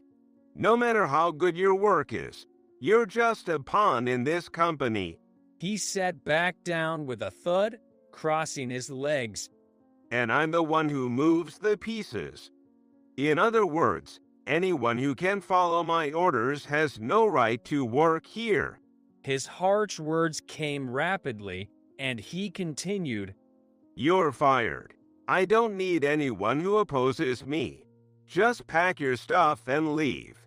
No matter how good your work is, you're just a pawn in this company. He sat back down with a thud, crossing his legs. And I'm the one who moves the pieces. In other words, anyone who can follow my orders has no right to work here. His harsh words came rapidly, and he continued, You're fired. I don't need anyone who opposes me. Just pack your stuff and leave.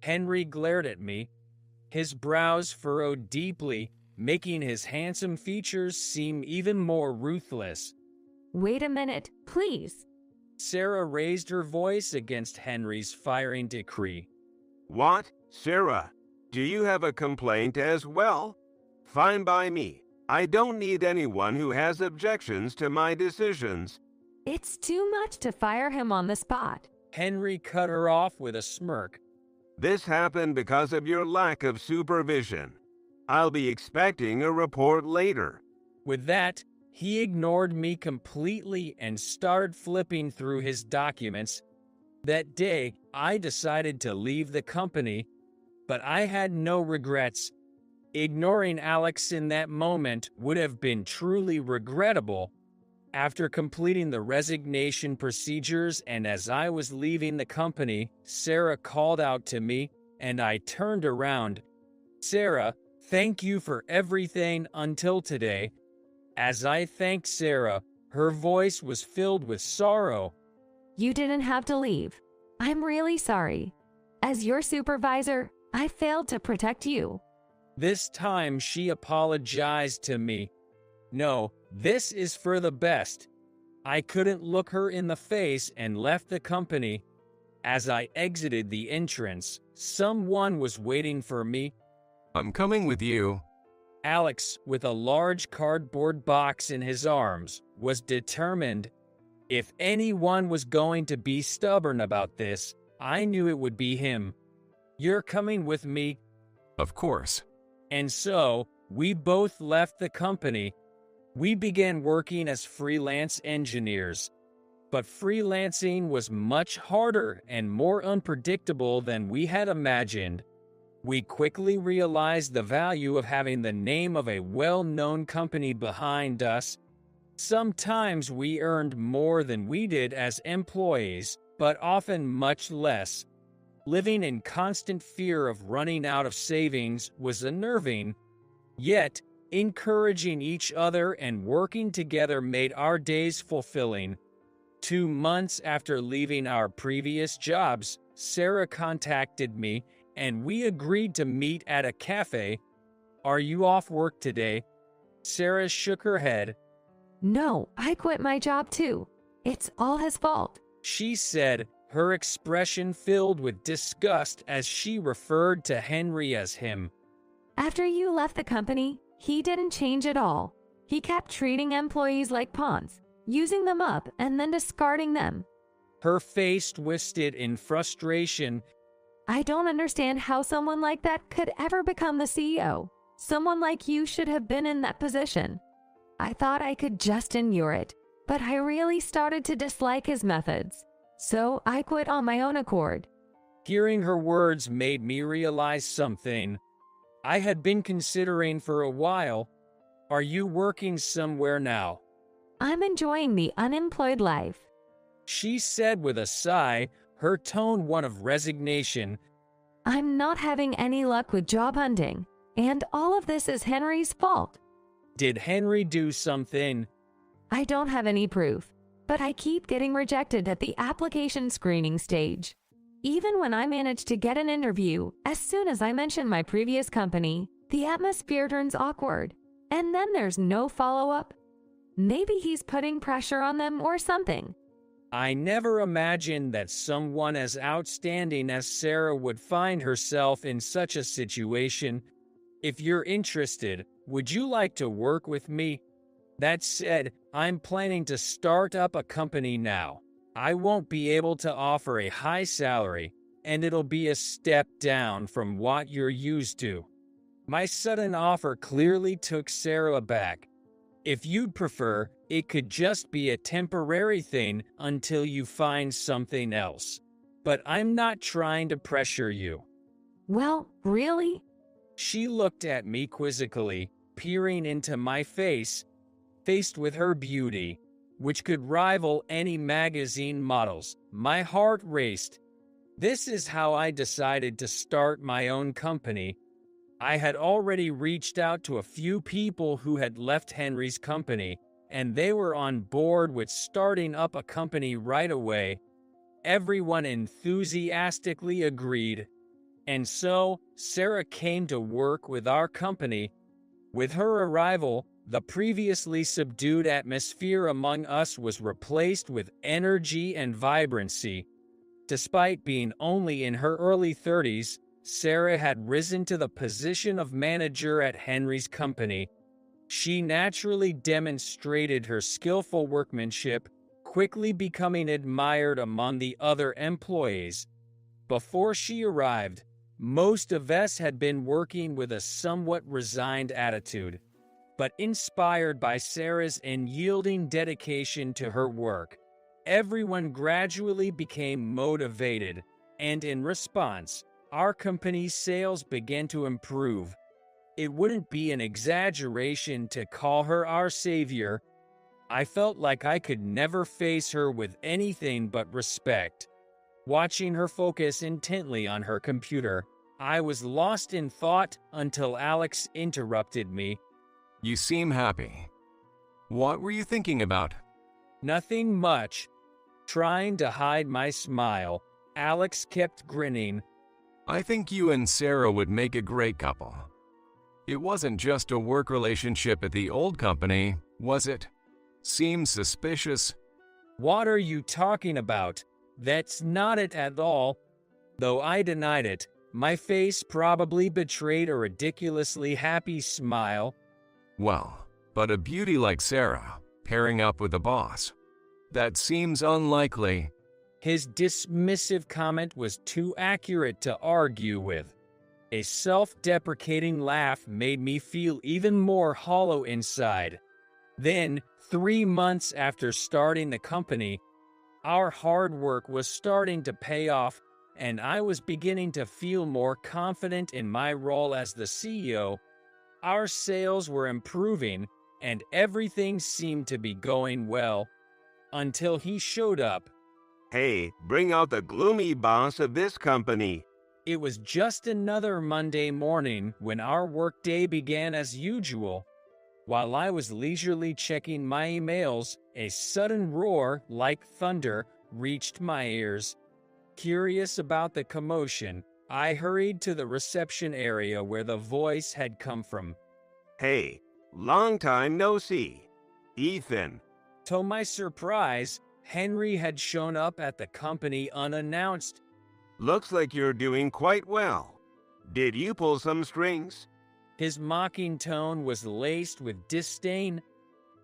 Henry glared at me. His brows furrowed deeply, making his handsome features seem even more ruthless. Wait a minute, please. Sarah raised her voice against Henry's firing decree. What? Sarah, do you have a complaint as well? Fine by me. I don't need anyone who has objections to my decisions. It's too much to fire him on the spot. Henry cut her off with a smirk. This happened because of your lack of supervision. I'll be expecting a report later. With that, he ignored me completely and started flipping through his documents. That day, I decided to leave the company, but I had no regrets. Ignoring Alex in that moment would have been truly regrettable. After completing the resignation procedures and as I was leaving the company, Sarah called out to me, and I turned around. Sarah, thank you for everything until today. As I thanked Sarah, her voice was filled with sorrow. You didn't have to leave. I'm really sorry. As your supervisor, I failed to protect you. This time she apologized to me. No, this is for the best. I couldn't look her in the face and left the company. As I exited the entrance, someone was waiting for me. I'm coming with you. Alex, with a large cardboard box in his arms, was determined. If anyone was going to be stubborn about this, I knew it would be him. You're coming with me? Of course. And so, we both left the company. We began working as freelance engineers. But freelancing was much harder and more unpredictable than we had imagined. We quickly realized the value of having the name of a well-known company behind us. Sometimes we earned more than we did as employees, but often much less. Living in constant fear of running out of savings was unnerving. Yet, encouraging each other and working together made our days fulfilling. 2 months after leaving our previous jobs, Sarah contacted me and we agreed to meet at a cafe. Are you off work today? Sarah shook her head. No, I quit my job too. It's all his fault. she said, her expression filled with disgust as she referred to Henry as him. After you left the company, he didn't change at all. He kept treating employees like pawns, using them up and then discarding them. Her face twisted in frustration. I don't understand how someone like that could ever become the CEO. Someone like you should have been in that position. I thought I could just endure it, but I really started to dislike his methods. So I quit on my own accord. Hearing her words made me realize something I had been considering for a while. Are you working somewhere now? I'm enjoying the unemployed life, she said with a sigh, her tone one of resignation. I'm not having any luck with job hunting, and all of this is Henry's fault. Did Henry do something? I don't have any proof, but I keep getting rejected at the application screening stage. Even when I manage to get an interview, as soon as I mention my previous company, the atmosphere turns awkward, and then there's no follow-up. Maybe he's putting pressure on them or something. I never imagined that someone as outstanding as Sarah would find herself in such a situation. If you're interested, would you like to work with me? That said, I'm planning to start up a company now. I won't be able to offer a high salary, and it'll be a step down from what you're used to. My sudden offer clearly took Sarah aback. If you'd prefer, it could just be a temporary thing until you find something else. But I'm not trying to pressure you. Well, really? She looked at me quizzically, peering into my face, faced with her beauty, which could rival any magazine model's. My heart raced. This is how I decided to start my own company. I had already reached out to a few people who had left Henry's company, and they were on board with starting up a company right away. Everyone enthusiastically agreed. And so, Sarah came to work with our company. With her arrival, the previously subdued atmosphere among us was replaced with energy and vibrancy. Despite being only in her early 30s, Sarah had risen to the position of manager at Henry's company. She naturally demonstrated her skillful workmanship, quickly becoming admired among the other employees. Before she arrived, most of us had been working with a somewhat resigned attitude. But inspired by Sarah's unyielding dedication to her work, everyone gradually became motivated, and in response, our company's sales began to improve. It wouldn't be an exaggeration to call her our savior. I felt like I could never face her with anything but respect. Watching her focus intently on her computer, I was lost in thought until Alex interrupted me. You seem happy. What were you thinking about? Nothing much. Trying to hide my smile, Alex kept grinning. I think you and Sarah would make a great couple. It wasn't just a work relationship at the old company, was it? Seems suspicious. What are you talking about? That's not it at all. Though I denied it, my face probably betrayed a ridiculously happy smile. Well, but a beauty like Sarah, pairing up with a boss. That seems unlikely. His dismissive comment was too accurate to argue with. A self-deprecating laugh made me feel even more hollow inside. Then, 3 months after starting the company, our hard work was starting to pay off, and I was beginning to feel more confident in my role as the CEO. Our sales were improving, and everything seemed to be going well. Until he showed up. Hey, bring out the gloomy boss of this company. It was just another Monday morning when our workday began as usual. While I was leisurely checking my emails, a sudden roar, like thunder, reached my ears. Curious about the commotion, I hurried to the reception area where the voice had come from. Hey, long time no see. Ethan. To my surprise, Henry had shown up at the company unannounced. Looks like you're doing quite well. Did you pull some strings? His mocking tone was laced with disdain.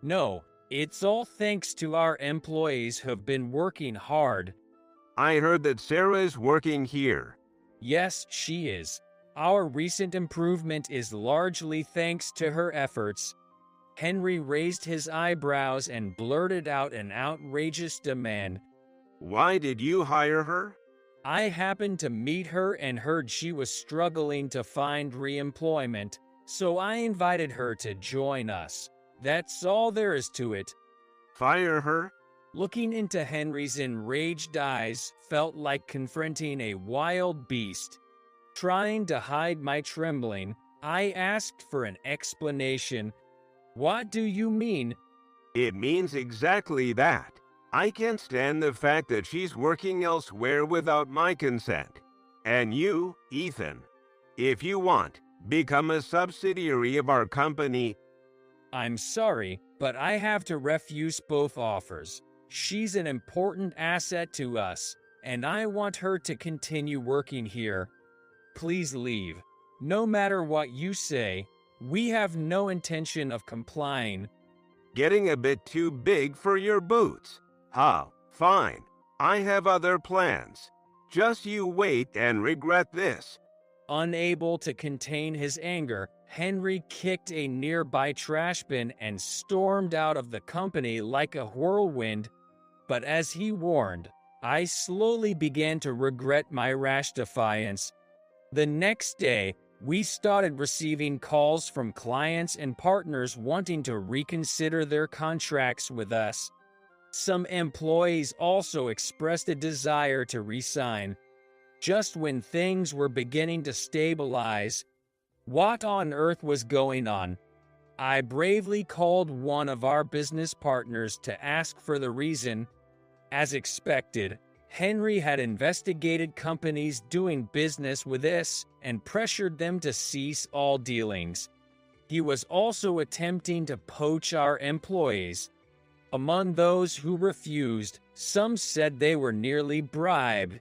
No, it's all thanks to our employees who've been working hard. I heard that Sarah is working here. Yes, she is. Our recent improvement is largely thanks to her efforts. Henry raised his eyebrows and blurted out an outrageous demand. Why did you hire her? I happened to meet her and heard she was struggling to find re-employment, so I invited her to join us. That's all there is to it. Fire her? Looking into Henry's enraged eyes felt like confronting a wild beast. Trying to hide my trembling, I asked for an explanation. What do you mean? It means exactly that. I can't stand the fact that she's working elsewhere without my consent. And you, Ethan, if you want, become a subsidiary of our company. I'm sorry, but I have to refuse both offers. She's an important asset to us, and I want her to continue working here. Please leave. No matter what you say, we have no intention of complying. Getting a bit too big for your boots. Huh, fine. I have other plans. Just you wait and regret this. Unable to contain his anger, Henry kicked a nearby trash bin and stormed out of the company like a whirlwind. But as he warned, I slowly began to regret my rash defiance. The next day, we started receiving calls from clients and partners wanting to reconsider their contracts with us. Some employees also expressed a desire to resign. Just when things were beginning to stabilize, what on earth was going on? I bravely called one of our business partners to ask for the reason. As expected, Henry had investigated companies doing business with us and pressured them to cease all dealings. He was also attempting to poach our employees. Among those who refused, some said they were nearly bribed.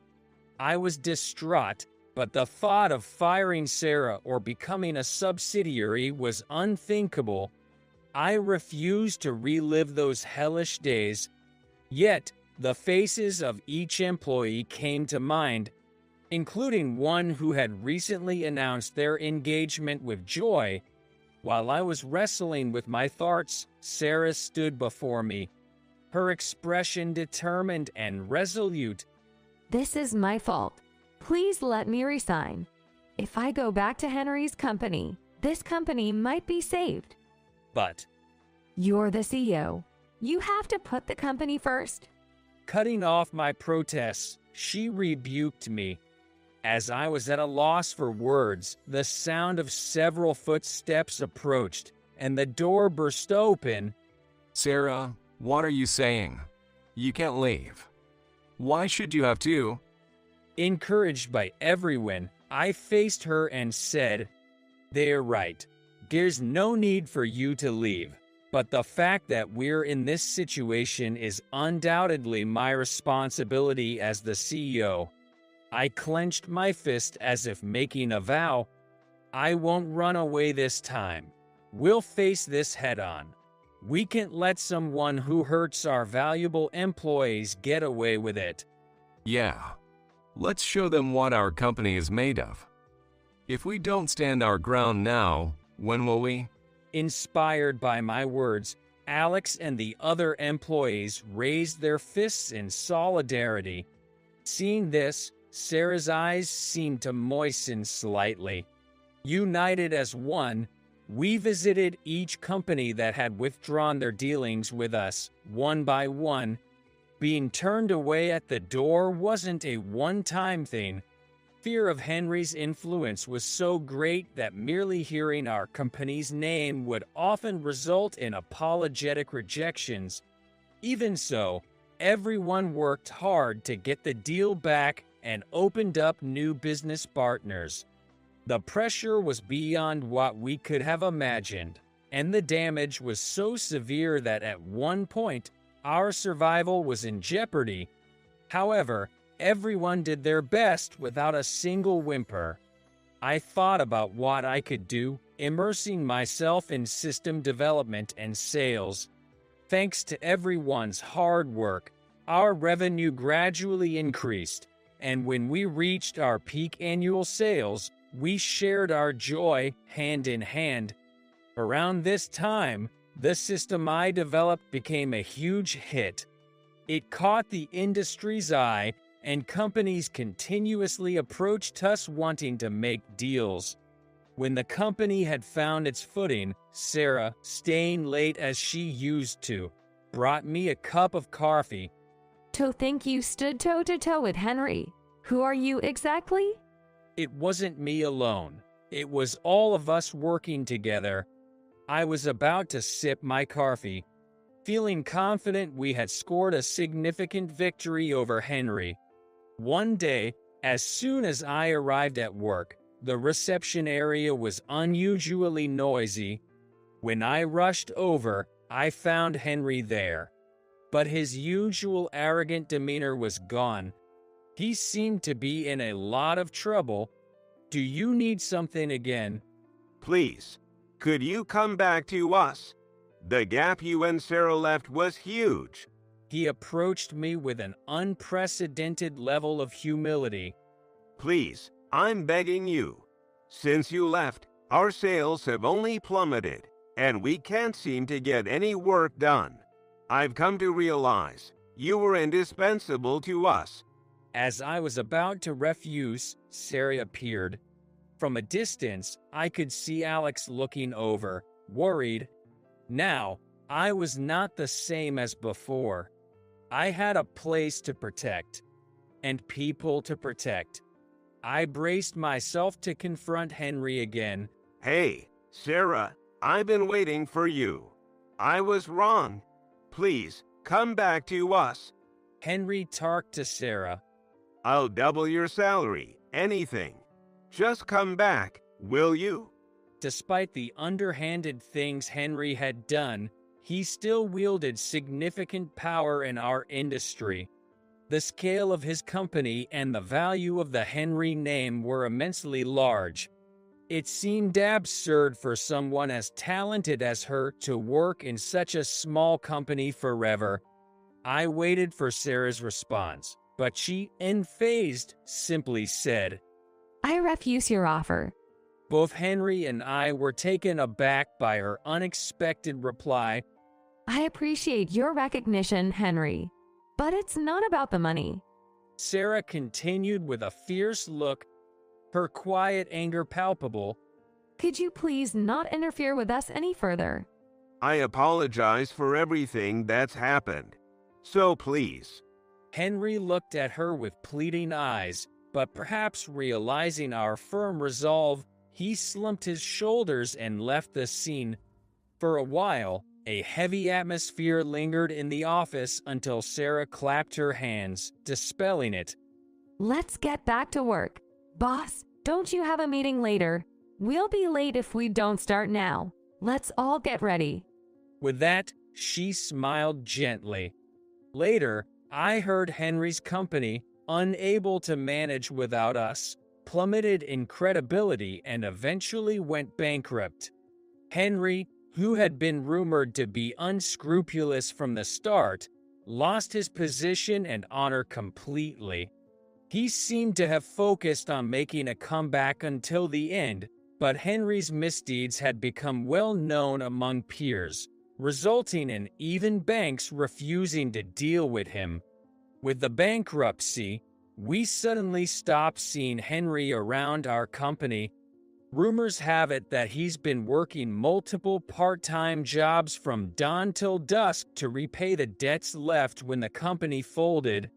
I was distraught, but the thought of firing Sarah or becoming a subsidiary was unthinkable. I refused to relive those hellish days. Yet, the faces of each employee came to mind, including one who had recently announced their engagement with Joy. While I was wrestling with my thoughts, Sarah stood before me, her expression determined and resolute. This is my fault. Please let me resign. If I go back to Henry's company, this company might be saved. But you're the CEO. You have to put the company first. Cutting off my protests, she rebuked me. As I was at a loss for words, the sound of several footsteps approached, and the door burst open. Sarah, what are you saying? You can't leave. Why should you have to? Encouraged by everyone, I faced her and said, "They're right. There's no need for you to leave. But the fact that we're in this situation is undoubtedly my responsibility as the CEO." I clenched my fist as if making a vow. I won't run away this time. We'll face this head on. We can't let someone who hurts our valuable employees get away with it. Yeah. Let's show them what our company is made of. If we don't stand our ground now, when will we? Inspired by my words, Alex and the other employees raised their fists in solidarity. Seeing this, Sarah's eyes seemed to moisten slightly. United as one, we visited each company that had withdrawn their dealings with us, one by one. Being turned away at the door wasn't a one-time thing. Fear of Henry's influence was so great that merely hearing our company's name would often result in apologetic rejections. Even so, everyone worked hard to get the deal back and opened up new business partners. The pressure was beyond what we could have imagined, and the damage was so severe that at one point, Our survival was in jeopardy. However, everyone did their best without a single whimper. I thought about what I could do, immersing myself in system development and sales. Thanks to everyone's hard work, our revenue gradually increased, and when we reached our peak annual sales, we shared our joy hand in hand. Around this time, the system I developed became a huge hit. It caught the industry's eye, and companies continuously approached us wanting to make deals. When the company had found its footing, Sarah, staying late as she used to, brought me a cup of coffee. To think you stood toe-to-toe with Henry. Who are you exactly? It wasn't me alone. It was all of us working together. I was about to sip my coffee, feeling confident we had scored a significant victory over Henry. One day, as soon as I arrived at work, the reception area was unusually noisy. When I rushed over, I found Henry there. But his usual arrogant demeanor was gone. He seemed to be in a lot of trouble. Do you need something again? Please, could you come back to us? The gap you and Sarah left was huge. He approached me with an unprecedented level of humility. Please, I'm begging you. Since you left, our sales have only plummeted, and we can't seem to get any work done. I've come to realize you were indispensable to us. As I was about to refuse, Sarah appeared. From a distance, I could see Alex looking over, worried. Now, I was not the same as before. I had a place to protect, and people to protect. I braced myself to confront Henry again. Hey, Sarah, I've been waiting for you. I was wrong. Please, come back to us. Henry talked to Sarah. I'll double your salary, anything. Just come back, will you? Despite the underhanded things Henry had done, he still wielded significant power in our industry. The scale of his company and the value of the Henry name were immensely large. It seemed absurd for someone as talented as her to work in such a small company forever. I waited for Sarah's response, but she, unfazed, simply said, I refuse your offer. Both Henry and I were taken aback by her unexpected reply. I appreciate your recognition, Henry, but it's not about the money. Sarah continued with a fierce look, her quiet anger palpable. Could you please not interfere with us any further? I apologize for everything that's happened. So please. Henry looked at her with pleading eyes, but perhaps realizing our firm resolve, he slumped his shoulders and left the scene. For a while, a heavy atmosphere lingered in the office until Sarah clapped her hands, dispelling it. Let's get back to work. Boss, don't you have a meeting later? We'll be late if we don't start now. Let's all get ready. With that, she smiled gently. Later, I heard Henry's company, unable to manage without us, plummeted in credibility and eventually went bankrupt. Henry, who had been rumored to be unscrupulous from the start, lost his position and honor completely. He seemed to have focused on making a comeback until the end, but Henry's misdeeds had become well known among peers, resulting in even banks refusing to deal with him. With the bankruptcy, we suddenly stopped seeing Henry around our company. Rumors have it that he's been working multiple part-time jobs from dawn till dusk to repay the debts left when the company folded.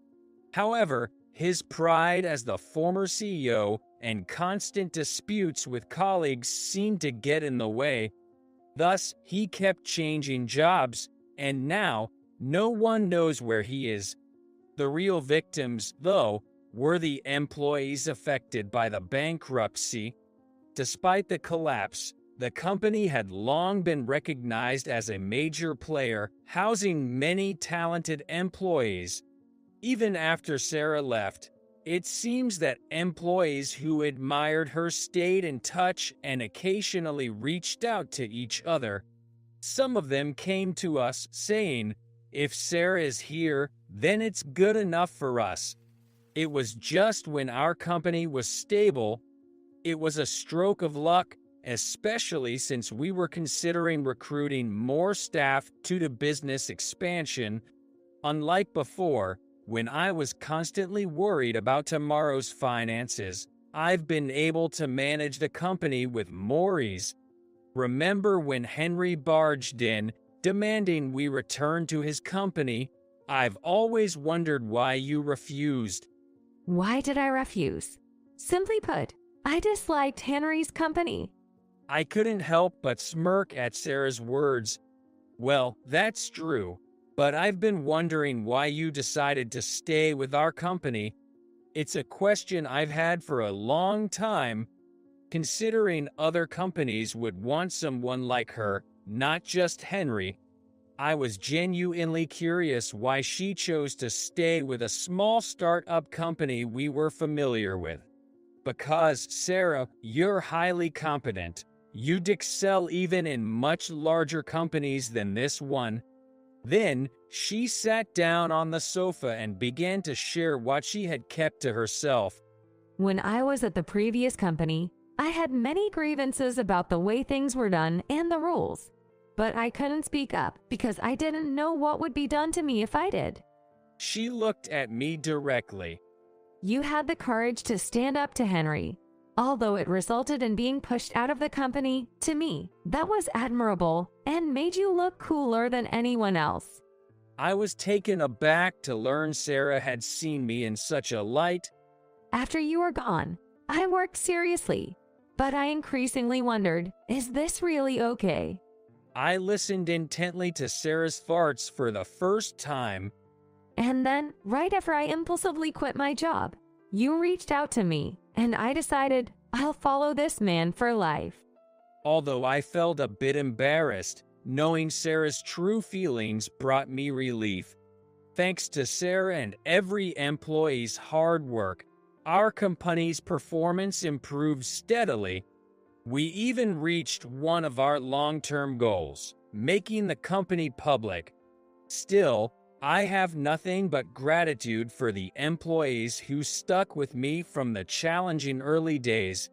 However, his pride as the former CEO and constant disputes with colleagues seemed to get in the way. Thus, he kept changing jobs, and now, no one knows where he is. The real victims, though, were the employees affected by the bankruptcy. Despite the collapse, The company had long been recognized as a major player, housing many talented employees. Even after Sarah left, it seems that employees who admired her stayed in touch and occasionally reached out to each other. Some of them came to us saying, "If Sarah is here, then it's good enough for us." It was just when our company was stable. It was a stroke of luck, especially since we were considering recruiting more staff due to business expansion. Unlike before, when I was constantly worried about tomorrow's finances, I've been able to manage the company with more ease. Remember when Henry barged in, demanding we return to his company? I've always wondered why you refused. Why did I refuse? Simply put, I disliked Henry's company. I couldn't help but smirk at Sarah's words. Well, that's true, but I've been wondering why you decided to stay with our company. It's a question I've had for a long time. Considering other companies would want someone like her, not just Henry, I was genuinely curious why she chose to stay with a small startup company we were familiar with. Because, Sarah, you're highly competent. You'd excel even in much larger companies than this one. Then, she sat down on the sofa and began to share what she had kept to herself. When I was at the previous company, I had many grievances about the way things were done and the rules. But I couldn't speak up because I didn't know what would be done to me if I did. She looked at me directly. You had the courage to stand up to Henry. Although it resulted in being pushed out of the company, to me, that was admirable and made you look cooler than anyone else. I was taken aback to learn Sarah had seen me in such a light. After you were gone, I worked seriously, but I increasingly wondered, is this really okay? I listened intently to Sarah's farts for the first time. And then, right after I impulsively quit my job, you reached out to me, and I decided I'll follow this man for life. Although I felt a bit embarrassed, knowing Sarah's true feelings brought me relief. Thanks to Sarah and every employee's hard work, our company's performance improved steadily. We even reached one of our long-term goals, making the company public. Still, I have nothing but gratitude for the employees who stuck with me from the challenging early days.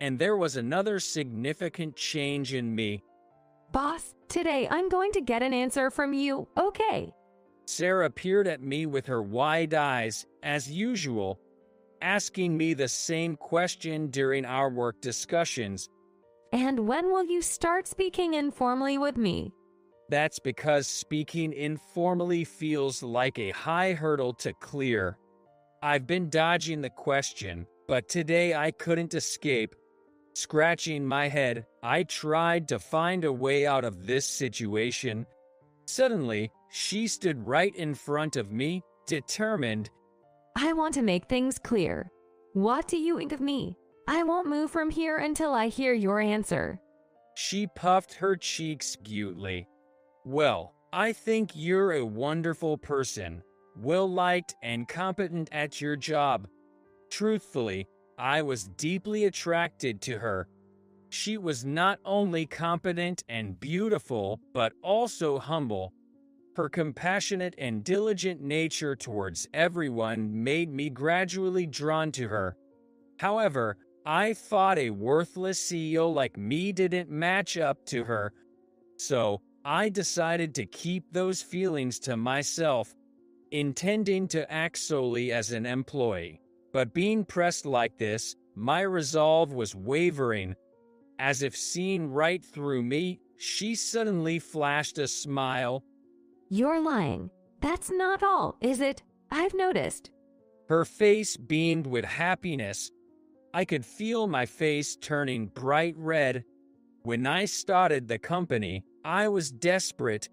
And there was another significant change in me. Boss, today I'm going to get an answer from you, okay? Sarah peered at me with her wide eyes, as usual, asking me the same question during our work discussions. And when will you start speaking informally with me? That's because speaking informally feels like a high hurdle to clear. I've been dodging the question, but today I couldn't escape. Scratching my head, I tried to find a way out of this situation. Suddenly, she stood right in front of me, determined. I want to make things clear. What do you think of me? I won't move from here until I hear your answer. She puffed her cheeks cutely. Well, I think you're a wonderful person, well-liked and competent at your job. Truthfully, I was deeply attracted to her. She was not only competent and beautiful, but also humble. Her compassionate and diligent nature towards everyone made me gradually drawn to her. However, I thought a worthless CEO like me didn't match up to her. So, I decided to keep those feelings to myself, intending to act solely as an employee. But being pressed like this, my resolve was wavering. As if seeing right through me, she suddenly flashed a smile. You're lying. That's not all, is it? I've noticed. Her face beamed with happiness. I could feel my face turning bright red. When I started the company, I was desperate.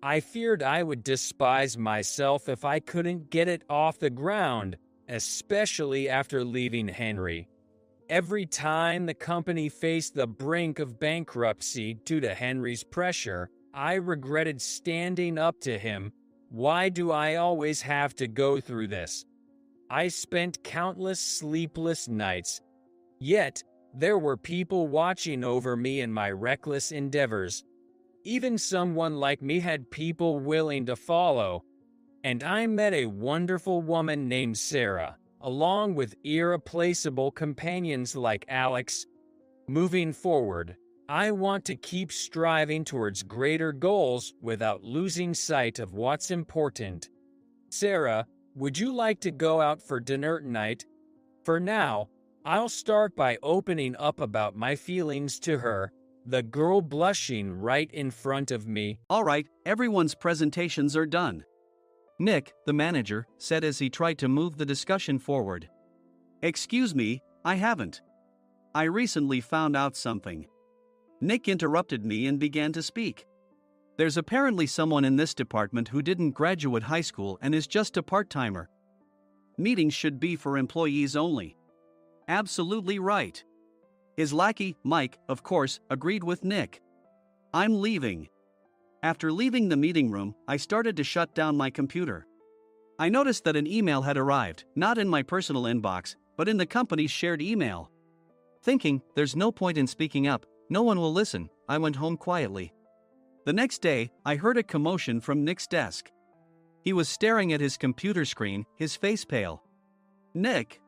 I feared I would despise myself if I couldn't get it off the ground, especially after leaving Henry. Every time the company faced the brink of bankruptcy due to Henry's pressure, I regretted standing up to him. Why do I always have to go through this? I spent countless sleepless nights. Yet, there were people watching over me in my reckless endeavors. Even someone like me had people willing to follow. And I met a wonderful woman named Sarah, along with irreplaceable companions like Alex. Moving forward, I want to keep striving towards greater goals without losing sight of what's important. Sarah, would you like to go out for dinner tonight? For now, I'll start by opening up about my feelings to her, the girl blushing right in front of me. All right, everyone's presentations are done. Nick, the manager, said as he tried to move the discussion forward. Excuse me, I haven't. I recently found out something. Nick interrupted me and began to speak. There's apparently someone in this department who didn't graduate high school and is just a part-timer. Meetings should be for employees only. Absolutely right. His lackey, Mike, of course, agreed with Nick. I'm leaving. After leaving the meeting room, I started to shut down my computer. I noticed that an email had arrived, not in my personal inbox, but in the company's shared email. Thinking, there's no point in speaking up, no one will listen, I went home quietly. The next day, I heard a commotion from Nick's desk. He was staring at his computer screen, his face pale. Nick?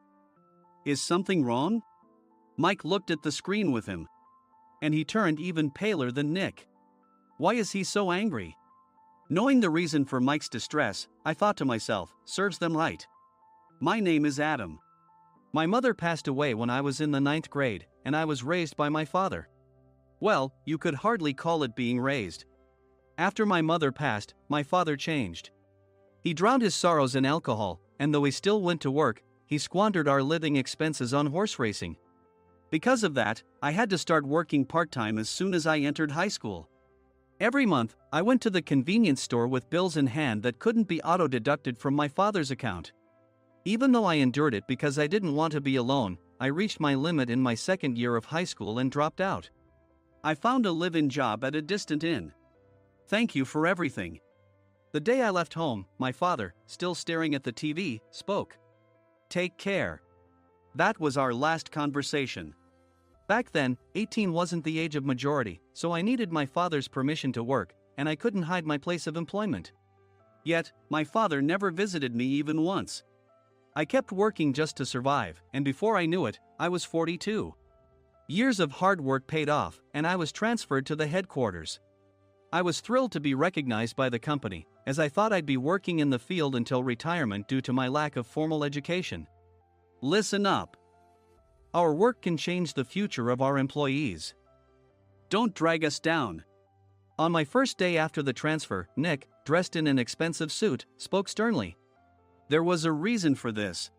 Is something wrong? Mike looked at the screen with him. And he turned even paler than Nick. Why is he so angry? Knowing the reason for Mike's distress, I thought to myself, serves them right. My name is Adam. My mother passed away when I was in the 9th grade, and I was raised by my father. Well, you could hardly call it being raised. After my mother passed, my father changed. He drowned his sorrows in alcohol, and though he still went to work, he squandered our living expenses on horse racing. Because of that, I had to start working part-time as soon as I entered high school. Every month, I went to the convenience store with bills in hand that couldn't be auto-deducted from my father's account. Even though I endured it because I didn't want to be alone, I reached my limit in my 2nd year of high school and dropped out. I found a live-in job at a distant inn. Thank you for everything. The day I left home, my father, still staring at the TV, spoke. Take care. That was our last conversation. Back then, 18 wasn't the age of majority, so I needed my father's permission to work, and I couldn't hide my place of employment. Yet, my father never visited me even once. I kept working just to survive, and before I knew it, I was 42. Years of hard work paid off, and I was transferred to the headquarters. I was thrilled to be recognized by the company, as I thought I'd be working in the field until retirement due to my lack of formal education. Listen up. Our work can change the future of our employees. Don't drag us down. On my first day after the transfer, Nick, dressed in an expensive suit, spoke sternly. There was a reason for this.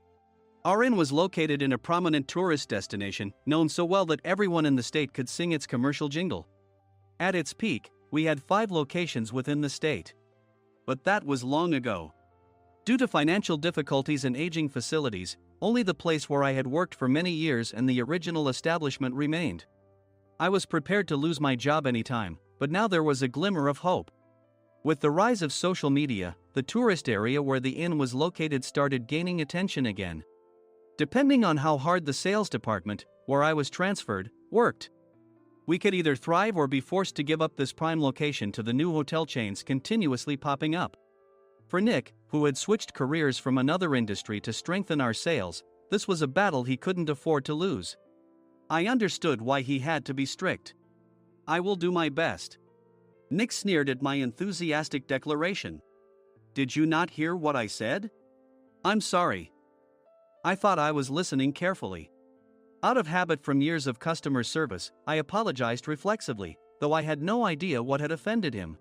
Our inn was located in a prominent tourist destination, known so well that everyone in the state could sing its commercial jingle. At its peak, we had 5 locations within the state. But that was long ago. Due to financial difficulties and aging facilities, only the place where I had worked for many years and the original establishment remained. I was prepared to lose my job anytime, but now there was a glimmer of hope. With the rise of social media, the tourist area where the inn was located started gaining attention again. Depending on how hard the sales department, where I was transferred, worked. We could either thrive or be forced to give up this prime location to the new hotel chains continuously popping up. For Nick, who had switched careers from another industry to strengthen our sales, this was a battle he couldn't afford to lose. I understood why he had to be strict. I will do my best. Nick sneered at my enthusiastic declaration. Did you not hear what I said? I'm sorry. I thought I was listening carefully. Out of habit from years of customer service, I apologized reflexively, though I had no idea what had offended him.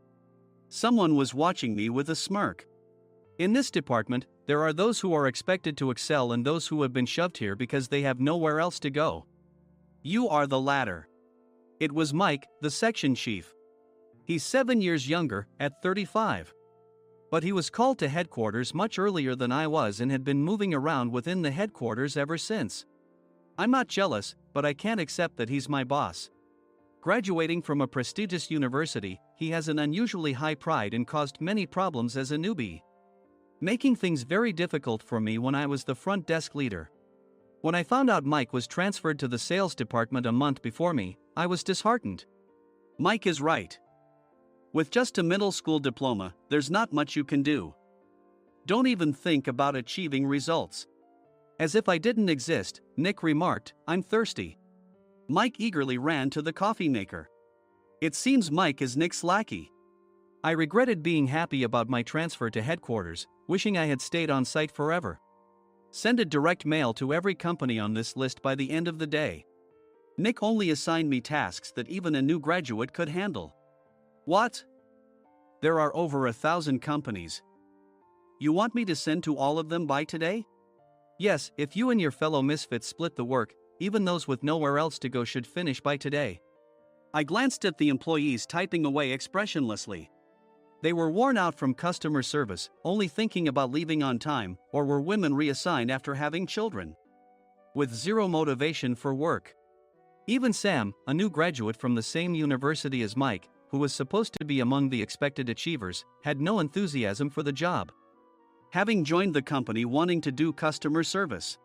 Someone was watching me with a smirk. In this department, there are those who are expected to excel and those who have been shoved here because they have nowhere else to go. You are the latter. It was Mike, the section chief. He's 7 years younger, at 35. But he was called to headquarters much earlier than I was and had been moving around within the headquarters ever since. I'm not jealous, but I can't accept that he's my boss. Graduating from a prestigious university, he has an unusually high pride and caused many problems as a newbie, making things very difficult for me when I was the front desk leader. When I found out Mike was transferred to the sales department a month before me, I was disheartened. Mike is right. With just a middle school diploma, there's not much you can do. Don't even think about achieving results. As if I didn't exist, Nick remarked, I'm thirsty. Mike eagerly ran to the coffee maker. It seems Mike is Nick's lackey. I regretted being happy about my transfer to headquarters, wishing I had stayed on site forever. Send a direct mail to every company on this list by the end of the day. Nick only assigned me tasks that even a new graduate could handle. What? There are over 1,000 companies. You want me to send to all of them by today? Yes, if you and your fellow misfits split the work, even those with nowhere else to go should finish by today. I glanced at the employees typing away expressionlessly. They were worn out from customer service, only thinking about leaving on time, or were women reassigned after having children, with zero motivation for work. Even Sam, a new graduate from the same university as Mike, who was supposed to be among the expected achievers, had no enthusiasm for the job, having joined the company wanting to do customer service.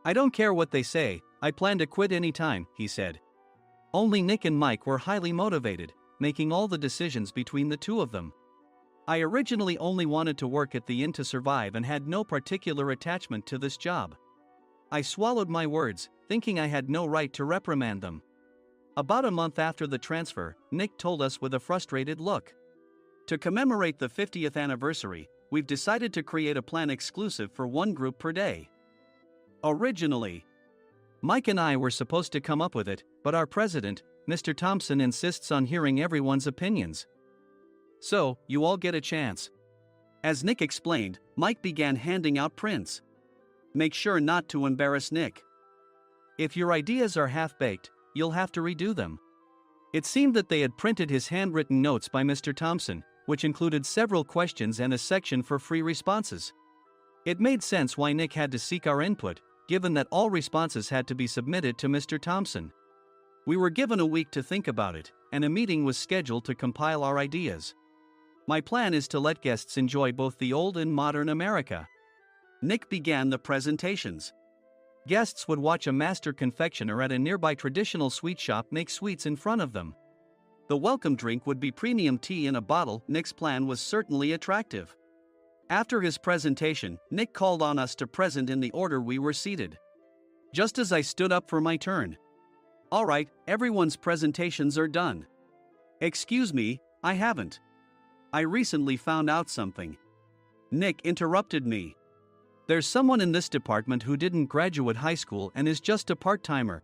I don't care what they say, I plan to quit anytime, he said. Only Nick and Mike were highly motivated, making all the decisions between the two of them. I originally only wanted to work at the inn to survive and had no particular attachment to this job. I swallowed my words, thinking I had no right to reprimand them. About a month after the transfer, Nick told us with a frustrated look. To commemorate the 50th anniversary, we've decided to create a plan exclusive for one group per day. Originally, Mike and I were supposed to come up with it, but our president, Mr. Thompson, insists on hearing everyone's opinions. So, you all get a chance. As Nick explained, Mike began handing out prints. Make sure not to embarrass Nick. If your ideas are half-baked, you'll have to redo them. It seemed that they had printed his handwritten notes by Mr. Thompson, which included several questions and a section for free responses. It made sense why Nick had to seek our input, given that all responses had to be submitted to Mr. Thompson. We were given a week to think about it, and a meeting was scheduled to compile our ideas. My plan is to let guests enjoy both the old and modern America. Nick began the presentations. Guests would watch a master confectioner at a nearby traditional sweet shop make sweets in front of them. The welcome drink would be premium tea in a bottle. Nick's plan was certainly attractive. After his presentation, Nick called on us to present in the order we were seated. Just as I stood up for my turn. All right, everyone's presentations are done. Excuse me, I haven't. I recently found out something. Nick interrupted me. There's someone in this department who didn't graduate high school and is just a part-timer.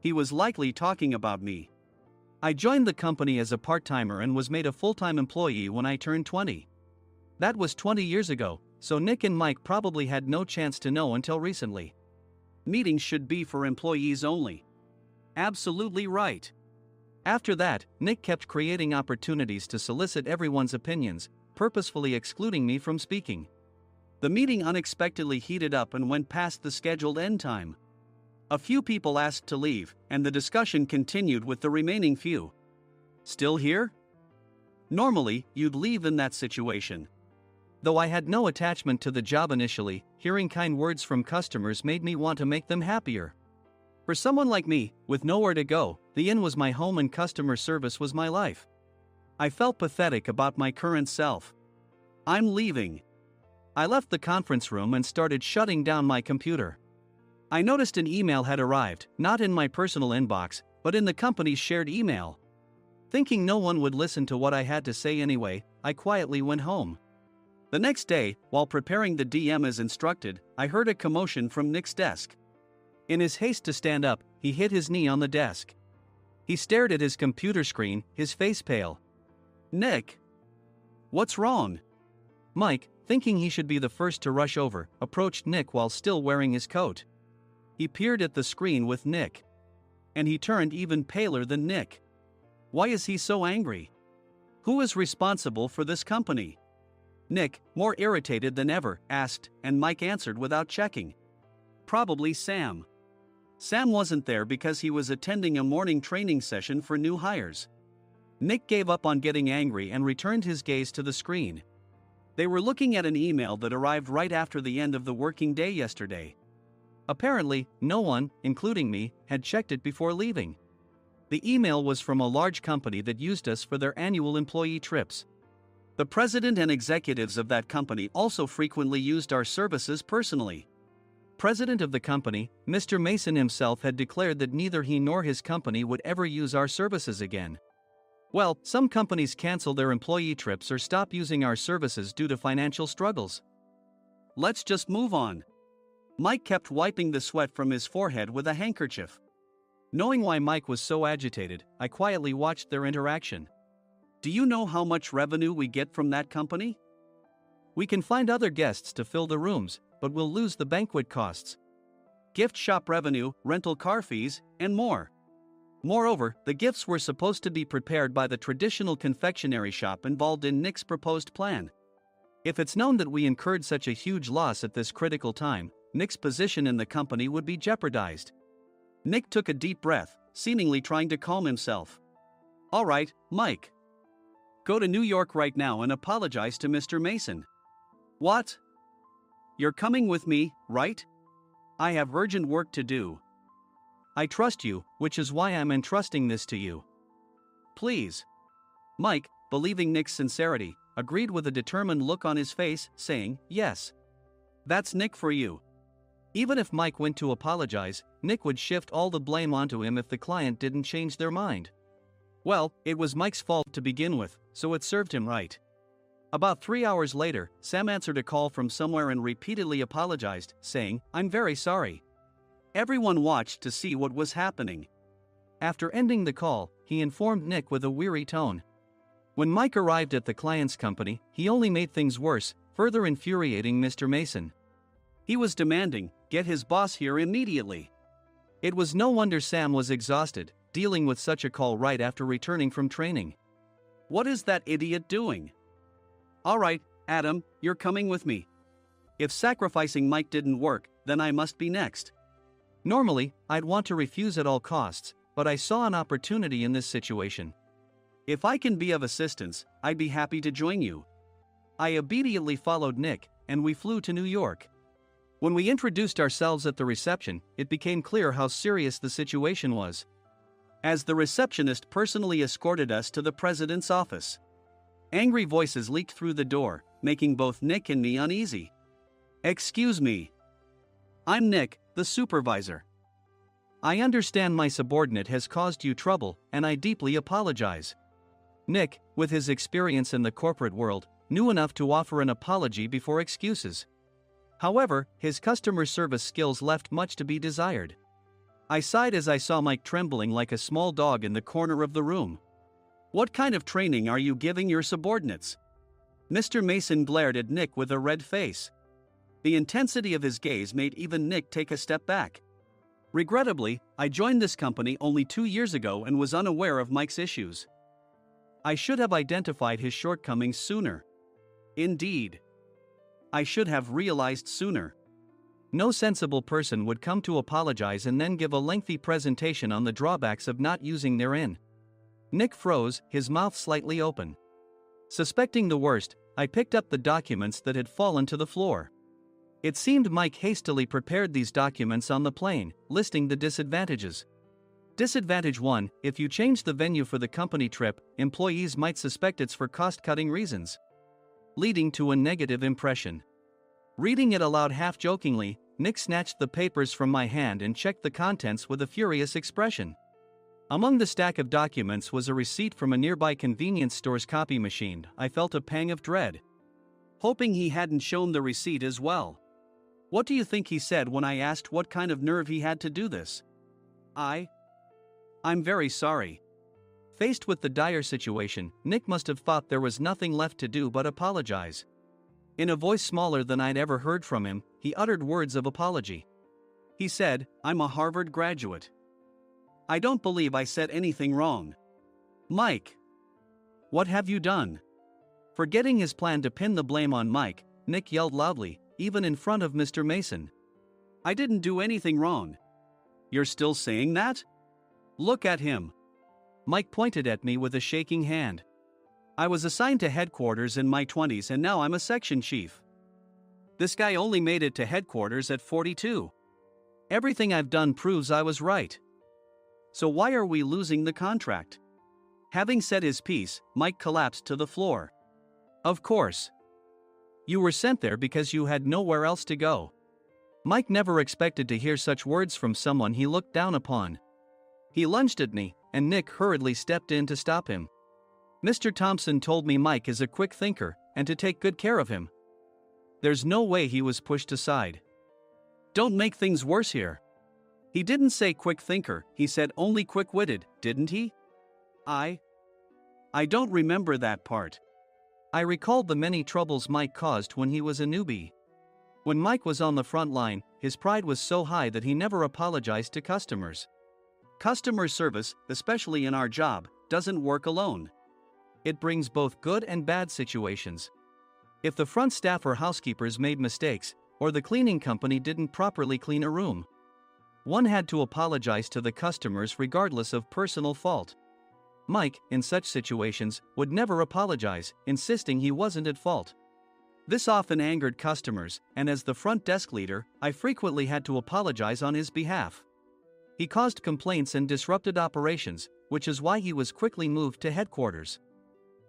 He was likely talking about me. I joined the company as a part-timer and was made a full-time employee when I turned 20. That was 20 years ago, so Nick and Mike probably had no chance to know until recently. Meetings should be for employees only. Absolutely right. After that, Nick kept creating opportunities to solicit everyone's opinions, purposefully excluding me from speaking. The meeting unexpectedly heated up and went past the scheduled end time. A few people asked to leave, and the discussion continued with the remaining few. Still here? Normally, you'd leave in that situation. Though I had no attachment to the job initially, hearing kind words from customers made me want to make them happier. For someone like me, with nowhere to go, the inn was my home and customer service was my life. I felt pathetic about my current self. I'm leaving. I left the conference room and started shutting down my computer. I noticed an email had arrived, not in my personal inbox, but in the company's shared email. Thinking no one would listen to what I had to say anyway, I quietly went home. The next day, while preparing the DM as instructed, I heard a commotion from Nick's desk. In his haste to stand up, he hit his knee on the desk. He stared at his computer screen, his face pale. Nick! What's wrong? Mike, thinking he should be the first to rush over, approached Nick while still wearing his coat. He peered at the screen with Nick. And he turned even paler than Nick. Why is he so angry? Who is responsible for this company? Nick, more irritated than ever, asked, and Mike answered without checking. Probably Sam. Sam wasn't there because he was attending a morning training session for new hires. Nick gave up on getting angry and returned his gaze to the screen. They were looking at an email that arrived right after the end of the working day yesterday. Apparently, no one, including me, had checked it before leaving. The email was from a large company that used us for their annual employee trips. The president and executives of that company also frequently used our services personally. President of the company, Mr. Mason himself, had declared that neither he nor his company would ever use our services again. Well, some companies cancel their employee trips or stop using our services due to financial struggles. Let's just move on. Mike kept wiping the sweat from his forehead with a handkerchief. Knowing why Mike was so agitated, I quietly watched their interaction. Do you know how much revenue we get from that company? We can find other guests to fill the rooms, but we'll lose the banquet costs, gift shop revenue, rental car fees, and more. Moreover, the gifts were supposed to be prepared by the traditional confectionery shop involved in Nick's proposed plan. If it's known that we incurred such a huge loss at this critical time, Nick's position in the company would be jeopardized. Nick took a deep breath, seemingly trying to calm himself. All right, Mike. Go to New York right now and apologize to Mr. Mason. What? You're coming with me, right? I have urgent work to do. I trust you, which is why I'm entrusting this to you. Please. Mike, believing Nick's sincerity, agreed with a determined look on his face, saying, yes. That's Nick for you. Even if Mike went to apologize, Nick would shift all the blame onto him if the client didn't change their mind. Well, it was Mike's fault to begin with, so it served him right. About 3 hours later, Sam answered a call from somewhere and repeatedly apologized, saying, I'm very sorry. Everyone watched to see what was happening. After ending the call, he informed Nick with a weary tone. When Mike arrived at the client's company, he only made things worse, further infuriating Mr. Mason. He was demanding, get his boss here immediately. It was no wonder Sam was exhausted, dealing with such a call right after returning from training. What is that idiot doing? All right, Adam, you're coming with me. If sacrificing Mike didn't work, then I must be next. Normally, I'd want to refuse at all costs, but I saw an opportunity in this situation. If I can be of assistance, I'd be happy to join you. I immediately followed Nick, and we flew to New York. When we introduced ourselves at the reception, it became clear how serious the situation was. As the receptionist personally escorted us to the president's office. Angry voices leaked through the door, making both Nick and me uneasy. Excuse me. I'm Nick, the supervisor. I understand my subordinate has caused you trouble, and I deeply apologize. Nick, with his experience in the corporate world, knew enough to offer an apology before excuses. However, his customer service skills left much to be desired. I sighed as I saw Mike trembling like a small dog in the corner of the room. What kind of training are you giving your subordinates? Mr. Mason glared at Nick with a red face. The intensity of his gaze made even Nick take a step back. Regrettably, I joined this company only 2 years ago and was unaware of Mike's issues. I should have identified his shortcomings sooner. Indeed. I should have realized sooner. No sensible person would come to apologize and then give a lengthy presentation on the drawbacks of not using their in. Nick froze, his mouth slightly open. Suspecting the worst, I picked up the documents that had fallen to the floor. It seemed Mike hastily prepared these documents on the plane, listing the disadvantages. Disadvantage 1, if you change the venue for the company trip, employees might suspect it's for cost-cutting reasons, leading to a negative impression. Reading it aloud half-jokingly, Nick snatched the papers from my hand and checked the contents with a furious expression. Among the stack of documents was a receipt from a nearby convenience store's copy machine. I felt a pang of dread, hoping he hadn't shown the receipt as well. What do you think he said when I asked what kind of nerve he had to do this? I'm very sorry. Faced with the dire situation, Nick must have thought there was nothing left to do but apologize. In a voice smaller than I'd ever heard from him, he uttered words of apology. He said, I'm a Harvard graduate. I don't believe I said anything wrong. Mike! What have you done? Forgetting his plan to pin the blame on Mike, Nick yelled loudly, even in front of Mr. Mason. I didn't do anything wrong. You're still saying that? Look at him. Mike pointed at me with a shaking hand. I was assigned to headquarters in my 20s and now I'm a section chief. This guy only made it to headquarters at 42. Everything I've done proves I was right. So why are we losing the contract? Having said his piece, Mike collapsed to the floor. Of course. You were sent there because you had nowhere else to go. Mike never expected to hear such words from someone he looked down upon. He lunged at me, and Nick hurriedly stepped in to stop him. Mr. Thompson told me Mike is a quick thinker, and to take good care of him. There's no way he was pushed aside. Don't make things worse here. He didn't say quick thinker, he said only quick-witted, didn't he? I don't remember that part. I recalled the many troubles Mike caused when he was a newbie. When Mike was on the front line, his pride was so high that he never apologized to customers. Customer service, especially in our job, doesn't work alone. It brings both good and bad situations. If the front staff or housekeepers made mistakes, or the cleaning company didn't properly clean a room, one had to apologize to the customers regardless of personal fault. Mike, in such situations, would never apologize, insisting he wasn't at fault. This often angered customers, and as the front desk leader, I frequently had to apologize on his behalf. He caused complaints and disrupted operations, which is why he was quickly moved to headquarters.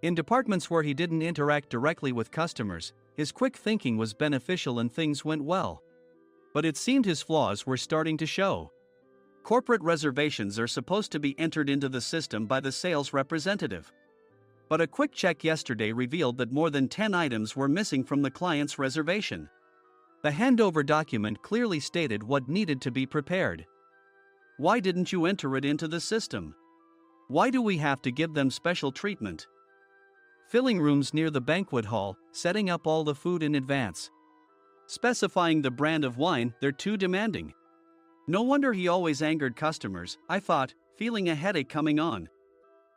In departments where he didn't interact directly with customers, his quick thinking was beneficial and things went well. But it seemed his flaws were starting to show. Corporate reservations are supposed to be entered into the system by the sales representative. But a quick check yesterday revealed that more than 10 items were missing from the client's reservation. The handover document clearly stated what needed to be prepared. Why didn't you enter it into the system? Why do we have to give them special treatment? Filling rooms near the banquet hall, setting up all the food in advance. Specifying the brand of wine, they're too demanding. No wonder he always angered customers, I thought, feeling a headache coming on.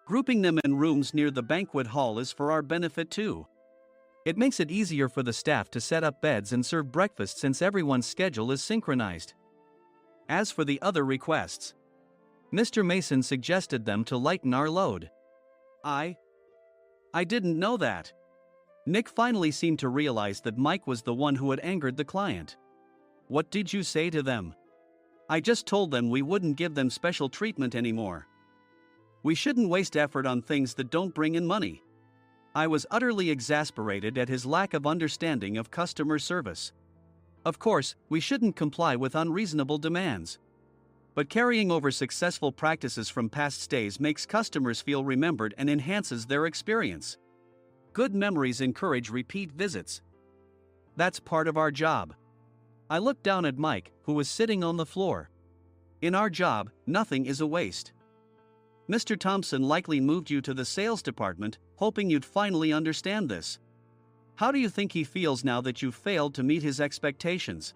Grouping them in rooms near the banquet hall is for our benefit too. It makes it easier for the staff to set up beds and serve breakfast since everyone's schedule is synchronized. As for the other requests, Mr. Mason suggested them to lighten our load. I didn't know that. Nick finally seemed to realize that Mike was the one who had angered the client. What did you say to them? I just told them we wouldn't give them special treatment anymore. We shouldn't waste effort on things that don't bring in money. I was utterly exasperated at his lack of understanding of customer service. Of course, we shouldn't comply with unreasonable demands. But carrying over successful practices from past stays makes customers feel remembered and enhances their experience. Good memories encourage repeat visits. That's part of our job. I looked down at Mike, who was sitting on the floor. In our job, nothing is a waste. Mr. Thompson likely moved you to the sales department, hoping you'd finally understand this. How do you think he feels now that you failed to meet his expectations?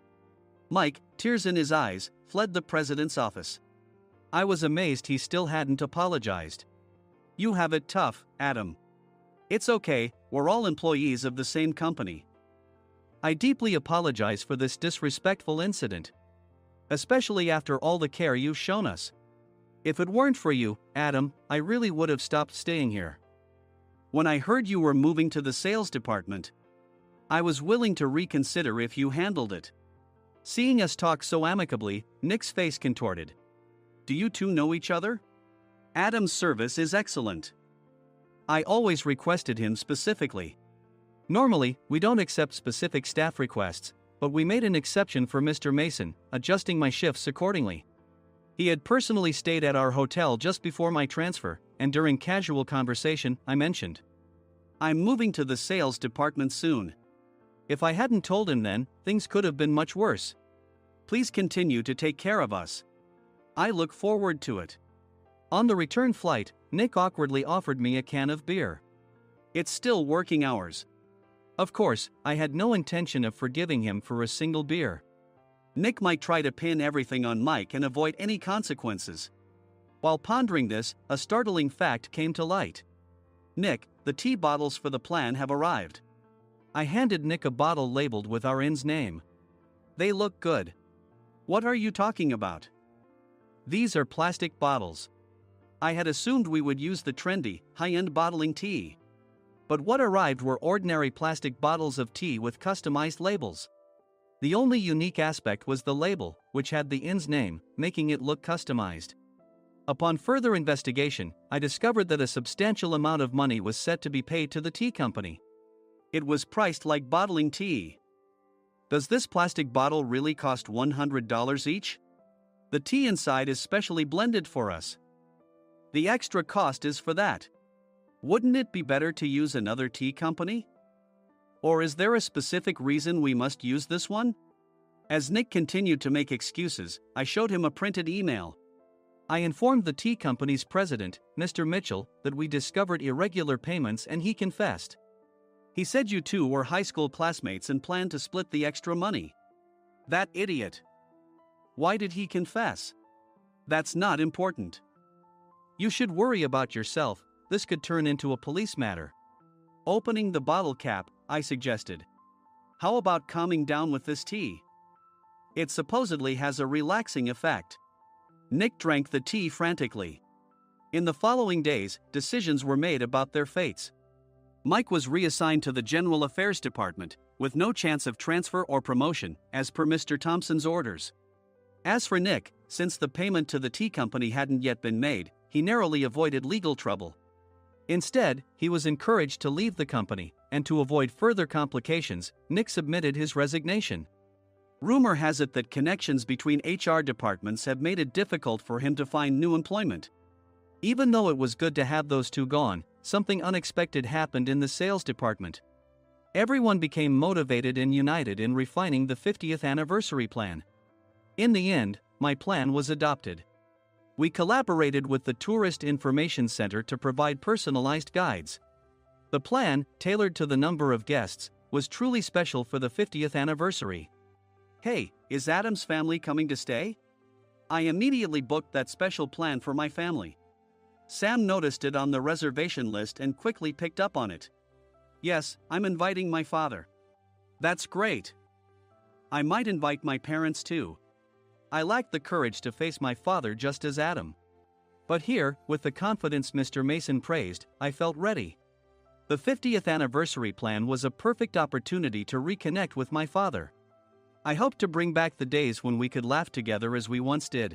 Mike, tears in his eyes, fled the president's office. I was amazed he still hadn't apologized. You have it tough, Adam. It's okay, we're all employees of the same company. I deeply apologize for this disrespectful incident. Especially after all the care you've shown us. If it weren't for you, Adam, I really would have stopped staying here. When I heard you were moving to the sales department, I was willing to reconsider if you handled it. Seeing us talk so amicably, Nick's face contorted. Do you two know each other? Adam's service is excellent. I always requested him specifically. Normally, we don't accept specific staff requests, but we made an exception for Mr. Mason, adjusting my shifts accordingly. He had personally stayed at our hotel just before my transfer, and during casual conversation, I mentioned, I'm moving to the sales department soon. If I hadn't told him then, things could have been much worse. Please continue to take care of us. I look forward to it. On the return flight, Nick awkwardly offered me a can of beer. It's still working hours. Of course, I had no intention of forgiving him for a single beer. Nick might try to pin everything on Mike and avoid any consequences. While pondering this, a startling fact came to light. Nick, the tea bottles for the plan have arrived. I handed Nick a bottle labeled with our inn's name. They look good. What are you talking about? These are plastic bottles. I had assumed we would use the trendy, high-end bottling tea. But what arrived were ordinary plastic bottles of tea with customized labels. The only unique aspect was the label, which had the inn's name, making it look customized. Upon further investigation, I discovered that a substantial amount of money was set to be paid to the tea company. It was priced like bottling tea. Does this plastic bottle really cost $100 each? The tea inside is specially blended for us. The extra cost is for that. Wouldn't it be better to use another tea company? Or is there a specific reason we must use this one? As Nick continued to make excuses, I showed him a printed email. I informed the tea company's president, Mr. Mitchell, that we discovered irregular payments and he confessed. He said you two were high school classmates and planned to split the extra money. That idiot. Why did he confess? That's not important. You should worry about yourself, this could turn into a police matter. Opening the bottle cap, I suggested. How about calming down with this tea? It supposedly has a relaxing effect. Nick drank the tea frantically. In the following days, decisions were made about their fates. Mike was reassigned to the General Affairs Department, with no chance of transfer or promotion, as per Mr. Thompson's orders. As for Nick, since the payment to the tea company hadn't yet been made, he narrowly avoided legal trouble. Instead, he was encouraged to leave the company, and to avoid further complications, Nick submitted his resignation. Rumor has it that connections between HR departments have made it difficult for him to find new employment. Even though it was good to have those two gone, something unexpected happened in the sales department. Everyone became motivated and united in refining the 50th anniversary plan. In the end, my plan was adopted. We collaborated with the Tourist Information Center to provide personalized guides. The plan, tailored to the number of guests, was truly special for the 50th anniversary. Hey, is Adam's family coming to stay? I immediately booked that special plan for my family. Sam noticed it on the reservation list and quickly picked up on it. Yes, I'm inviting my father. That's great. I might invite my parents too. I lacked the courage to face my father just as Adam. But here, with the confidence Mr. Mason praised, I felt ready. The 50th anniversary plan was a perfect opportunity to reconnect with my father. I hoped to bring back the days when we could laugh together as we once did.